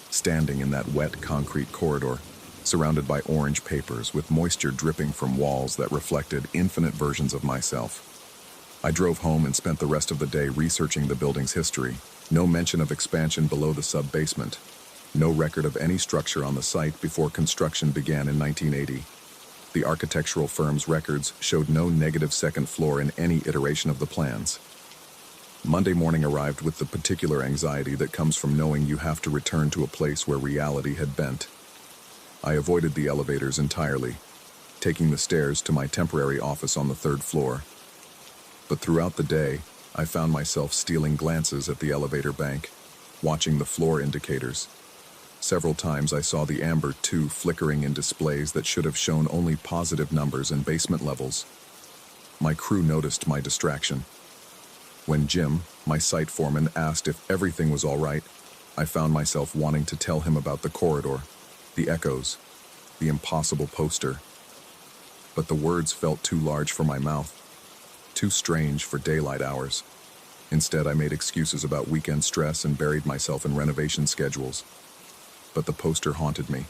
standing in that wet concrete corridor, surrounded by orange papers with moisture dripping from walls that reflected infinite versions of myself. I drove home and spent the rest of the day researching the building's history. No mention of expansion below the sub-basement. No record of any structure on the site before construction began in 1980. The architectural firm's records showed no negative second floor in any iteration of the plans. Monday morning arrived with the particular anxiety that comes from knowing you have to return to a place where reality had bent. I avoided the elevators entirely, taking the stairs to my temporary office on the 3rd floor. But throughout the day, I found myself stealing glances at the elevator bank, watching the floor indicators. Several times I saw the amber 2 flickering in displays that should have shown only positive numbers and basement levels. My crew noticed my distraction. When Jim, my site foreman, asked if everything was all right, I found myself wanting to tell him about the corridor, the echoes, the impossible poster. But the words felt too large for my mouth, too strange for daylight hours. Instead, I made excuses about weekend stress and buried myself in renovation schedules. But the poster haunted me.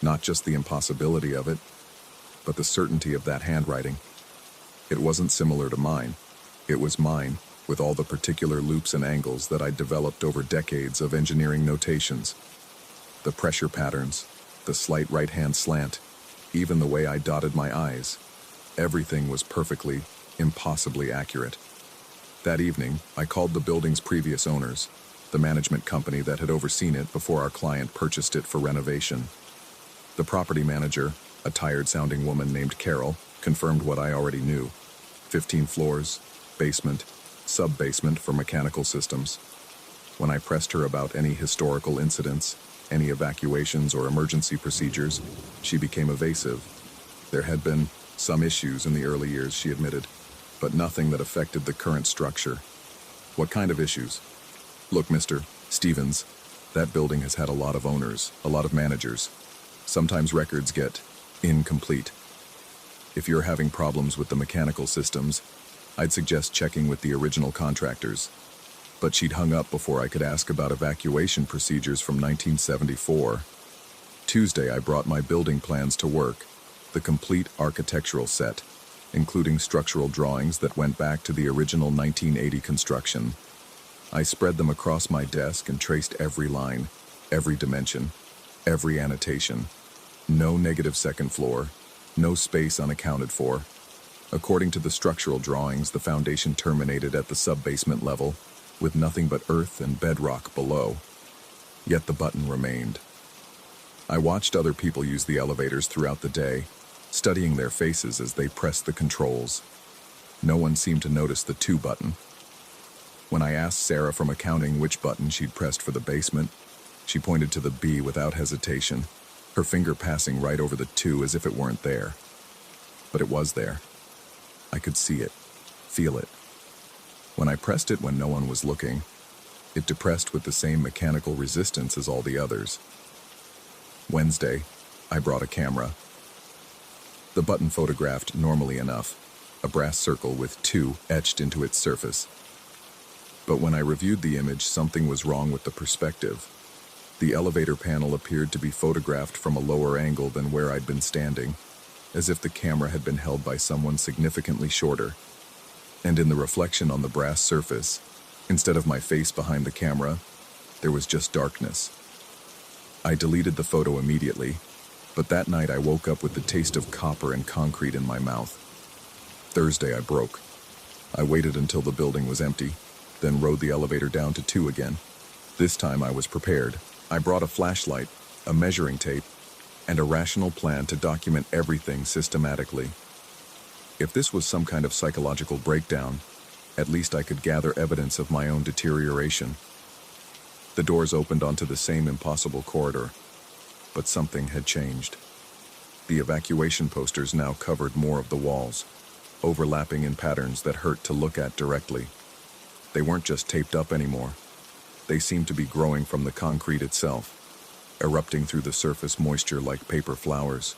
Not just the impossibility of it, but the certainty of that handwriting. It wasn't similar to mine. It was mine, with all the particular loops and angles that I'd developed over decades of engineering notations. The pressure patterns, the slight right-hand slant, even the way I dotted my I's. Everything was perfectly, impossibly accurate. That evening, I called the building's previous owners, the management company that had overseen it before our client purchased it for renovation. The property manager, a tired-sounding woman named Carol, confirmed what I already knew. 15 floors, basement, sub-basement for mechanical systems. When I pressed her about any historical incidents, any evacuations or emergency procedures, she became evasive. There had been some issues in the early years, she admitted, but nothing that affected the current structure. What kind of issues? Look, Mr. Stevens, that building has had a lot of owners, a lot of managers. Sometimes records get incomplete. If you're having problems with the mechanical systems, I'd suggest checking with the original contractors. But she'd hung up before I could ask about evacuation procedures from 1974. Tuesday, I brought my building plans to work, the complete architectural set, including structural drawings that went back to the original 1980 construction. I spread them across my desk and traced every line, every dimension, every annotation. No negative second floor, no space unaccounted for. According to the structural drawings, the foundation terminated at the sub-basement level, with nothing but earth and bedrock below. Yet the button remained. I watched other people use the elevators throughout the day, studying their faces as they pressed the controls. No one seemed to notice the 2 button. When I asked Sarah from accounting which button she'd pressed for the basement, she pointed to the B without hesitation, her finger passing right over the 2 as if it weren't there. But it was there. I could see it, feel it. When I pressed it when no one was looking, it depressed with the same mechanical resistance as all the others. Wednesday, I brought a camera. The button photographed normally enough, a brass circle with 2 etched into its surface. But when I reviewed the image, something was wrong with the perspective. The elevator panel appeared to be photographed from a lower angle than where I'd been standing, as if the camera had been held by someone significantly shorter. And in the reflection on the brass surface, instead of my face behind the camera, there was just darkness. I deleted the photo immediately, but that night I woke up with the taste of copper and concrete in my mouth. Thursday I broke. I waited until the building was empty, then rode the elevator down to 2 again. This time I was prepared. I brought a flashlight, a measuring tape, and a rational plan to document everything systematically. If this was some kind of psychological breakdown, at least I could gather evidence of my own deterioration. The doors opened onto the same impossible corridor, but something had changed. The evacuation posters now covered more of the walls, overlapping in patterns that hurt to look at directly. They weren't just taped up anymore. They seemed to be growing from the concrete itself, erupting through the surface moisture like paper flowers.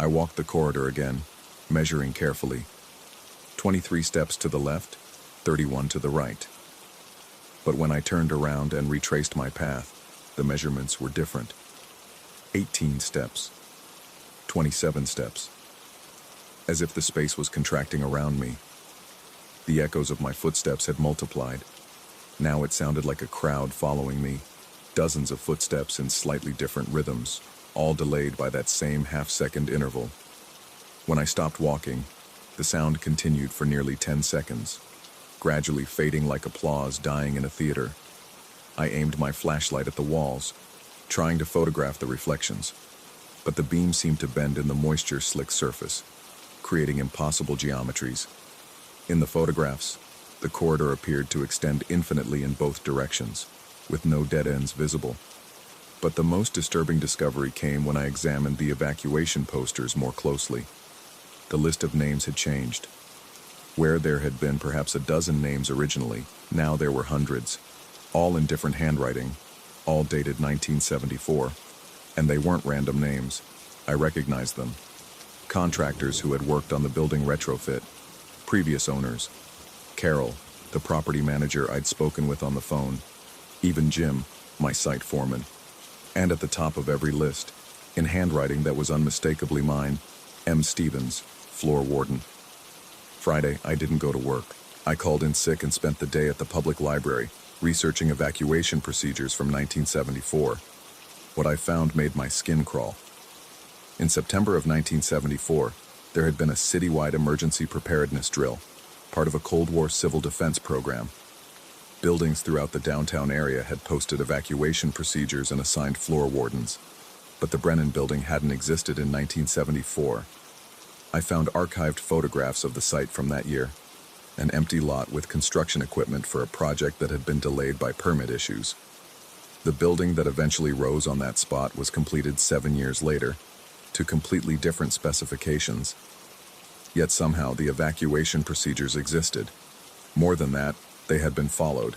I walked the corridor again, measuring carefully. 23 steps to the left, 31 to the right. But when I turned around and retraced my path, the measurements were different. 18 steps, 27 steps. As if the space was contracting around me. The echoes of my footsteps had multiplied. Now it sounded like a crowd following me, dozens of footsteps in slightly different rhythms, all delayed by that same half-second interval. When I stopped walking, the sound continued for nearly 10 seconds, gradually fading like applause dying in a theater. I aimed my flashlight at the walls, trying to photograph the reflections, but the beam seemed to bend in the moisture-slick surface, creating impossible geometries. In the photographs, the corridor appeared to extend infinitely in both directions, with no dead ends visible. But the most disturbing discovery came when I examined the evacuation posters more closely. The list of names had changed. Where there had been perhaps a dozen names originally, now there were hundreds, all in different handwriting, all dated 1974. And they weren't random names. I recognized them. Contractors who had worked on the building retrofit, previous owners, Carol, the property manager I'd spoken with on the phone, even Jim, my site foreman. And at the top of every list, in handwriting that was unmistakably mine, M. Stevens, floor warden. Friday, I didn't go to work. I called in sick and spent the day at the public library, researching evacuation procedures from 1974. What I found made my skin crawl. In September of 1974, there had been a citywide emergency preparedness drill, part of a Cold War civil defense program. Buildings throughout the downtown area had posted evacuation procedures and assigned floor wardens, but the Brennan building hadn't existed in 1974. I found archived photographs of the site from that year, an empty lot with construction equipment for a project that had been delayed by permit issues. The building that eventually rose on that spot was completed 7 years later, to completely different specifications. Yet somehow the evacuation procedures existed. More than that, they had been followed.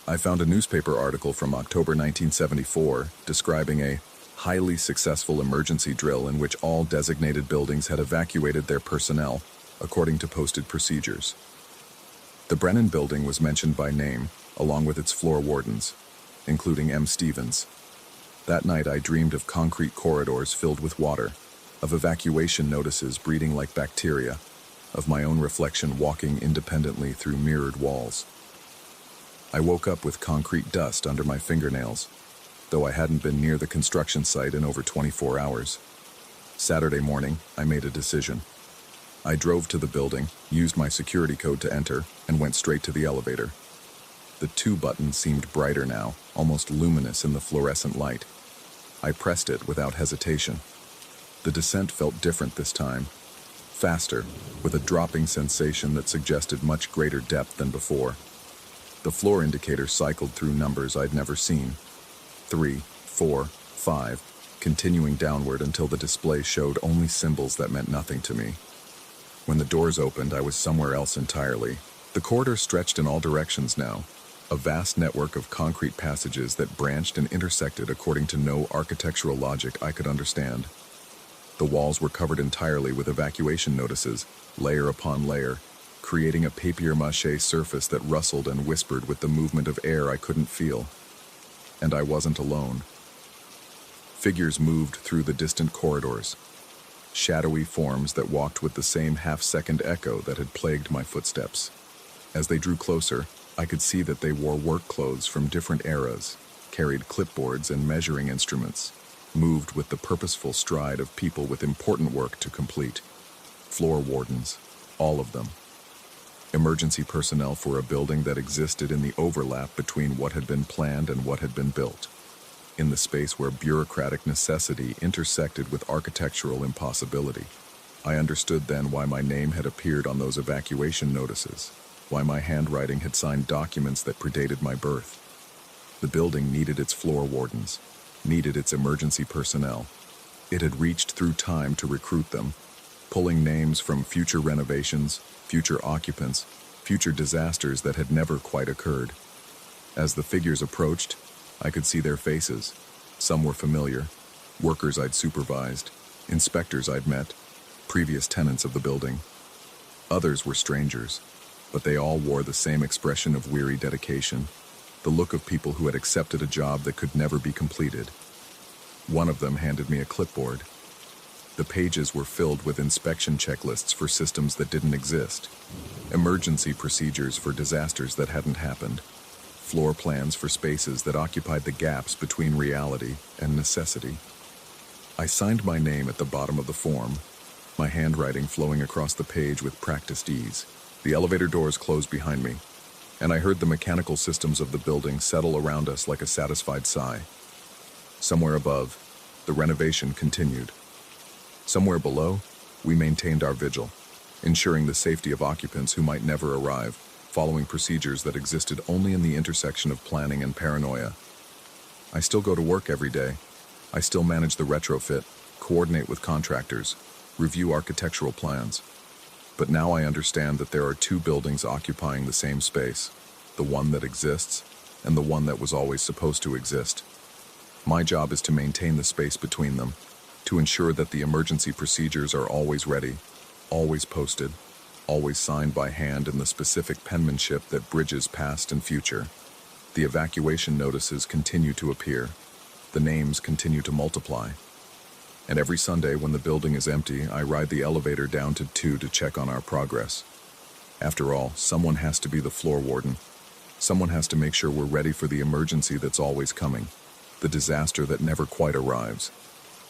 I found a newspaper article from October 1974 describing a highly successful emergency drill in which all designated buildings had evacuated their personnel according to posted procedures. The Brennan building was mentioned by name, along with its floor wardens, including M. Stevens. That night I dreamed of concrete corridors filled with water, of evacuation notices breeding like bacteria, of my own reflection walking independently through mirrored walls. I woke up with concrete dust under my fingernails, though I hadn't been near the construction site in over 24 hours. Saturday morning, I made a decision. I drove to the building, used my security code to enter, and went straight to the elevator. The 2 button seemed brighter now, almost luminous in the fluorescent light. I pressed it without hesitation. The descent felt different this time, faster, with a dropping sensation that suggested much greater depth than before. The floor indicator cycled through numbers I'd never seen. 3, 4, 5, continuing downward until the display showed only symbols that meant nothing to me. When the doors opened, I was somewhere else entirely. The corridor stretched in all directions now, a vast network of concrete passages that branched and intersected according to no architectural logic I could understand. The walls were covered entirely with evacuation notices, layer upon layer, creating a papier-mâché surface that rustled and whispered with the movement of air I couldn't feel. And I wasn't alone. Figures moved through the distant corridors, shadowy forms that walked with the same half-second echo that had plagued my footsteps. As they drew closer, I could see that they wore work clothes from different eras, carried clipboards and measuring instruments, moved with the purposeful stride of people with important work to complete. Floor wardens, all of them. Emergency personnel for a building that existed in the overlap between what had been planned and what had been built, in the space where bureaucratic necessity intersected with architectural impossibility. I understood then why my name had appeared on those evacuation notices, why my handwriting had signed documents that predated my birth. The building needed its floor wardens, needed its emergency personnel. It had reached through time to recruit them, pulling names from future renovations, future occupants, future disasters that had never quite occurred. As the figures approached, I could see their faces. Some were familiar, workers I'd supervised, inspectors I'd met, previous tenants of the building. Others were strangers, but they all wore the same expression of weary dedication, the look of people who had accepted a job that could never be completed. One of them handed me a clipboard. The pages were filled with inspection checklists for systems that didn't exist, emergency procedures for disasters that hadn't happened, floor plans for spaces that occupied the gaps between reality and necessity. I signed my name at the bottom of the form, my handwriting flowing across the page with practiced ease. The elevator doors closed behind me, and I heard the mechanical systems of the building settle around us like a satisfied sigh. Somewhere above, the renovation continued. Somewhere below, we maintained our vigil, ensuring the safety of occupants who might never arrive, following procedures that existed only in the intersection of planning and paranoia. I still go to work every day. I still manage the retrofit, coordinate with contractors, review architectural plans. But now I understand that there are 2 buildings occupying the same space, the one that exists and the one that was always supposed to exist. My job is to maintain the space between them, to ensure that the emergency procedures are always ready, always posted, always signed by hand in the specific penmanship that bridges past and future. The evacuation notices continue to appear. The names continue to multiply. And every Sunday when the building is empty, I ride the elevator down to 2 to check on our progress. After all, someone has to be the floor warden. Someone has to make sure we're ready for the emergency that's always coming, the disaster that never quite arrives,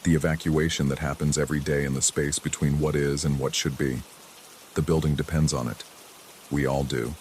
the evacuation that happens every day in the space between what is and what should be. The building depends on it. We all do.